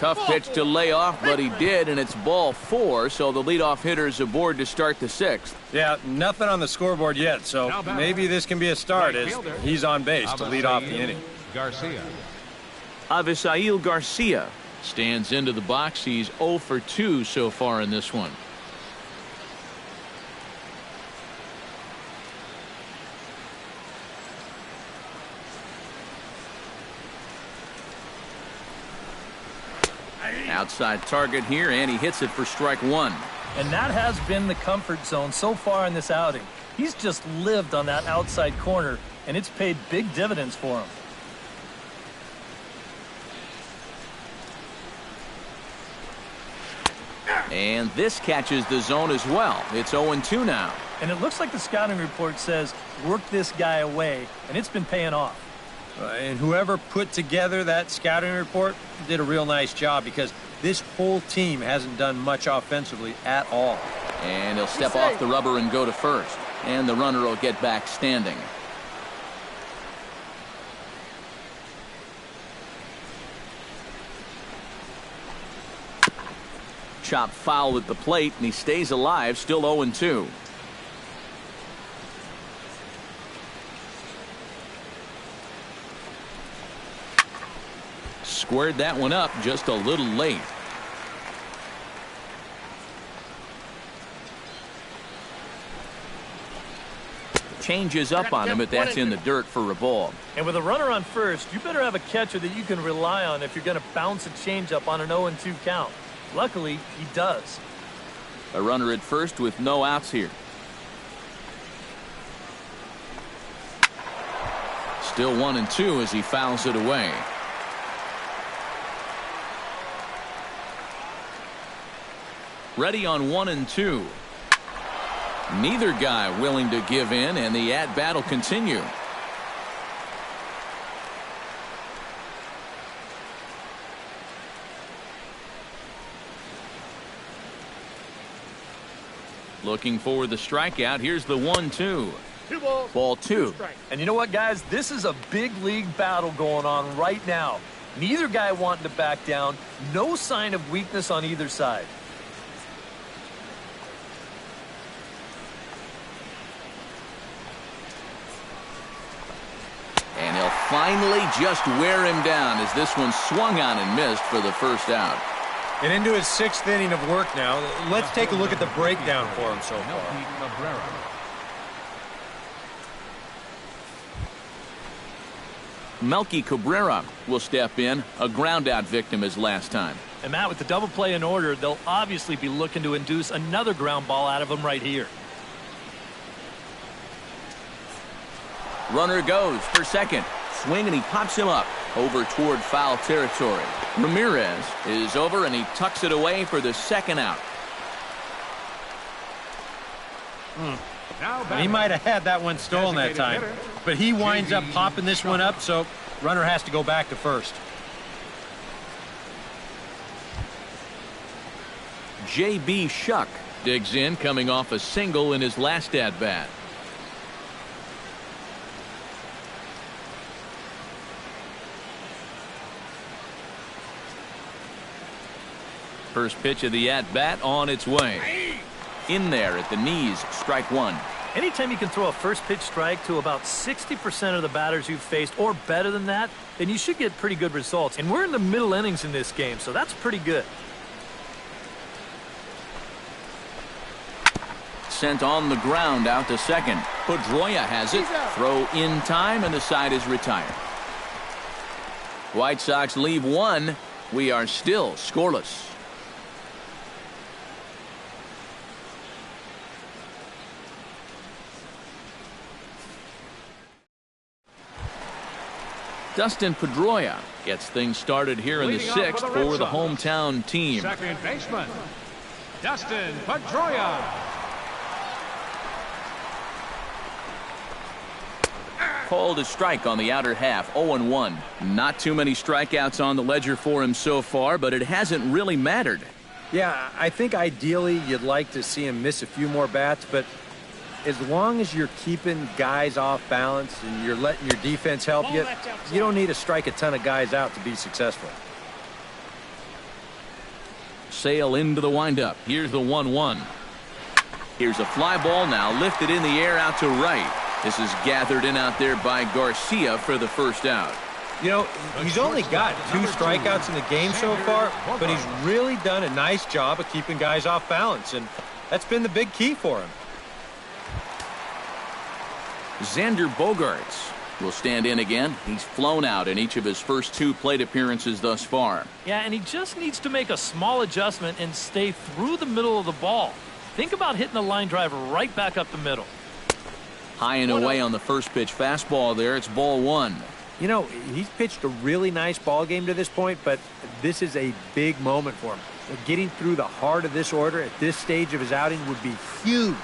Tough pitch to lay off, but he did, and it's ball 4, so the leadoff hitter's aboard to start the 6th.
Yeah, nothing on the scoreboard yet, so maybe this can be a start as he's on base to lead off the inning.
Garcia.
Avisail Garcia stands into the box. He's 0 for 2 so far in this one. Outside target here, and he hits it for strike 1.
And that has been the comfort zone so far in this outing. He's just lived on that outside corner, and it's paid big dividends for him.
And this catches the zone as well. It's 0-2 now.
And it looks like the scouting report says, work this guy away, and it's been paying off.
And whoever put together that scouting report did a real nice job because this whole team hasn't done much offensively at all.
And he'll step off the rubber and go to first. And the runner will get back standing. Chop foul at the plate, and he stays alive, still 0-2. Squared that one up just a little late. Changes up on him, but that's in the dirt for a ball.
And with a runner on first, you better have a catcher that you can rely on if you're going to bounce a changeup on an 0-2 count. Luckily, he does.
A runner at first with no outs here. Still 1-2 as he fouls it away. Ready on 1-2. Neither guy willing to give in, and the at-bat will continue. Looking for the strikeout. Here's the 1-2. Ball 2.
And you know what, guys? This is a big league battle going on right now. Neither guy wanting to back down. No sign of weakness on either side.
And he'll finally just wear him down as this one swung on and missed for the first out.
And into his 6th inning of work now. Let's take a look at the breakdown for him so far.
Melky Cabrera will step in, a ground-out victim as last time.
And Matt, with the double play in order, they'll obviously be looking to induce another ground ball out of him right here.
Runner goes for second. Swing, and he pops him up over toward foul territory. Ramirez is over, and he tucks it away for the second out.
And he might have had that one stolen that time, but he winds up popping this one up, so runner has to go back to first.
J.B. Shuck digs in, coming off a single in his last at-bat. First pitch of the at-bat on its way. In there at the knees, strike 1.
Anytime you can throw a first pitch strike to about 60% of the batters you've faced or better than that, then you should get pretty good results. And we're in the middle innings in this game, so that's pretty good.
Sent on the ground out to second. Pedroia has it. Throw in time, and the side is retired. White Sox leave 1. We are still scoreless. Dustin Pedroia gets things started here in the
Leading off
sixth
for the Red
for the
Sox.
hometown team.
Second baseman, Dustin Pedroia.
Called a strike on the outer half, 0-1. Not too many strikeouts on the ledger for him so far, but it hasn't really mattered.
Yeah, I think ideally you'd like to see him miss a few more bats, but as long as you're keeping guys off balance and you're letting your defense help you, you don't need to strike a ton of guys out to be successful.
Sale into the windup. Here's the 1-1. Here's a fly ball now lifted in the air out to right. This is gathered in out there by Garcia for the first out.
You know, he's only got 2 strikeouts in the game so far, but he's really done a nice job of keeping guys off balance, and that's been the big key for him.
Xander Bogaerts will stand in again. He's flown out in each of his first 2 plate appearances thus far.
Yeah, and he just needs to make a small adjustment and stay through the middle of the ball. Think about hitting the line drive right back up the middle.
High and away on the first pitch fastball there. It's ball 1.
You know, he's pitched a really nice ball game to this point, but this is a big moment for him. Getting through the heart of this order at this stage of his outing would be huge.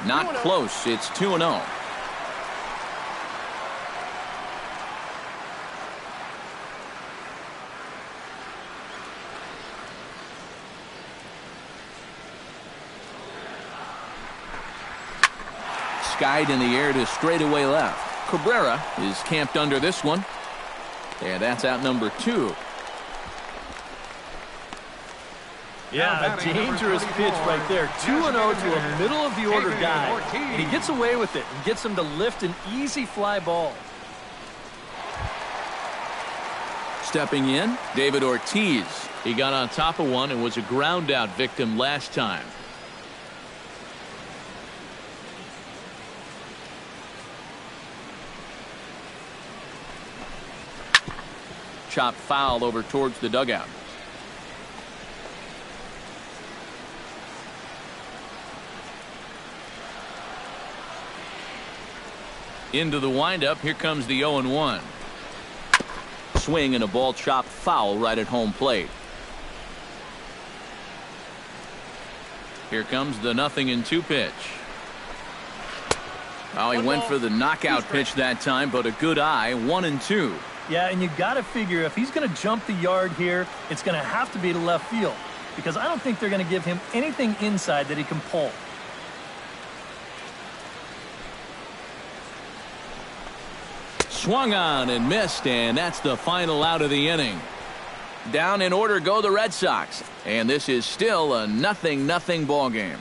Not close. It's 2-0. Skied in the air to straightaway left. Cabrera is camped under this one. And that's out number 2.
Yeah, a dangerous pitch right there. 2-0 to a middle of the order guy. And he gets away with it and gets him to lift an easy fly ball.
Stepping in, David Ortiz. He got on top of one and was a ground out victim last time. Chop foul over towards the dugout. Into the windup. Here comes the 0-1. Swing and a ball chopped foul right at home plate. Here comes the 0-2 pitch. Oh, he went for the knockout pitch that time, but a good eye. 1-2.
Yeah, and you got to figure if he's going to jump the yard here, it's going to have to be to left field, because I don't think they're going to give him anything inside that he can pull.
Swung on and missed, and that's the final out of the inning. Down in order go the Red Sox, and this is still a 0-0 ball game.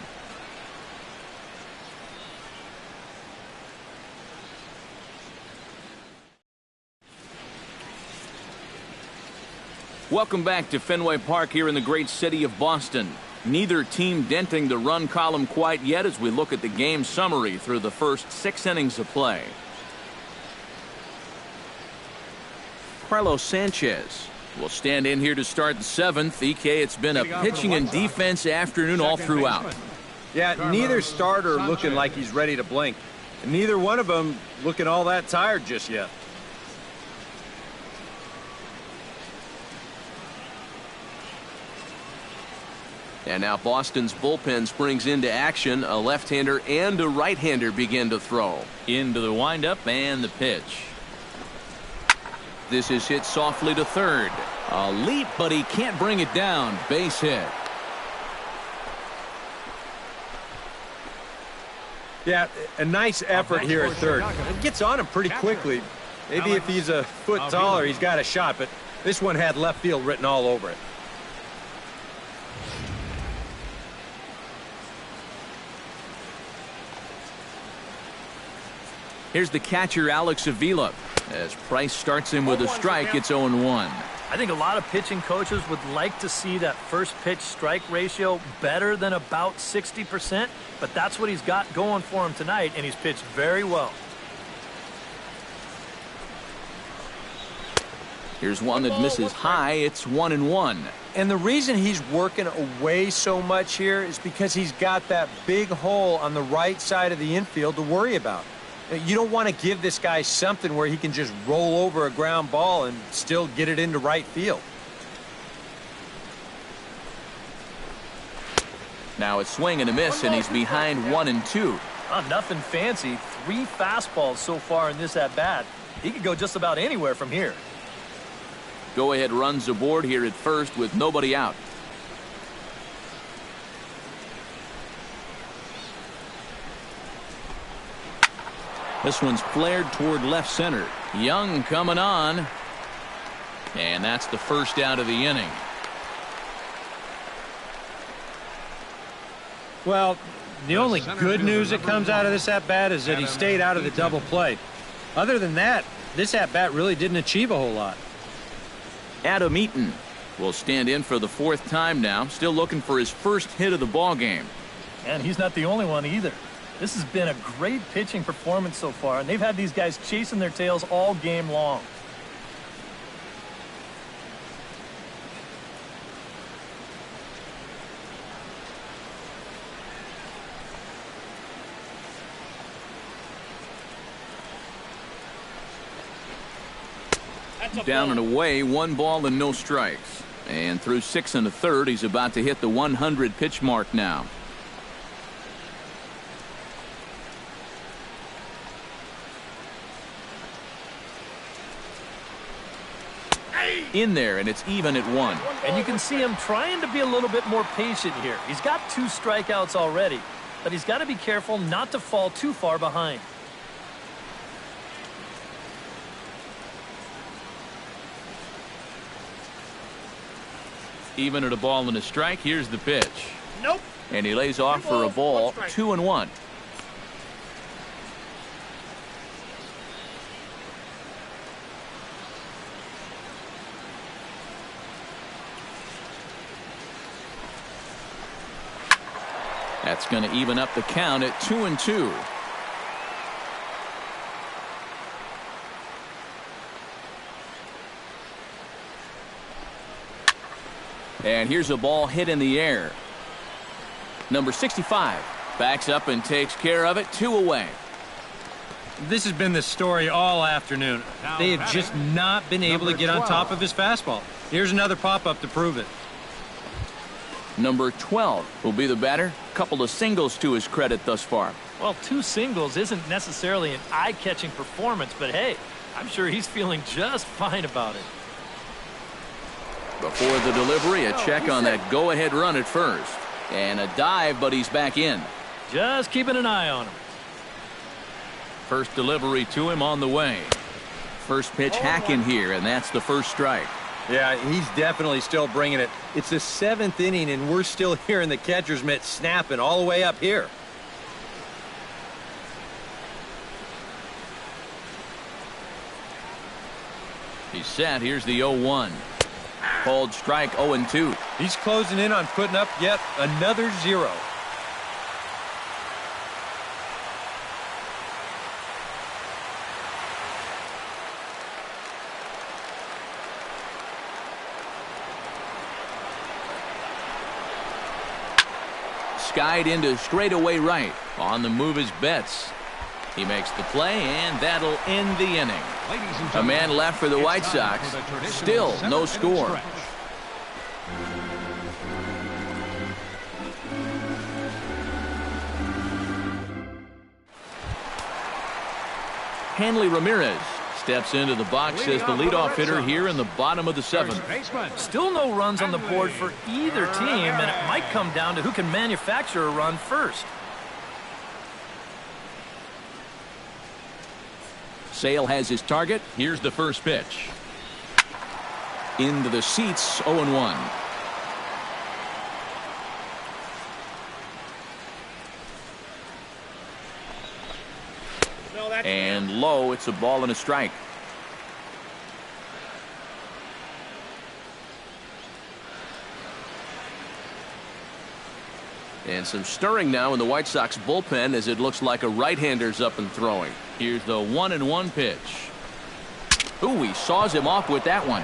Welcome back to Fenway Park here in the great city of Boston. Neither team denting the run column quite yet as we look at the game summary through the first 6 innings of play. Carlos Sanchez will stand in here to start the 7th. EK, it's been a pitching and defense afternoon all throughout.
Yeah, neither starter looking like he's ready to blink. And neither one of them looking all that tired just yet.
And now Boston's bullpen springs into action. A left-hander and a right-hander begin to throw. Into the windup and the pitch. This is hit softly to third. A leap, but he can't bring it down. Base hit.
Yeah, a nice effort here at third. It gets on him pretty quickly. Maybe if he's a foot taller, he's got a shot, but this one had left field written all over it.
Here's the catcher, Alex Avila. As Price starts him with a strike, it's 0-1.
I think a lot of pitching coaches would like to see that first pitch strike ratio better than about 60%, but that's what he's got going for him tonight, and he's pitched very well.
Here's one that misses high. It's 1-1.
And the reason he's working away so much here is because he's got that big hole on the right side of the infield to worry about. You don't want to give this guy something where he can just roll over a ground ball and still get it into right field.
Now it's swing and a miss, and he's behind 1-2.
Nothing fancy. 3 fastballs so far in this at-bat. He could go just about anywhere from here.
Go-ahead runs aboard here at first with nobody out. This one's flared toward left center. Young coming on. And that's the first out of the inning.
Well, the only good news that comes out of this at-bat is that he stayed out of the double play. Other than that, this at-bat really didn't achieve a whole lot.
Adam Eaton will stand in for the 4th time now, still looking for his first hit of the ball game.
And he's not the only one either. This has been a great pitching performance so far, and they've had these guys chasing their tails all game long.
Down and away, 1 ball and no strikes. And through 6 1/3, he's about to hit the 100 pitch mark now. In there, and it's even at 1.
And you can see him trying to be a little bit more patient here. He's got 2 strikeouts already, but he's got to be careful not to fall too far behind.
Even at a ball and a strike, here's the pitch.
Nope.
And he lays off for a ball, 2-1. That's going to even up the count at 2-2. And here's a ball hit in the air. Number 65 backs up and takes care of it. 2 away.
This has been the story all afternoon. They have just not been able to get on top of his fastball. Here's another pop-up to prove it.
Number 12 will be the batter. Couple of singles to his credit thus far.
Well, 2 singles isn't necessarily an eye-catching performance, but hey, I'm sure he's feeling just fine about it.
Before the delivery, a check on that go-ahead run at first. And a dive, but he's back in.
Just keeping an eye on him.
First delivery to him on the way. First pitch hacking here, and that's the first strike.
Yeah, he's definitely still bringing it. It's the 7th inning, and we're still hearing the catcher's mitt snapping all the way up here.
He's set. Here's the 0-1. Called strike 0-2.
He's closing in on putting up yet another 0.
Skied into straightaway right. On the move is Betts. He makes the play, and that'll end the inning. A man left for the White Sox. Still no score. Hanley Ramirez steps into the box as the leadoff hitter here in the bottom of the 7th.
Still no runs on the board for either team, and it might come down to who can manufacture a run first.
Sale has his target. Here's the first pitch. Into the seats, 0-1. And low, it's a ball and a strike. And some stirring now in the White Sox bullpen as it looks like a right-hander's up and throwing. Here's the 1-1 pitch. Ooh, he saws him off with that one.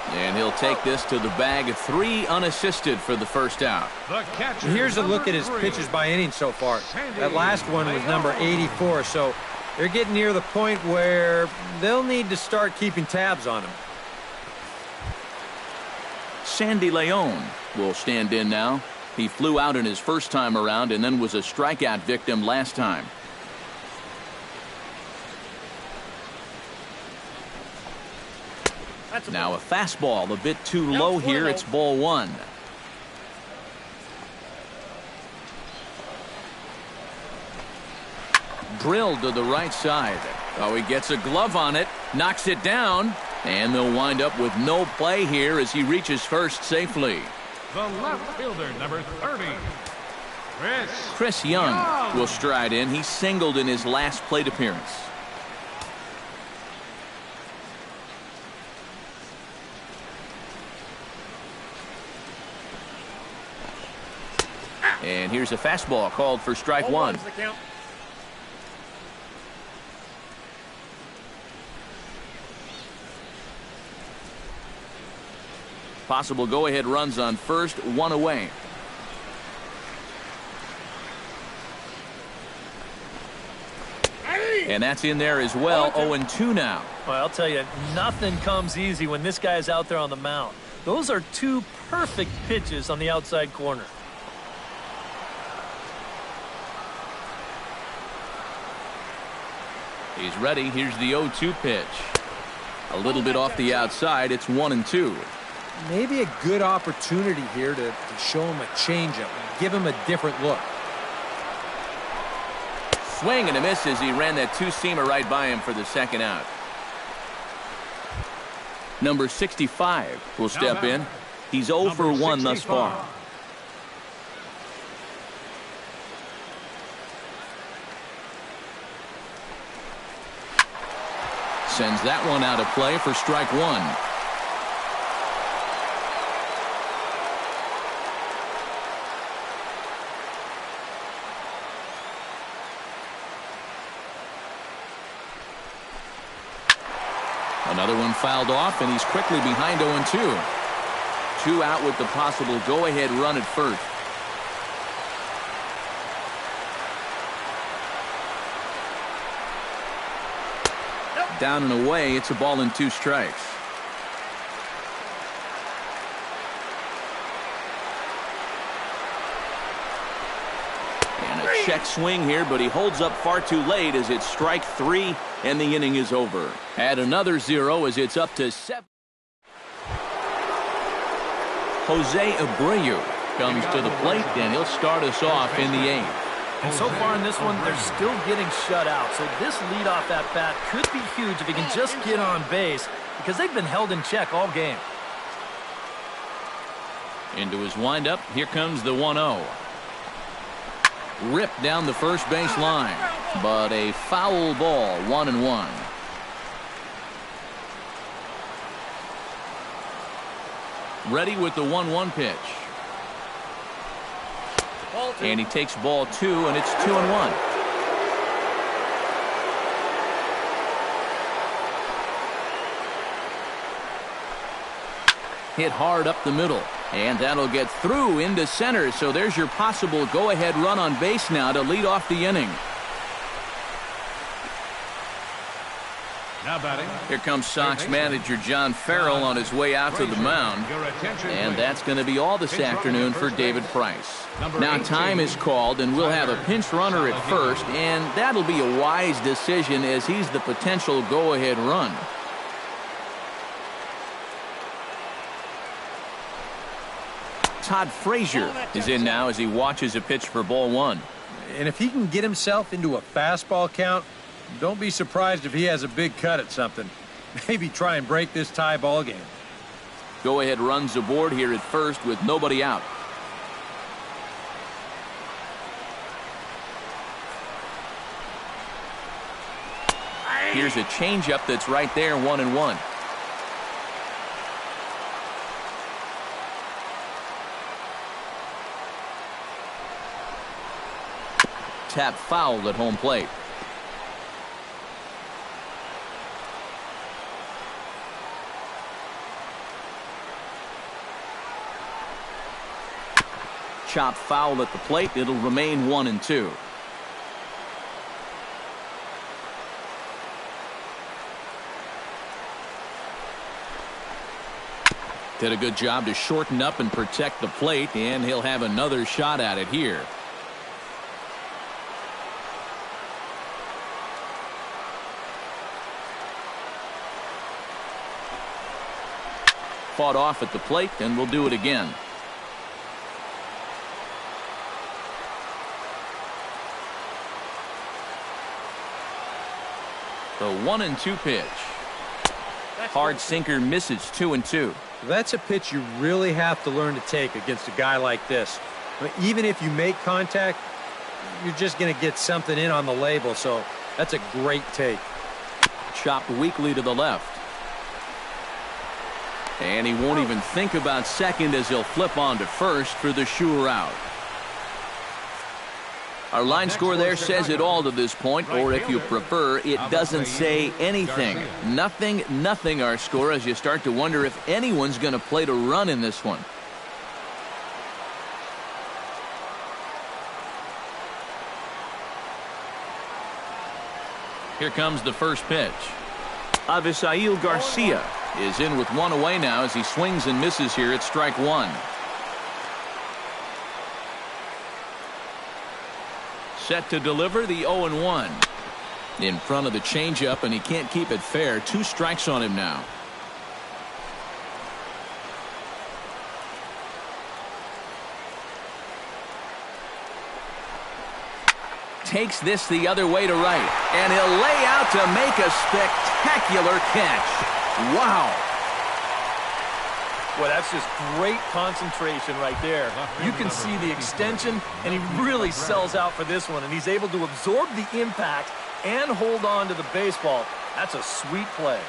And he'll take this to the bag, 3 unassisted for the first out.
The catcher,
Here's a look at his
3,
pitches by inning so far. That last one was number 84, so they're getting near the point where they'll need to start keeping tabs on him.
Sandy Leon will stand in now. He flew out in his first time around and then was a strikeout victim last time. Now a fastball a bit too low here. It's ball 1. Drilled to the right side. Oh, he gets a glove on it, knocks it down, and they'll wind up with no play here as he reaches first safely.
The left fielder, number 30,
Chris Young will stride in. He singled in his last plate appearance. And here's a fastball called for strike 1. Possible go-ahead runs on first, 1 away. And that's in there as well. 0-2 now.
Well, I'll tell you, nothing comes easy when this guy's out there on the mound. Those are 2 perfect pitches on the outside corner.
He's ready. Here's the 0-2 pitch. A little bit off the outside. It's 1-2.
Maybe a good opportunity here to show him a changeup, give him a different look.
Swing and a miss as he ran that 2-seamer right by him for the second out. Number 65 will step in. He's 0 for 1 thus far. Sends that one out of play for strike 1. Another one fouled off, and he's quickly behind 0-2. 2 out with the possible go-ahead run at first. Down and away, it's a ball and 2 strikes. And a check swing here, but he holds up far too late as it's strike 3, and the inning is over. Add another 0 as it's up to 7. Jose Abreu comes to the plate, and he'll start us off in the 8th.
And so far in this one, they're still getting shut out. So this leadoff at bat could be huge if he can just get on base, because they've been held in check all game.
Into his windup, here comes the 1-0. Ripped down the first base line, but a foul ball, 1-1. Ready with the 1-1 pitch. And he takes ball 2, and it's 2-1. Hit hard up the middle, and that'll get through into center. So there's your possible go-ahead run on base now to lead off the inning.
Now batting.
Here comes Sox manager John Farrell on his way out to the mound. And that's going to be all this afternoon for David Price. Now time is called, and we'll have a pinch runner at first, and that'll be a wise decision as he's the potential go-ahead run. Todd Frazier is in now as he watches a pitch for ball 1.
And if he can get himself into a fastball count, don't be surprised if he has a big cut at something. Maybe try and break this tie ball game.
Go-ahead runs aboard here at first with nobody out. Here's a changeup that's right there, 1-1. Tap fouled at home plate. chopped foul at the plate. It'll remain 1-2. Did a good job to shorten up and protect the plate, and he'll have another shot at it here. Fought off at the plate, and we'll do it again. The 1-2 pitch. Hard sinker misses 2-2.
That's a pitch you really have to learn to take against a guy like this. Even if you make contact, you're just going to get something in on the label, so that's a great take.
Chopped weakly to the left. And he won't even think about second as he'll flip on to first for the sure out. Our line score there says it all to this point, or if you prefer, it doesn't say anything. Nothing our score, as you start to wonder if anyone's going to play to run in this one. Here comes the first pitch. Avisail Garcia is in with one away now as he swings and misses here at strike one. Set to deliver the 0-1. In front of the changeup, and he can't keep it fair. 2 strikes on him now. Takes this the other way to right, and he'll lay out to make a spectacular catch. Wow.
Well, that's just great concentration right there. You can see the extension, and he really sells out for this one, and he's able to absorb the impact and hold on to the baseball. That's a sweet play.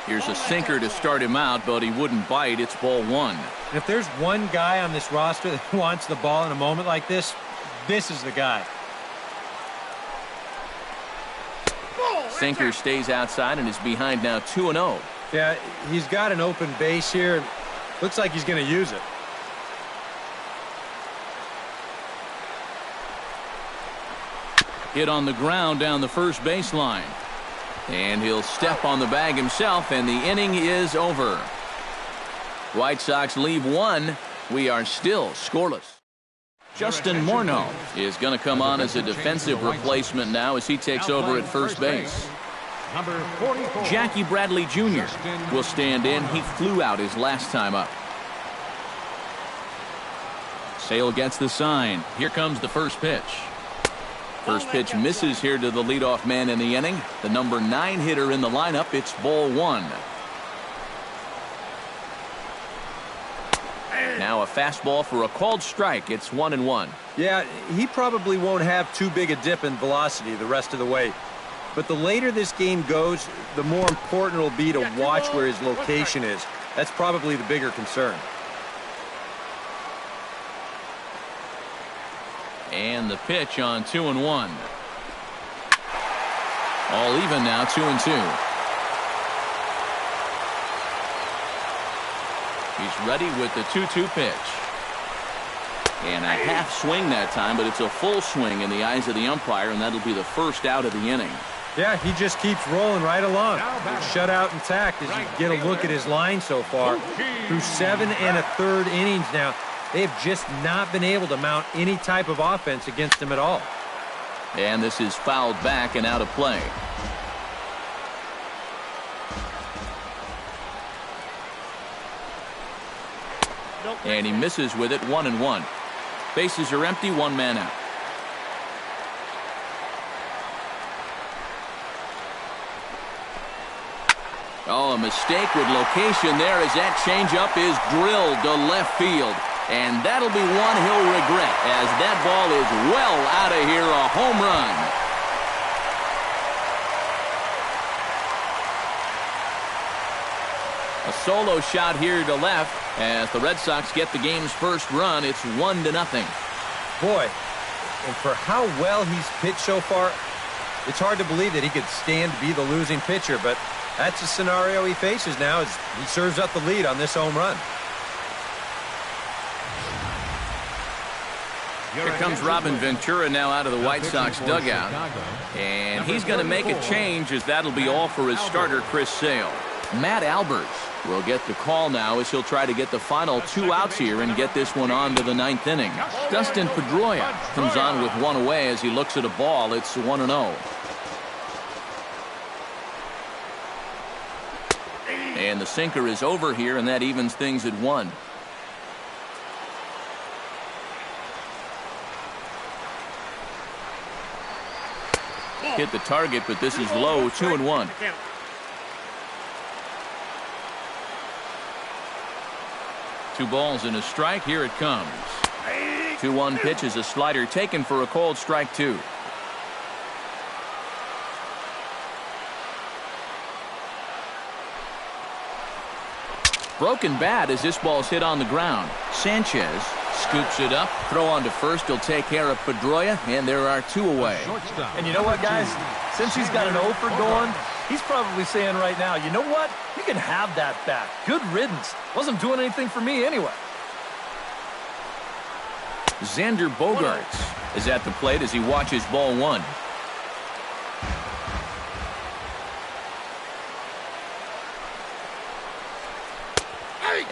Here's a sinker to start him out, but he wouldn't bite. It's ball 1.
And if there's one guy on this roster that wants the ball in a moment like this, this is the guy.
Sinker stays outside and is behind now 2-0.
Yeah, he's got an open base here. Looks like he's going to use it.
Hit on the ground down the first baseline. And he'll step on the bag himself, and the inning is over. White Sox leave 1. We are still scoreless. Justin Morneau is going to come on as a defensive replacement now as he takes over at first base. Jackie Bradley Jr. will stand in. He flew out his last time up. Sale gets the sign. Here comes the first pitch. First pitch misses here to the leadoff man in the inning. The number 9 hitter in the lineup. It's ball 1. Now a fastball for a called strike. It's 1-1.
Yeah, he probably won't have too big a dip in velocity the rest of the way. But the later this game goes, the more important it'll be to watch where his location is. That's probably the bigger concern.
And the pitch on 2-1. All even now, 2-2. He's ready with the 2-2 pitch. And a half swing that time, but it's a full swing in the eyes of the umpire, and that'll be the first out of the inning.
Yeah, he just keeps rolling right along. Shut out intact as you get a look at his line so far. Through 7 1/3 innings now, they've just not been able to mount any type of offense against him at all.
And this is fouled back and out of play. And he misses with it. 1-1. Bases are empty. 1 man out. Oh, a mistake with location there as that changeup is drilled to left field. And that'll be one he'll regret as that ball is well out of here. A home run. A solo shot here to left as the Red Sox get the game's first run. It's 1-0.
Boy, and for how well he's pitched so far, it's hard to believe that he could stand to be the losing pitcher, but that's the scenario he faces now as he serves up the lead on this home run.
Here comes Robin Ventura now out of the White Sox dugout. And he's going to make a change, as that'll be all for his starter, Chris Sale. Matt Albers will get the call now, as he'll try to get the final 2 outs here and get this one on to the 9th inning. Dustin Pedroia comes on with 1 away as he looks at a ball. It's 1-0. And the sinker is over here, and that evens things at 1. Hit the target, but this is low. 2-1. Two balls and a strike. Here it comes. 2-1 pitch is a slider taken for a called strike 2. Broken bat as this ball's hit on the ground. Sanchez scoops it up. Throw on to first. He'll take care of Pedroia, and there are 2 away.
And you know what, guys? Since he's got an 0 for going, he's probably saying right now, you know what? You can have that bat. Good riddance. Wasn't doing anything for me anyway.
Xander Bogaerts is at the plate as he watches ball 1.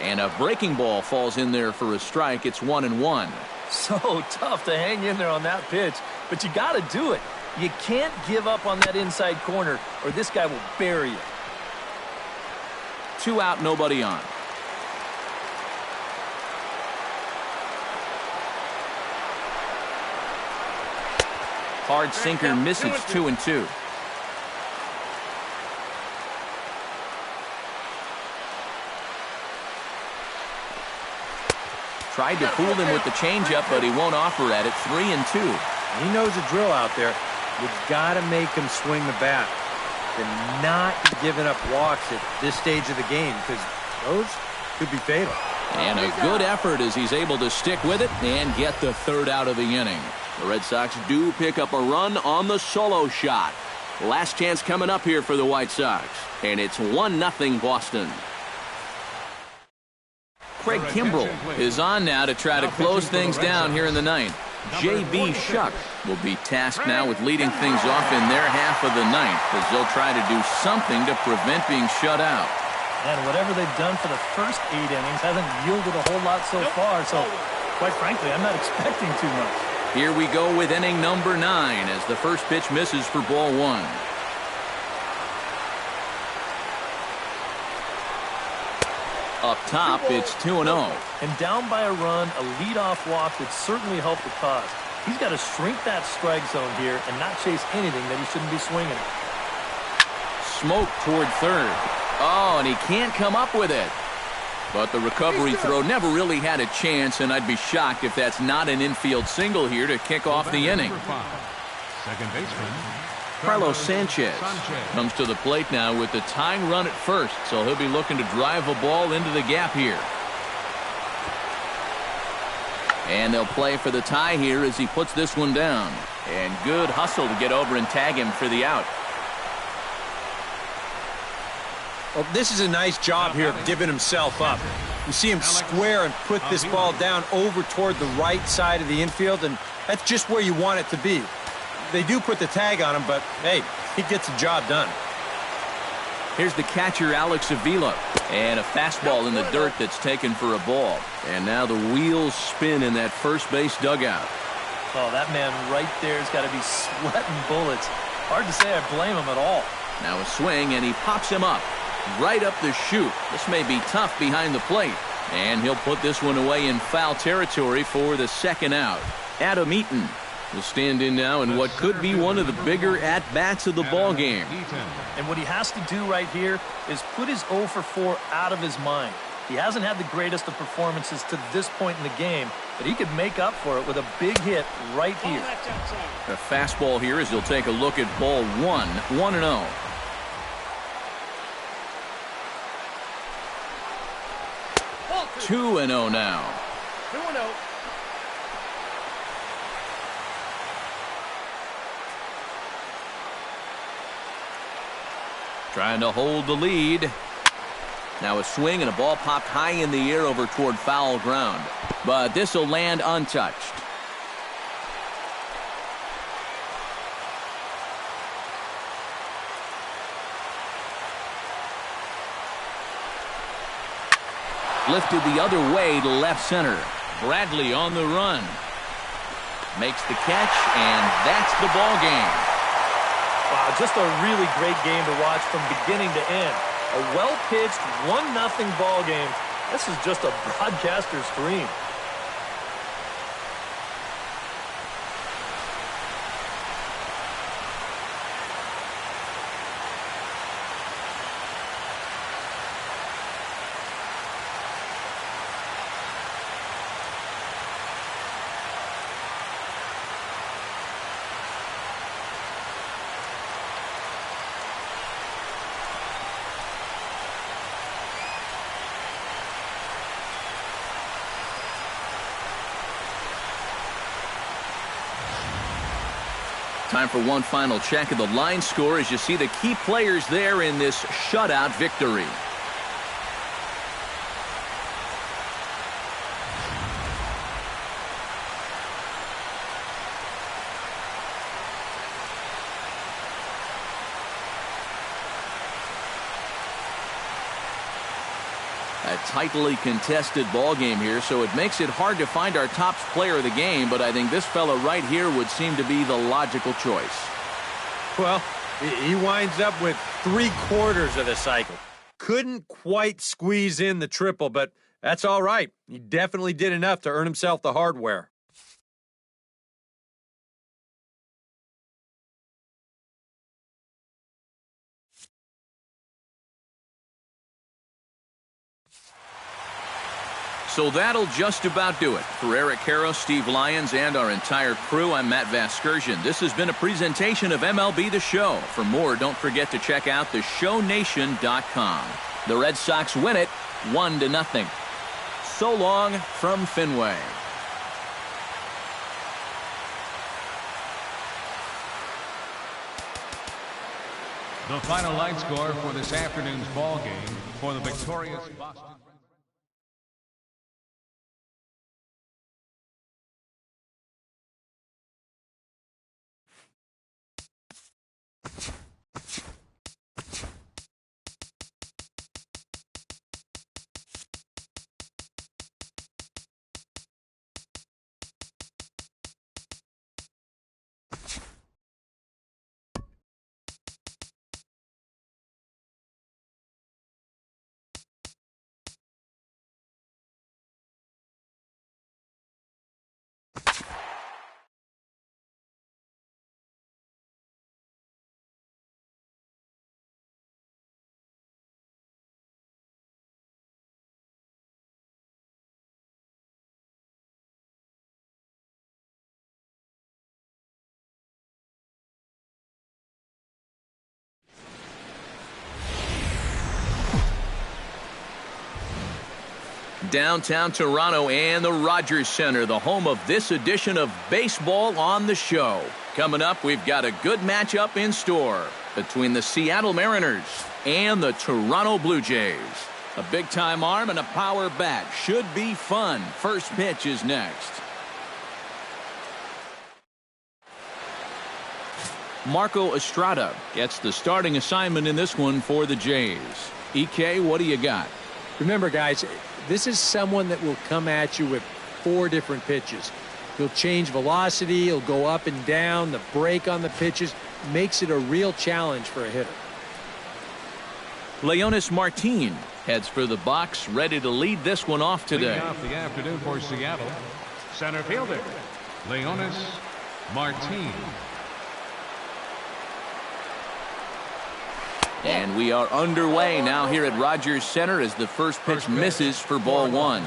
And a breaking ball falls in there for a strike. It's 1-1.
So tough to hang in there on that pitch, but you got to do it. You can't give up on that inside corner, or this guy will bury you.
2 out, nobody on. Hard sinker misses. 2-2. Tried to fool him with the changeup, but he won't offer at it. 3-2.
He knows the drill out there. You've got to make him swing the bat. They're not giving up walks at this stage of the game, because those could be fatal.
And a good effort as he's able to stick with it and get the 3rd out of the inning. The Red Sox do pick up a run on the solo shot. Last chance coming up here for the White Sox. And it's 1-0 Boston. Craig Kimbrell is on now to try to close things down here in the 9th. J.B. Shuck will be tasked now with leading things off in their half of the 9th, as they'll try to do something to prevent being shut out.
And whatever they've done for the first 8 innings hasn't yielded a whole lot so far, so quite frankly, I'm not expecting too much.
Here we go with inning number 9 as the first pitch misses for ball 1. Up top, it's 2-0.
And down by a run, a leadoff walk would certainly help the cause. He's got to shrink that strike zone here and not chase anything that he shouldn't be swinging at.
Smoke toward third. Oh, and he can't come up with it. But the recovery throw never really had a chance, and I'd be shocked if that's not an infield single here to kick off the inning.
Second baseman
Carlos Sanchez comes to the plate now with the tying run at first, so he'll be looking to drive a ball into the gap here. And they'll play for the tie here as he puts this one down. And good hustle to get over and tag him for the out.
Well, this is a nice job here of giving himself up. You see him square and put this ball down over toward the right side of the infield, and that's just where you want it to be. They do put the tag on him, but, hey, he gets the job done.
Here's the catcher, Alex Avila, and a fastball in the dirt that's taken for a ball. And now the wheels spin in that first base dugout.
Oh, that man right there has got to be sweating bullets. Hard to say I blame him at all.
Now a swing, and he pops him up right up the chute. This may be tough behind the plate. And he'll put this one away in foul territory for the second out. Adam Eaton will stand in now in what could be one of the bigger at-bats of the ball game.
And what he has to do right here is put his 0 for 4 out of his mind. He hasn't had the greatest of performances to this point in the game, but he could make up for it with a big hit right here.
A fastball here as he'll take a look at ball 1, 1-0. Two and 0 now.
2-0.
Trying to hold the lead. Now a swing and a ball popped high in the air over toward foul ground. But this will land untouched. Lifted the other way to left center. Bradley on the run. Makes the catch, and that's the ball game.
Wow, just a really great game to watch from beginning to end. A well-pitched 1-0 ball game. This is just a broadcaster's dream.
Time for one final check of the line score as you see the key players there in this shutout victory. A tightly contested ball game here, so it makes it hard to find our top player of the game, but I think this fella right here would seem to be the logical choice.
Well, he winds up with 3/4 of the cycle. Couldn't quite squeeze in the triple, but that's all right. He definitely did enough to earn himself the hardware.
So that'll just about do it. For Eric Harrow, Steve Lyons, and our entire crew, I'm Matt Vasgersian. This has been a presentation of MLB The Show. For more, don't forget to check out theshownation.com. The Red Sox win it 1-0. So long from Fenway.
The final line score for this afternoon's ball game for the victorious Boston.
Downtown Toronto and the Rogers Center, the home of this edition of Baseball on the Show. Coming up, we've got a good matchup in store between the Seattle Mariners and the Toronto Blue Jays. A big-time arm and a power bat. Should be fun. First pitch is next. Marco Estrada gets the starting assignment in this one for the Jays. EK, what do you got?
Remember, guys, this is someone that will come at you with 4 different pitches. He'll change velocity, he'll go up and down, the break on the pitches makes it a real challenge for a hitter.
Leonis Martin heads for the box, ready to lead this one off today.
Leading off the afternoon for Seattle, center fielder, Leonis Martin.
And we are underway now here at Rogers Center as the first pitch misses for ball 1.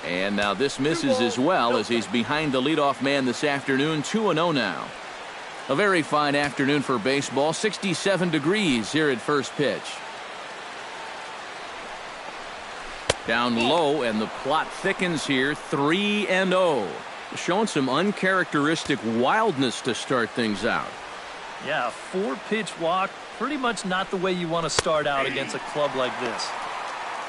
And now this misses as well as he's behind the leadoff man this afternoon. 2-0 now. A very fine afternoon for baseball. 67 degrees here at first pitch. Down low, and the plot thickens here. 3-0. Showing some uncharacteristic wildness to start things out.
Yeah, a 4-pitch walk. Pretty much not the way you want to start out against a club like this.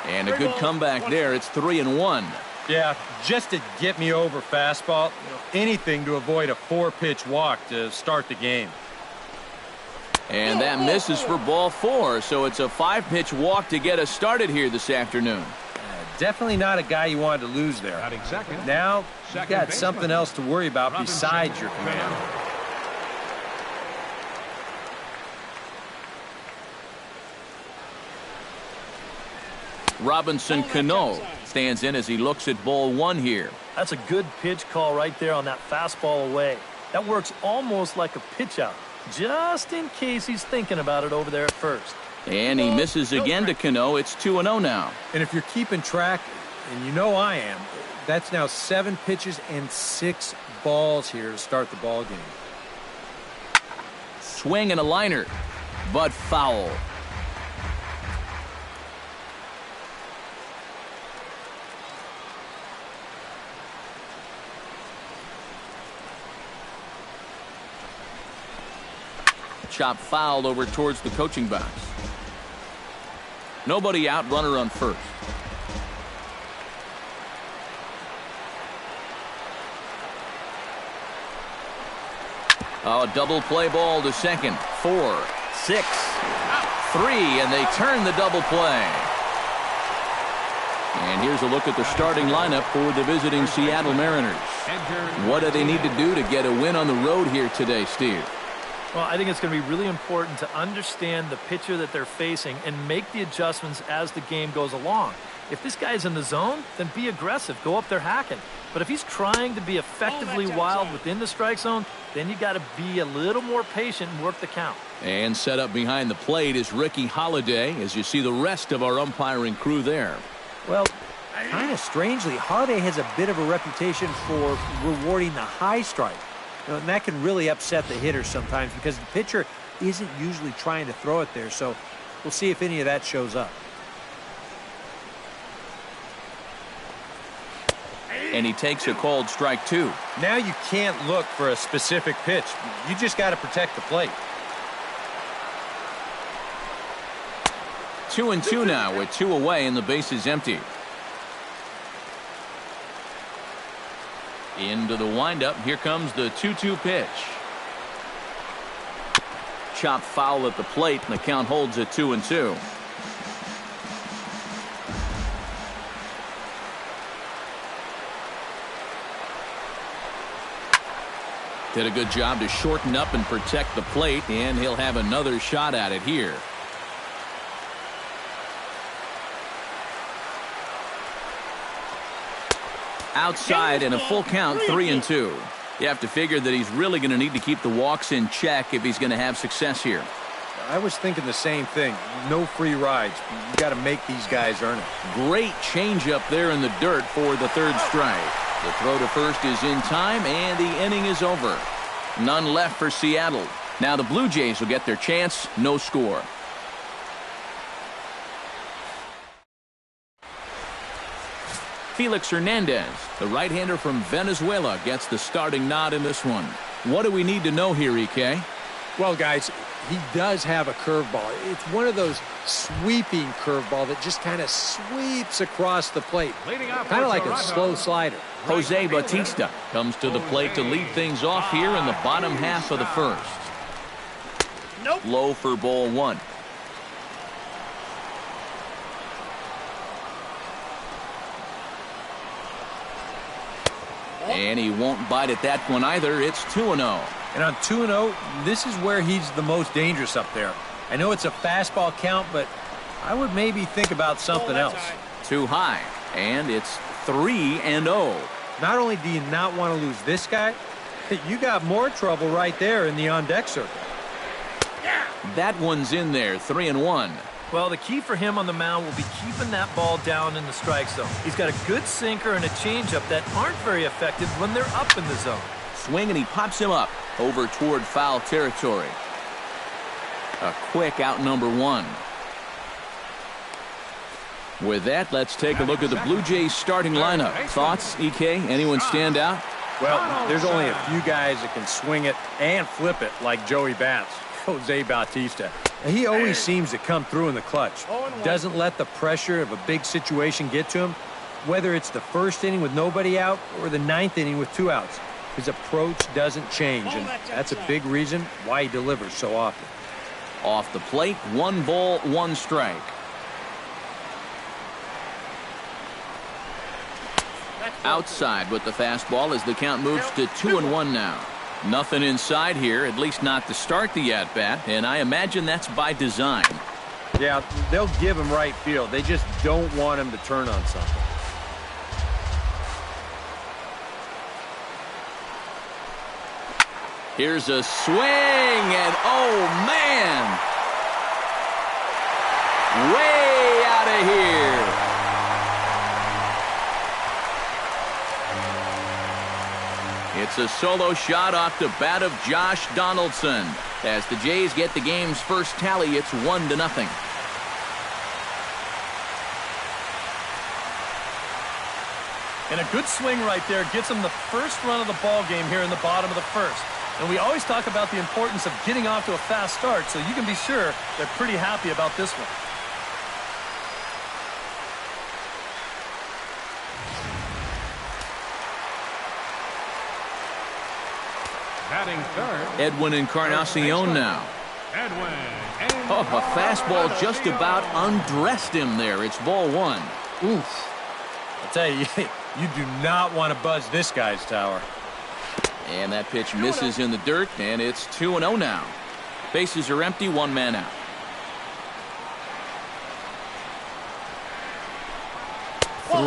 And a good comeback there. It's 3-1.
Yeah, just to get me over fastball, anything to avoid a 4-pitch walk to start the game.
And that misses for ball 4, so it's a 5-pitch walk to get us started here this afternoon.
Definitely not a guy you wanted to lose there. Now, you've got something else to worry about besides your command.
Robinson Cano stands in as he looks at ball 1 here.
That's a good pitch call right there on that fastball away. That works almost like a pitch out, just in case he's thinking about it over there at first.
And he misses again to Cano. It's 2-0 now.
And if you're keeping track, and you know I am, that's now 7 pitches and 6 balls here to start the ball game.
Swing and a liner, but foul. Chop fouled over towards the coaching box. Nobody out, runner on first. Oh, double play ball to second. 4, 6, 3, and they turn the double play. And here's a look at the starting lineup for the visiting Seattle Mariners. What do they need to do to get a win on the road here today, Steve?
Well, I think it's going to be really important to understand the pitcher that they're facing and make the adjustments as the game goes along. If this guy's in the zone, then be aggressive. Go up there hacking. But if he's trying to be effectively wild within the strike zone, then you got to be a little more patient and work the count.
And set up behind the plate is Ricky Holiday, as you see the rest of our umpiring crew there.
Well, kind of strangely, Holiday has a bit of a reputation for rewarding the high strike. And that can really upset the hitter sometimes because the pitcher isn't usually trying to throw it there. So we'll see if any of that shows up.
And he takes a called strike 2.
Now you can't look for a specific pitch. You just got to protect the plate.
2-2 now with 2 away and the base is empty. Into the windup. Here comes the 2-2 pitch. Chop foul at the plate, and the count holds at 2-2. Did a good job to shorten up and protect the plate, and he'll have another shot at it here. Outside and a full count, 3-2. You have to figure that he's really going to need to keep the walks in check if he's going to have success here.
I was thinking the same thing. No free rides. You got to make these guys earn it.
Great changeup there in the dirt for the 3rd strike. The throw to first is in time, and the inning is over. None left for Seattle. Now the Blue Jays will get their chance. No score. Felix Hernandez, the right-hander from Venezuela, gets the starting nod in this one. What do we need to know here, EK?
Well, guys, he does have a curveball. It's one of those sweeping curveball that just kind of sweeps across the plate. Kind of like a slow slider.
Jose Bautista comes to the plate to lead things off here in the bottom half of the 1st. Low for ball 1. And he won't bite at that one either. It's 2-0.
And on 2-0, this is where he's the most dangerous up there. I know it's a fastball count, but I would maybe think about something else.
Too high. And it's 3-0.
Not only do you not want to lose this guy, you got more trouble right there in the on-deck circle.
That one's in there, 3-1.
Well, the key for him on the mound will be keeping that ball down in the strike zone. He's got a good sinker and a changeup that aren't very effective when they're up in the zone.
Swing, and he pops him up over toward foul territory. A quick out number 1. With that, let's take a look at the Blue Jays starting lineup. Thoughts, EK? Anyone stand out?
Well, there's only a few guys that can swing it and flip it like Joey Bats. Jose Bautista. He always seems to come through in the clutch. Doesn't let the pressure of a big situation get to him, whether it's the 1st inning with nobody out or the 9th inning with 2 outs. His approach doesn't change, and that's a big reason why he delivers so often.
Off the plate, 1 ball, 1 strike. Outside with the fastball as the count moves to 2-1 now. Nothing inside here, at least not to start the at-bat, and I imagine that's by design.
Yeah, they'll give him right field. They just don't want him to turn on something.
Here's a swing, and oh, man! Way out of here. It's a solo shot off the bat of Josh Donaldson. As the Jays get the game's first tally, it's 1-0.
And a good swing right there gets them the first run of the ball game here in the bottom of the first. And we always talk about the importance of getting off to a fast start, so you can be sure they're pretty happy about this one.
Batting third,
Edwin Encarnacion now. Oh, a fastball just about undressed him there. It's ball 1.
Oof. I tell you, you do not want to buzz this guy's tower.
And that pitch misses in the dirt, and it's 2-0 now. Bases are empty, 1 man out.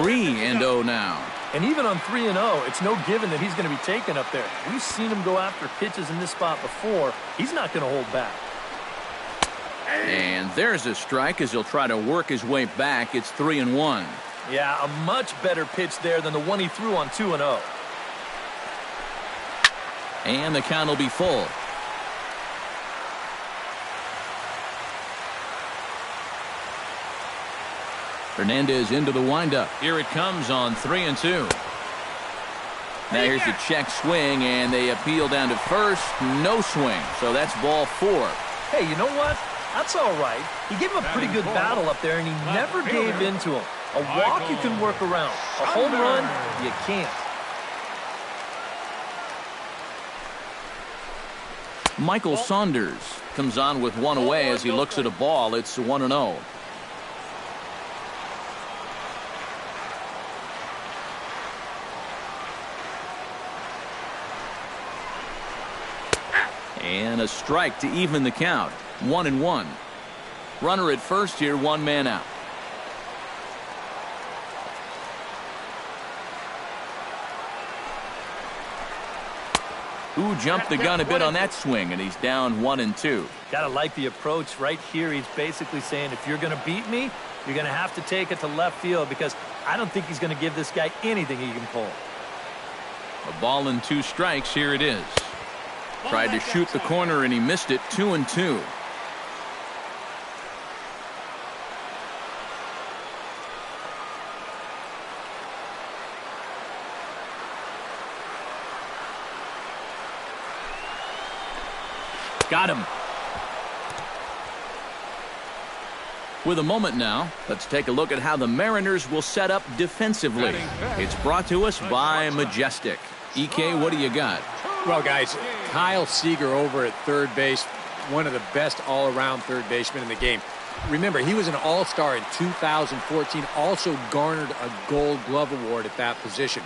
Three and 0 now.
And even on 3-0, it's no given that he's going to be taken up there. We've seen him go after pitches in this spot before. He's not going to hold back.
And there's a strike as he'll try to work his way back. It's 3-1.
Yeah, a much better pitch there than the one he threw on 2-0.
And the count will be full. Hernandez into the windup. Here it comes on 3-2. Now here's a check swing, and they appeal down to first. No swing, so that's ball 4.
Hey, you know what? That's all right. He gave him a pretty good battle up there, and he never gave in to him. A walk you can work around. A home run, you can't.
Michael Saunders comes on with 1 away as he looks at a ball. It's 1-0. And a strike to even the count. 1-1. Runner at first here, 1 man out. Who jumped the gun a bit on that swing, and he's down 1-2.
Gotta like the approach right here. He's basically saying, if you're going to beat me, you're going to have to take it to left field, because I don't think he's going to give this guy anything he can pull.
A ball and 2 strikes. Here it is. Tried to shoot the corner, and he missed it. 2-2. Got him. With a moment now, let's take a look at how the Mariners will set up defensively. It's brought to us by Majestic. EK, what do you got?
Well, guys, Kyle Seager over at third base, one of the best all-around third basemen in the game. Remember, he was an all-star in 2014, also garnered a Gold Glove Award at that position.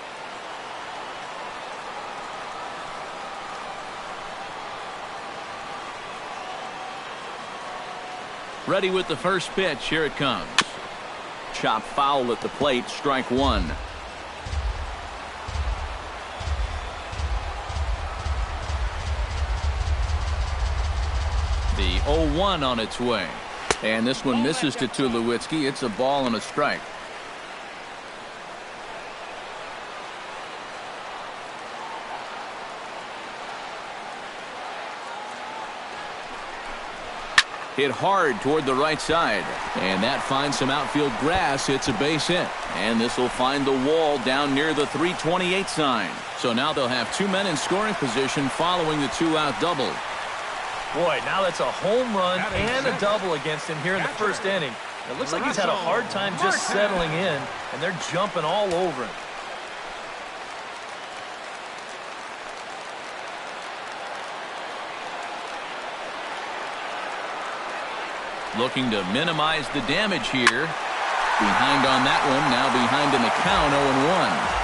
Ready with the first pitch. Here it comes. Chop foul at the plate. Strike 1. The 0-1 on its way. And this one misses to Tulowitzki. It's a ball and a strike. Hit hard toward the right side. And that finds some outfield grass. It's a base hit. And this will find the wall down near the 328 sign. So now they'll have 2 men in scoring position following the 2-out double.
Boy, now that's a home run and a double against him here in the first inning. It looks like he's had a hard time just settling in, and they're jumping all over him.
looking to minimize the damage here. Behind on that one, now behind in the count, 0-1.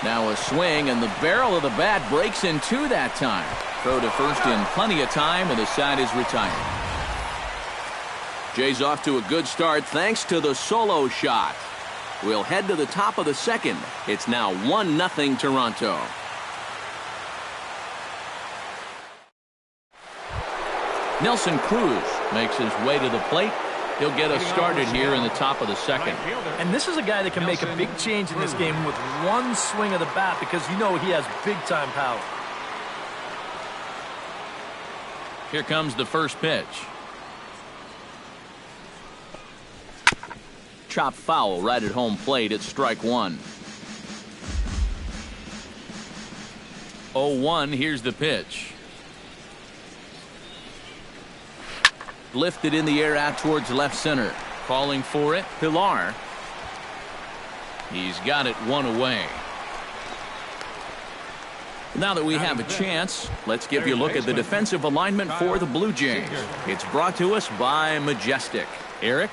Now a swing, and the barrel of the bat breaks in two that time. Throw to first in plenty of time, and the side is retired. Jay's off to a good start thanks to the solo shot. We'll head to the top of the second. It's now 1-0 Toronto. Nelson Cruz makes his way to the plate. He'll get us started here in the top of the second.
And this is a guy that can make a big change in this game with one swing of the bat because you know he has big-time power.
Here comes the first pitch. Chop foul right at home plate. It's strike one. 0-1. Here's the pitch. Lifted in the air out towards left center. Calling for it, Pilar. He's got it one away. Now that we have a chance, let's give you a look at the defensive alignment for the Blue Jays. It's brought to us by Majestic. Eric?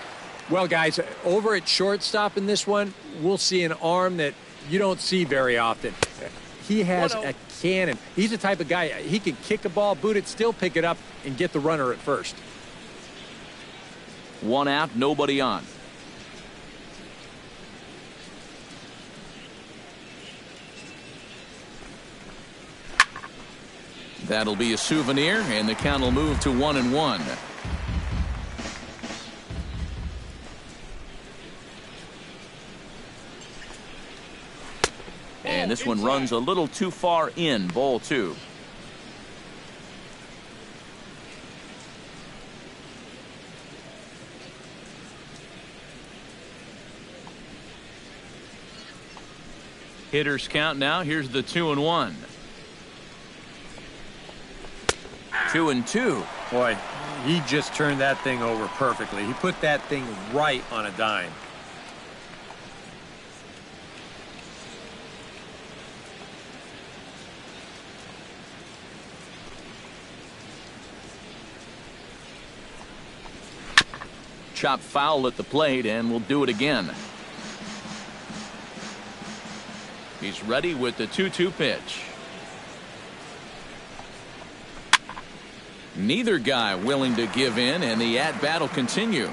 Well, guys, over at shortstop in this one, we'll see an arm that you don't see very often. He has a cannon. He's the type of guy, he can kick a ball, boot it, still pick it up, and get the runner at first.
One out, nobody on. That'll be a souvenir, and the count will move to 1-1. And this one runs a little too far in, ball two. Hitters count now. Here's the 2-1. 2-2.
Boy, he just turned that thing over perfectly. He put that thing right on a dime.
Chop foul at the plate, and we'll do it again. He's ready with the 2-2 pitch. Neither guy willing to give in, and the at-bat will continue.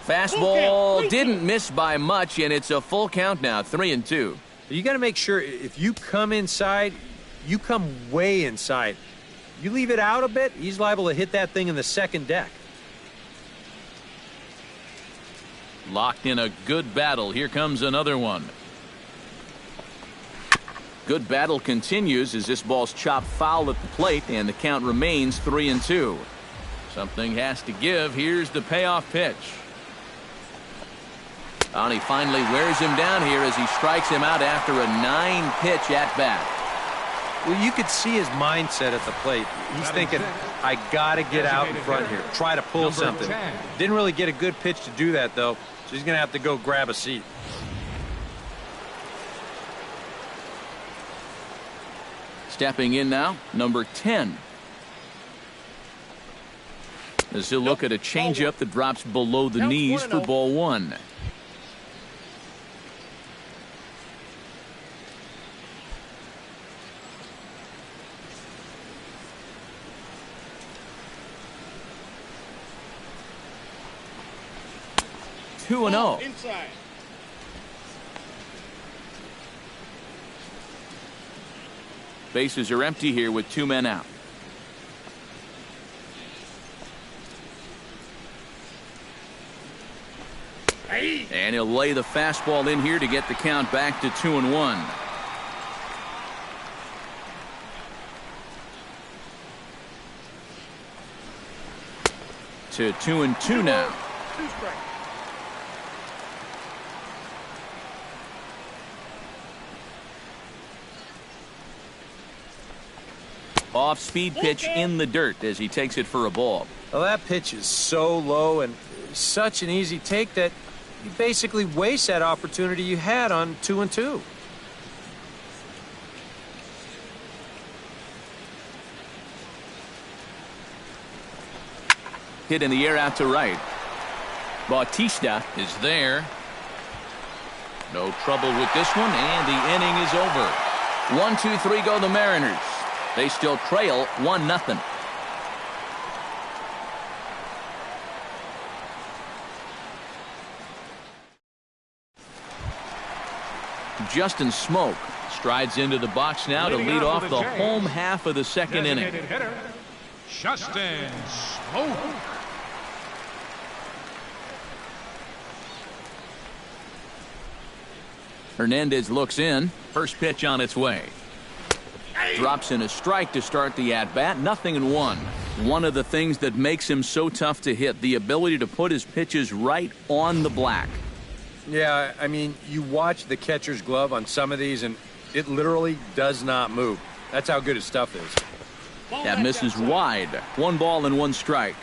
Fastball didn't miss by much, and it's a full count now, 3-2.
You got to make sure if you come inside, you come way inside. You leave it out a bit, he's liable to hit that thing in the second deck.
Locked in a good battle. Here comes another one. Good battle continues as this ball's chopped foul at the plate, and the count remains 3-2. Something has to give. Here's the payoff pitch. And he finally wears him down here as he strikes him out after a 9-pitch at-bat.
Well, you could see his mindset at the plate. He's thinking, I got to get out in front here, try to pull something. Didn't really get a good pitch to do that, though, so he's going to have to go grab a seat.
Stepping in now, number 10. As he'll look at a changeup that drops below the knees for ball one. Two and 0. Bases are empty here with two men out. And he'll lay the fastball in here to get the count back to 2-1. To 2-2 now. Off-speed pitch in the dirt as he takes it for a ball.
Well, that pitch is so low and such an easy take that you basically waste that opportunity you had on 2-2.
Hit in the air out to right. Bautista is there. No trouble with this one, and the inning is over. 1-2-3 go the Mariners. They still trail 1-0. Justin Smoak strides into the box now to lead off the home half of the second inning.
Hitter, Justin Smoak.
Hernandez looks in. First pitch on its way. Drops in a strike to start the at-bat. 0-1. One of the things that makes him so tough to hit, the ability to put his pitches right on the black.
Yeah, I mean, you watch the catcher's glove on some of these, and it literally does not move. That's how good his stuff is.
That misses wide. 1 ball and 1 strike.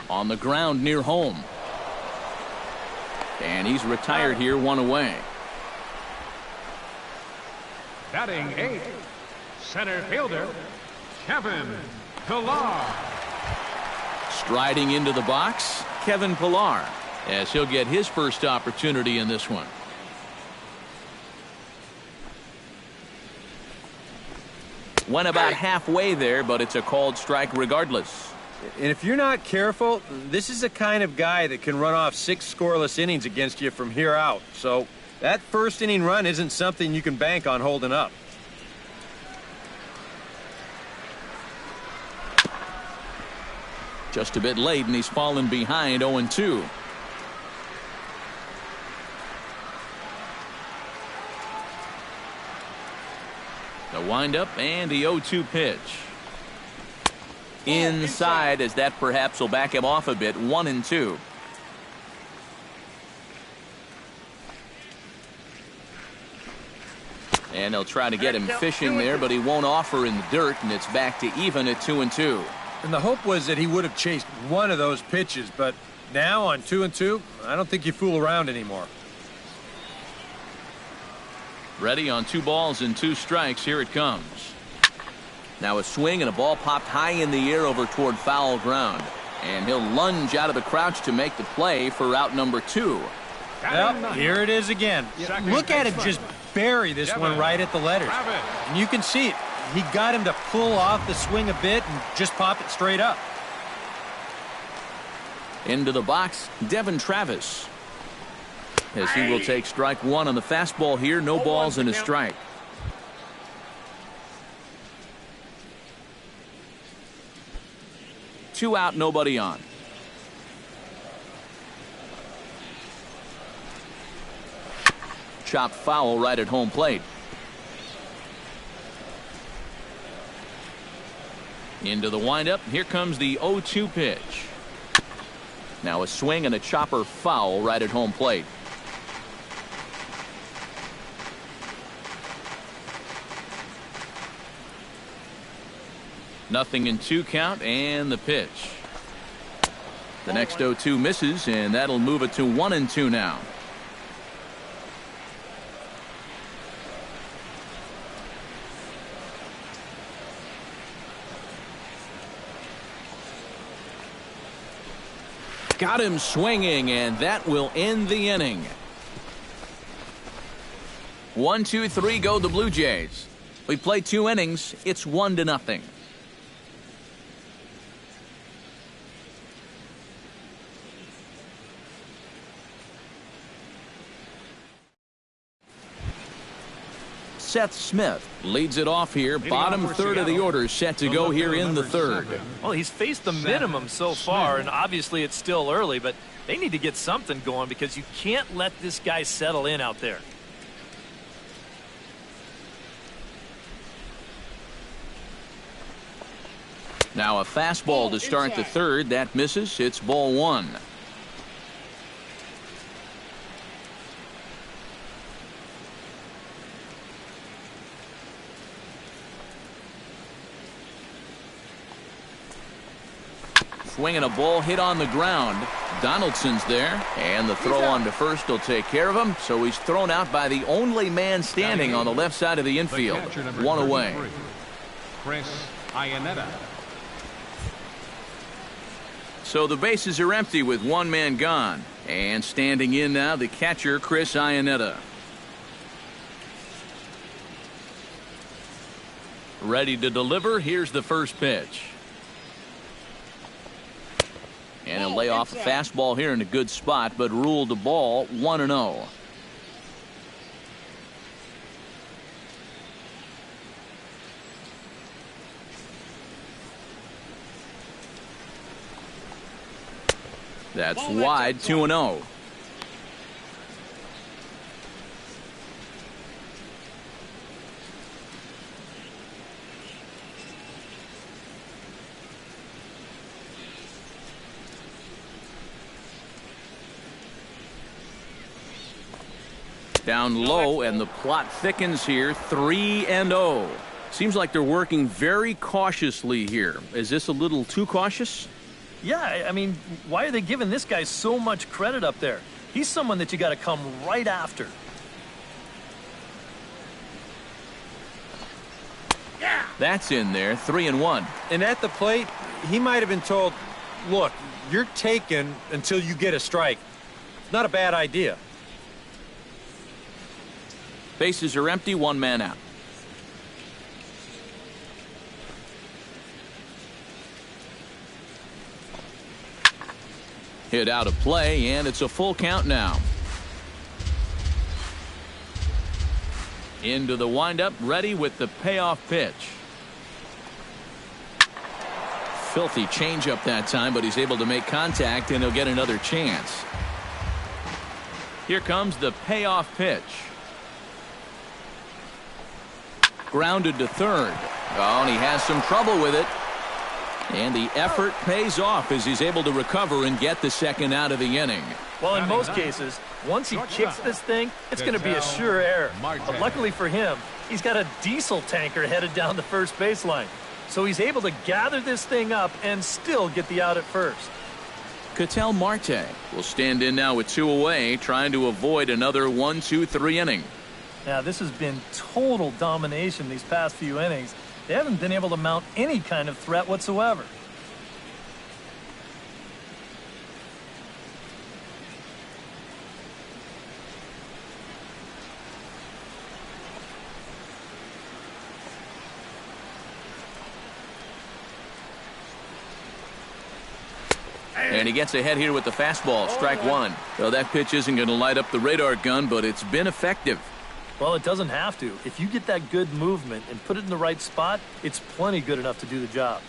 On the ground near home. And he's retired here, 1 away.
Batting 8th, center fielder, Kevin Pillar.
Striding into the box, Kevin Pillar, as he'll get his first opportunity in this one. Went about halfway there, but it's a called strike regardless.
And if you're not careful, this is the kind of guy that can run off 6 scoreless innings against you from here out. So that first inning run isn't something you can bank on holding up.
Just a bit late, and he's fallen behind 0-2. The windup and the 0-2 pitch. Inside, as that perhaps will back him off a bit. 1-2. And they'll try to get him fishing there, but he won't offer in the dirt, and it's back to even at 2-2.
And the hope was that he would have chased one of those pitches, but now on 2-2, I don't think you fool around anymore.
Ready on 2 balls and 2 strikes. Here it comes. Now a swing and a ball popped high in the air over toward foul ground. And he'll lunge out of the crouch to make the play for out number 2.
Well, here it is again. Look at him just bury this one right at the letters. And you can see it. He got him to pull off the swing a bit and just pop it straight up.
Into the box, Devin Travis. As he will take strike 1 on the fastball here. No balls and a strike. Two out, nobody on. Chopped foul right at home plate. Into the windup. Here comes the 0-2 pitch. Now a swing and a chopper foul right at home plate. Nothing in 2 count, and the pitch. The next 0-2 misses, and that'll move it to 1-2 now. Got him swinging, and that will end the inning. 1-2-3 go the Blue Jays. We play 2 innings. It's 1-0. Seth Smith leads it off here. Bottom third of the order set to go here in the third.
Well, he's faced the minimum so far, and obviously it's still early, but they need to get something going because you can't let this guy settle in out there.
Now a fastball to start the third. That misses. It's ball 1. swinging a ball hit on the ground. Donaldson's there, and the throw on to first will take care of him, so he's thrown out by the only man standing on the left side of the infield. One away.
Chris Iannetta.
So the bases are empty with one man gone. And standing in now, the catcher, Chris Iannetta. Ready to deliver. Here's the first pitch. And he'll lay off a fastball here in a good spot, but ruled the ball 1-0. That's wide, 2-0. Down low, and the plot thickens here, 3-0. Seems like they're working very cautiously here. Is this a little too cautious?
Yeah, I mean, why are they giving this guy so much credit up there? He's someone that you got to come right after.
That's in there, 3-1.
And at the plate, he might have been told, look, you're taken until you get a strike. It's not a bad idea.
Bases are empty, one man out. Hit out of play, and it's a full count now. Into the windup, ready with the payoff pitch. Filthy changeup that time, but he's able to make contact, and he'll get another chance. Here comes the payoff pitch. Grounded to third. Oh, and he has some trouble with it. And the effort pays off as he's able to recover and get the second out of the inning.
Well, in most cases, once he kicks this thing, it's going to be a sure error. But luckily for him, he's got a diesel tanker headed down the first baseline. So he's able to gather this thing up and still get the out at first.
Ketel Marte will stand in now with 2 away, trying to avoid another 1-2-3 inning.
Now, this has been total domination these past few innings. They haven't been able to mount any kind of threat whatsoever.
And he gets ahead here with the fastball, strike one. Well, that pitch isn't going to light up the radar gun, but it's been effective.
Well, it doesn't have to. If you get that good movement and put it in the right spot, it's plenty good enough to do the job.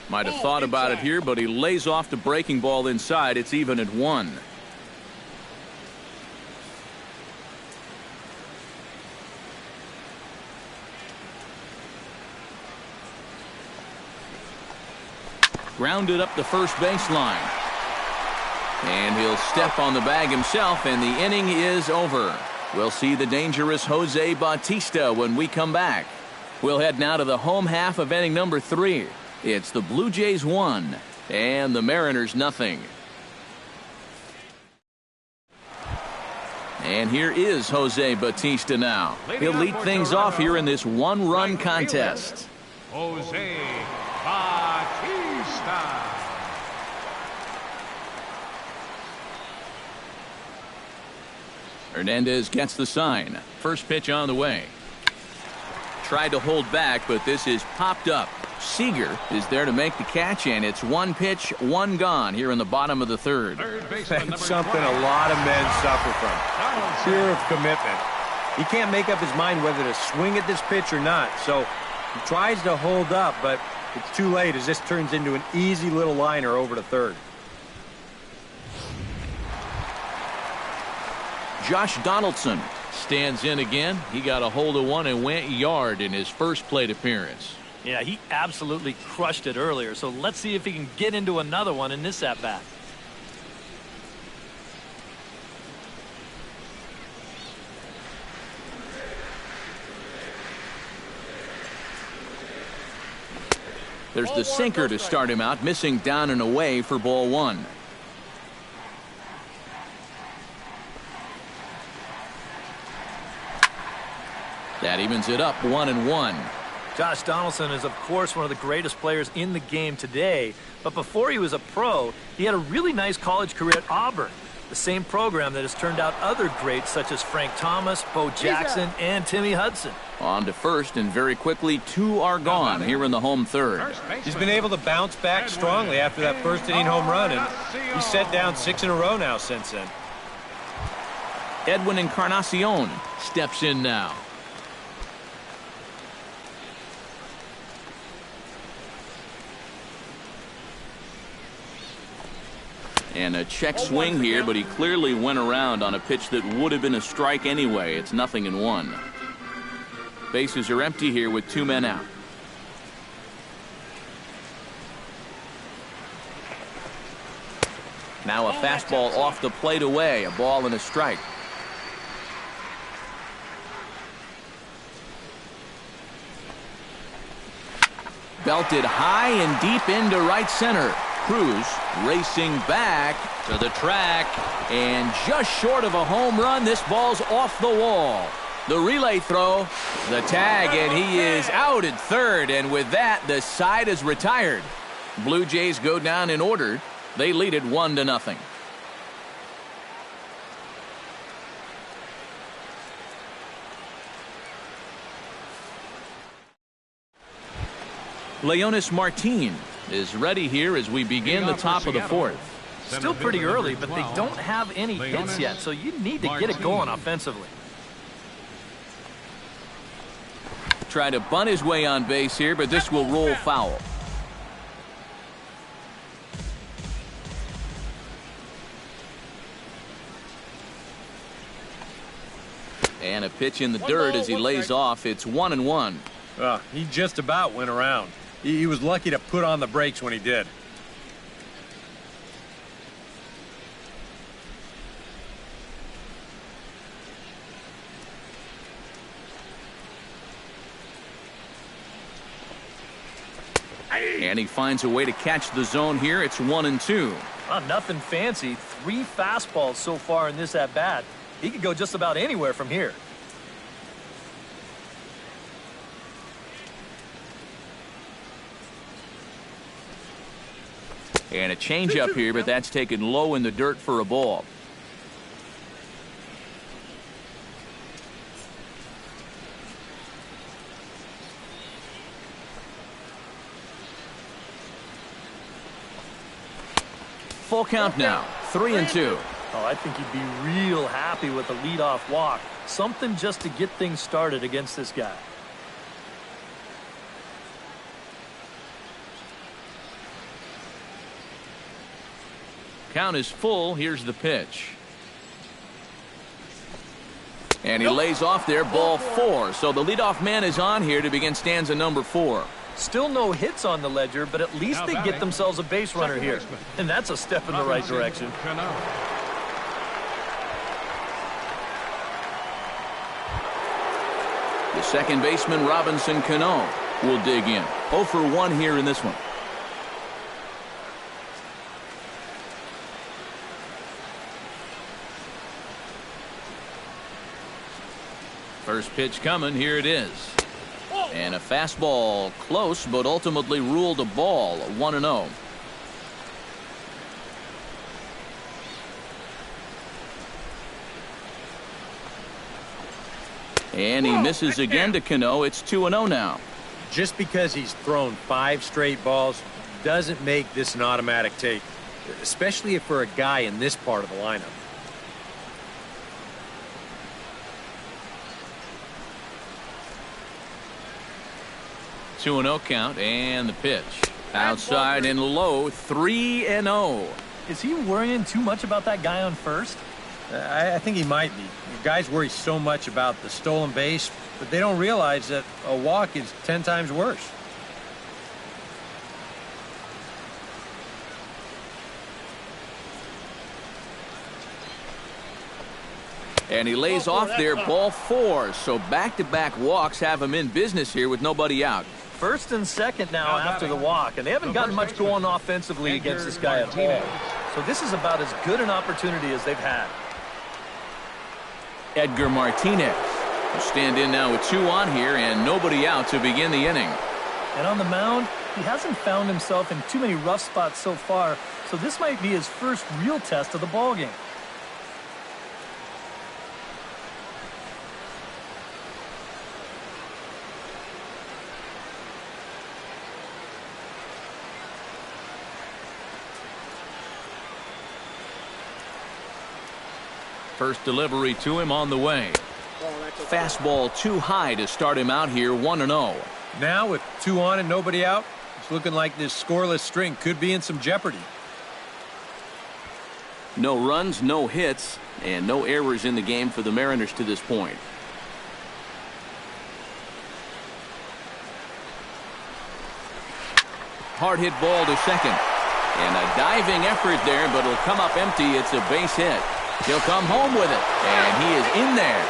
Might have thought about it here, but he lays off the breaking ball inside. It's even at 1. Grounded up the first baseline. And he'll step on the bag himself, and the inning is over. We'll see the dangerous Jose Bautista when we come back. We'll head now to the home half of inning number 3. It's the Blue Jays 1 and the Mariners nothing. And here is Jose Bautista now. He'll lead things off here in this one-run contest.
Jose Bautista.
Hernandez gets the sign. First pitch on the way. Tried to hold back, but this is popped up. Seager is there to make the catch, and it's 1 pitch, 1 gone here in the bottom of the third.
That's something a lot of men suffer from. Fear of commitment. He can't make up his mind whether to swing at this pitch or not, so he tries to hold up, but it's too late as this turns into an easy little liner over to third.
Josh Donaldson stands in again. He got a hold of one and went yard in his first plate appearance.
Yeah, he absolutely crushed it earlier, so let's see if he can get into another one in this at-bat.
There's the sinker to start him out, missing down and away for ball one. That evens it up 1-1.
Josh Donaldson is, of course, one of the greatest players in the game today. But before he was a pro, he had a really nice college career at Auburn, the same program that has turned out other greats such as Frank Thomas, Bo Jackson, and Timmy Hudson.
On to first, and very quickly, two are gone here in the home third.
He's been able to bounce back strongly after that first-inning home run, and he's set down 6 in a row now since then.
Edwin Encarnacion steps in now. And a check swing here, but he clearly went around on a pitch that would have been a strike anyway. It's 0-1. Bases are empty here with 2 men out. Now a fastball off the plate away. A ball and a strike. Belted high and deep into right center. Cruz racing back to the track, and just short of a home run. This ball's off the wall. The relay throw, the tag, and he is out at third, and with that, the side is retired. Blue Jays go down in order. They lead it 1-0. Leonis Martin is ready here as we begin the top of the fourth.
Still pretty early, but they don't have any hits yet, so you need to get it going offensively.
Try to bunt his way on base here, but this will roll foul. And a pitch in the dirt as he lays off. It's 1-1.
He just about went around. He was lucky to put on the brakes when he did.
And he finds a way to catch the zone here. It's 1-2.
Nothing fancy. 3 fastballs so far in this at-bat. He could go just about anywhere from here.
And a changeup here, but that's taken low in the dirt for a ball. Full count now, 3-2.
Oh, I think he'd be real happy with a leadoff walk. Something just to get things started against this guy.
Count is full. Here's the pitch. And he lays off there, ball 4. So the leadoff man is on here to begin stanza number 4.
Still no hits on the ledger, but at least they get themselves a base runner here. And that's a step in the right direction.
The second baseman, Robinson Cano, will dig in. 0 for 1 here in this one. First pitch coming. Here it is. And a fastball close, but ultimately ruled a ball. 1-0. And he misses again to Cano. It's 2-0 now.
Just because he's thrown 5 straight balls doesn't make this an automatic take, especially for a guy in this part of the lineup.
Two-0 count, and the pitch. Outside and low, 3-0.
Is he worrying too much about that guy on first?
I think he might be. Guys worry so much about the stolen base, but they don't realize that a walk is 10 times worse.
And he lays off there, ball 4. So back-to-back walks have him in business here with nobody out.
First and second now after the walk, and they haven't gotten much going offensively against this guy at all. So this is about as good an opportunity as they've had.
Edgar Martinez will stand in now with 2 on here and nobody out to begin the inning.
And on the mound, he hasn't found himself in too many rough spots so far, so this might be his first real test of the ballgame.
First delivery to him on the way. Fastball too high to start him out here 1-0.
Now with 2 on and nobody out, it's looking like this scoreless string could be in some jeopardy.
No runs, no hits, and no errors in the game for the Mariners to this point. Hard hit ball to second. And a diving effort there, but it'll come up empty. It's a base hit. He'll come home with it, and he is in there.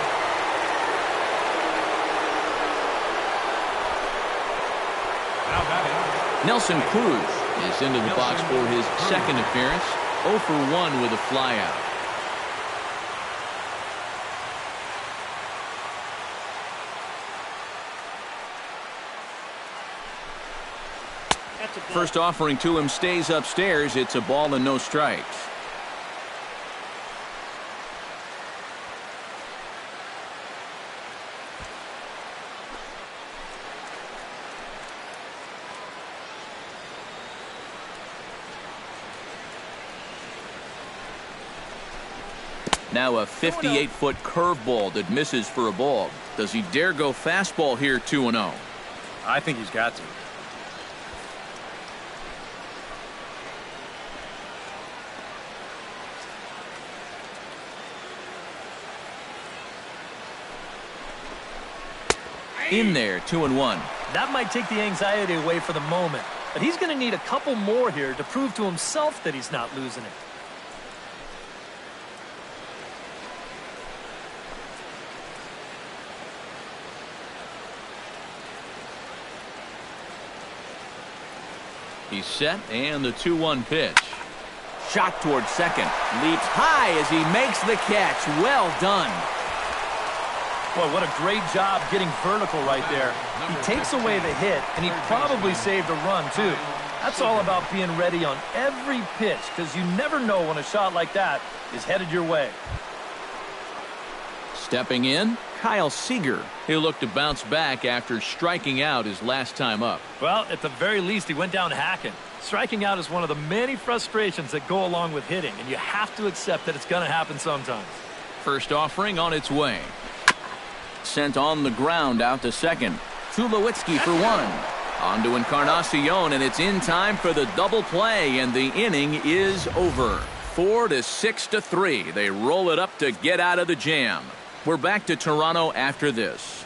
Nelson Cruz is into the box for his second appearance. 0 for 1 with a flyout. First offering to him stays upstairs. It's a ball and no strikes. Now a 58-foot curveball that misses for a ball. Does he dare go fastball here 2-0?
I think he's got to.
In there, 2-1.
That might take the anxiety away for the moment, but he's going to need a couple more here to prove to himself that he's not losing it.
He's set, and the 2-1 pitch. Shot towards second. Leaps high as he makes the catch. Well done.
Boy, what a great job getting vertical right there. He takes away the hit, and he probably saved a run, too. That's all about being ready on every pitch, because you never know when a shot like that is headed your way.
Stepping in, Kyle Seager. He'll look to bounce back after striking out his last time up.
Well, at the very least, he went down hacking. Striking out is one of the many frustrations that go along with hitting, and you have to accept that it's going to happen sometimes.
First offering on its way. Sent on the ground out to second. Tulowitzki for 1. On to Encarnacion, and it's in time for the double play, and the inning is over. 4-6-3. They roll it up to get out of the jam. We're back to Toronto after this.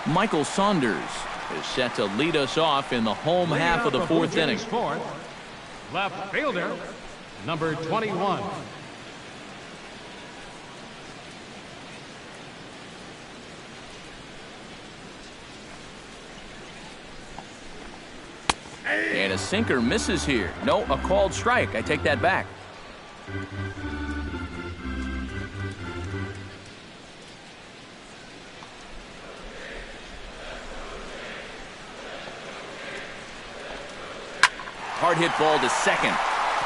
Michael Saunders is set to lead us off in the home half of the 4th inning.
Left fielder, number 21.
And a sinker misses here. No, a called strike. I take that back. Hard hit ball to second.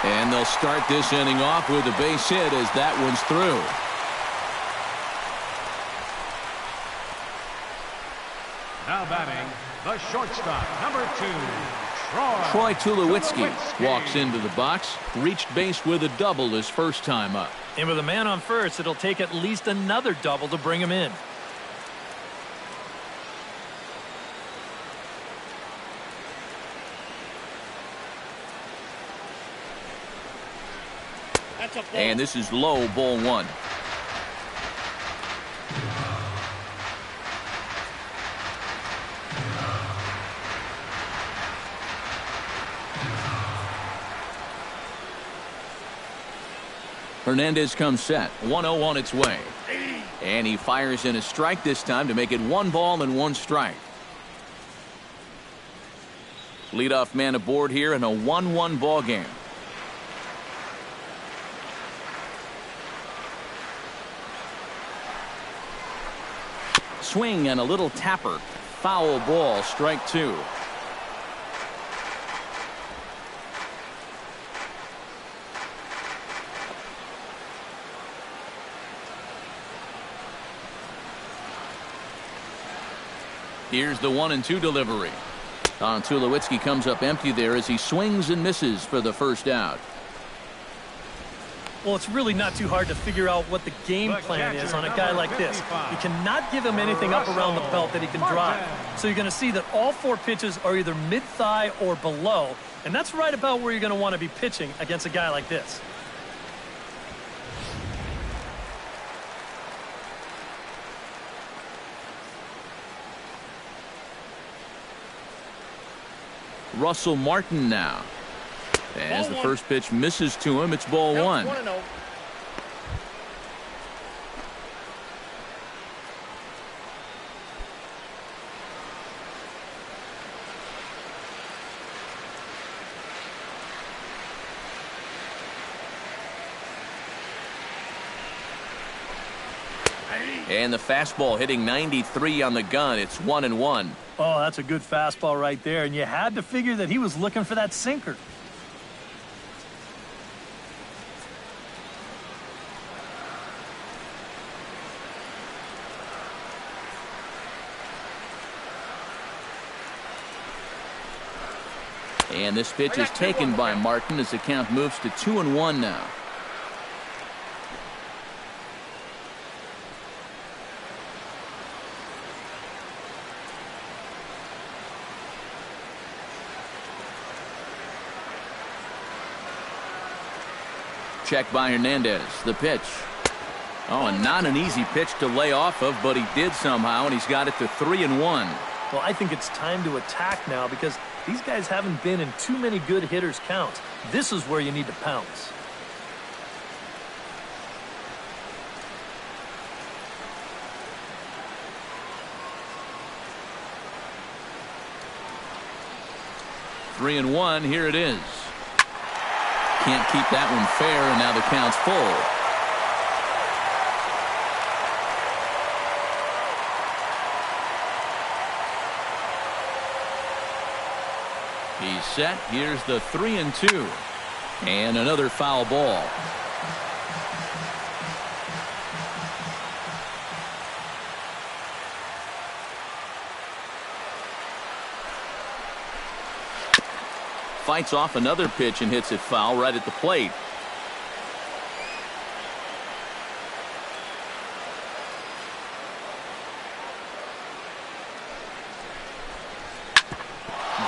And they'll start this inning off with a base hit as that one's through.
Now batting, the shortstop, number 2,
Troy Tulowitzki walks into the box, reached base with a double his first time up.
And with a man on first, it'll take at least another double to bring him in.
And this is low, ball 1. Hernandez comes set. 1-0 on its way. And he fires in a strike this time to make it 1 ball and 1 strike. Leadoff man aboard here in a 1-1 ball game. Swing and a little tapper. Foul ball, strike 2. Here's the 1-2 delivery. Tulowitzki comes up empty there as he swings and misses for the first out.
Well, it's really not too hard to figure out what the game plan is on a guy like this. You cannot give him anything up around the belt that he can drive. So you're going to see that all 4 pitches are either mid-thigh or below, and that's right about where you're going to want to be pitching against a guy like this.
Russell Martin now. As the first pitch misses to him, it's ball 1. And the fastball hitting 93 on the gun. It's 1-1.
Oh, that's a good fastball right there, and you had to figure that he was looking for that sinker.
And this pitch is taken by Martin as the count moves to 2-1 now. Check by Hernandez. The pitch. Oh, and not an easy pitch to lay off of, but he did somehow, and he's got it to 3-1.
Well, I think it's time to attack now because these guys haven't been in too many good hitters' counts. This is where you need to pounce.
Three and one. Here it is. Can't keep that one fair, and now the count's full. He's set. Here's the 3-2. And another foul ball. Fights off another pitch and hits it foul right at the plate.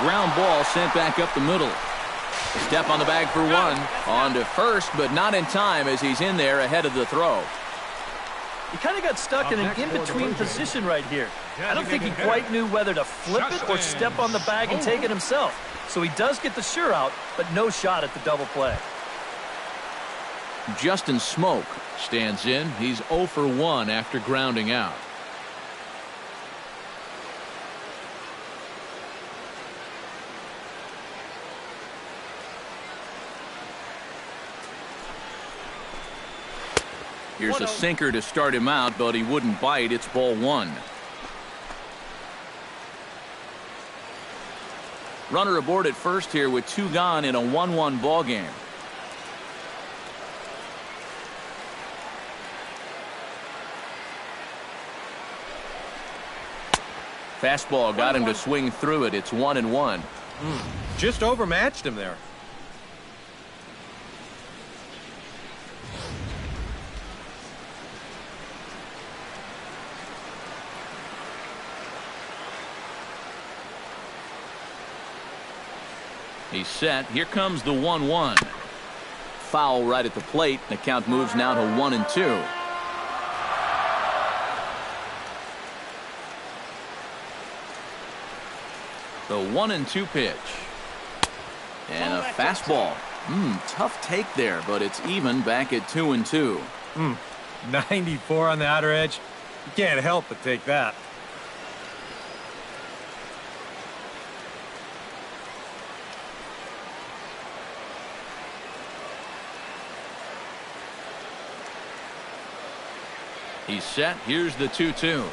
Ground ball sent back up the middle. Step on the bag for one. On to first, but not in time as he's in there ahead of the throw.
He kind of got stuck in an in-between position right here. I don't think he quite knew whether to flip it or step on the bag and take it himself. So he does get the sure out, but no shot at the double play.
Justin Smoak stands in. He's 0 for 1 after grounding out. Here's a sinker to start him out, but he wouldn't bite. It's ball one. Runner aboard at first here with 2 gone in a 1-1 ball game. Fastball got him to swing through it. It's 1-1.
Just overmatched him there.
He's set. Here comes the 1-1. Foul right at the plate. The count moves now to 1-2. The 1-2 pitch. And a fastball. Tough take there, but it's even back at 2-2.
94 on the outer edge. You can't help but take that.
He's set. Here's the 2-2.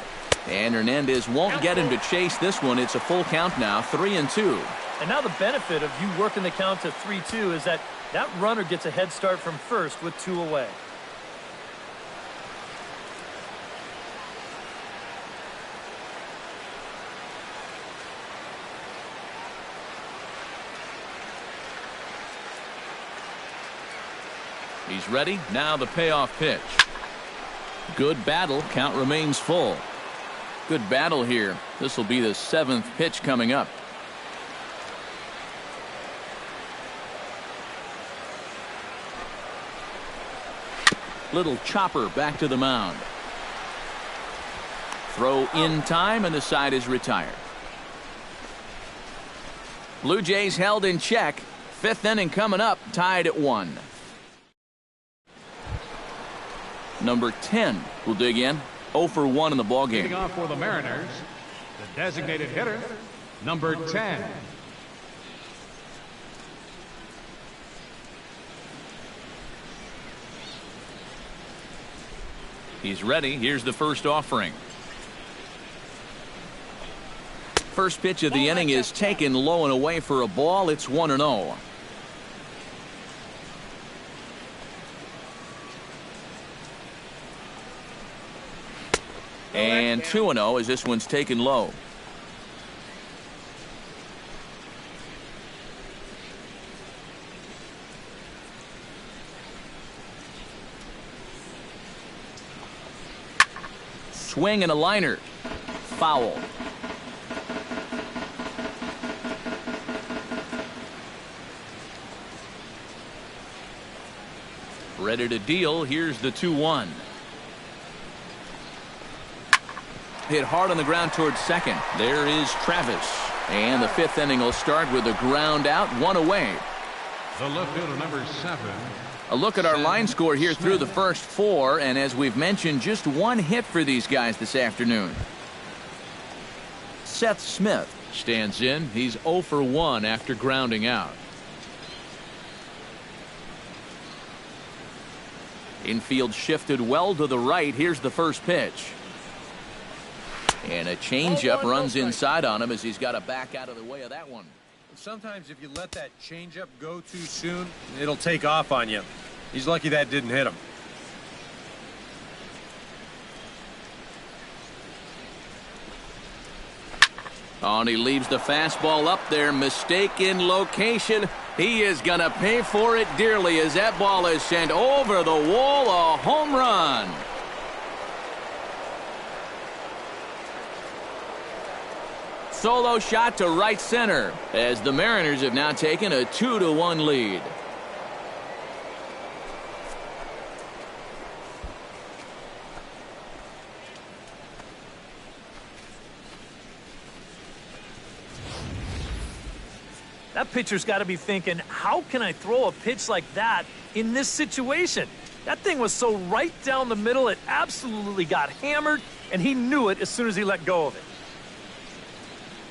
And Hernandez won't get him to chase this one. It's a full count now, 3-2.
And now the benefit of you working the count to 3-2 is that runner gets a head start from first with 2 away.
He's ready. Now the payoff pitch. Good battle. Count remains full. Good battle here. This will be the 7th pitch coming up. Little chopper back to the mound. Throw in time, and the side is retired. Blue Jays held in check. 5th inning coming up, tied at 1. Number 10 will dig in. 0 for 1 in the ballgame.
Leading off for the Mariners, the designated hitter, number 10.
He's ready. Here's the first offering. First pitch of the inning is taken low and away for a ball. It's 1-0. And 2-0 as this one's taken low. Swing and a liner. Foul. Ready to deal. Here's the 2-1. Hit hard on the ground towards second. There is Travis. And the 5th inning will start with a ground out, 1 away.
The left fielder, number 7.
A look at our line score here through the first 4, and as we've mentioned, just 1 hit for these guys this afternoon. Seth Smith stands in. He's 0 for 1 after grounding out. Infield shifted well to the right. Here's the first pitch. And a changeup runs inside on him as he's got to back out of the way of that one.
Sometimes if you let that changeup go too soon, it'll take off on you. He's lucky that didn't hit him.
Oh, and he leaves the fastball up there. Mistaken location. He is going to pay for it dearly as that ball is sent over the wall. A home run. Solo shot to right center as the Mariners have now taken a 2-1 lead.
That pitcher's got to be thinking, how can I throw a pitch like that in this situation? That thing was so right down the middle, it absolutely got hammered, and he knew it as soon as he let go of it.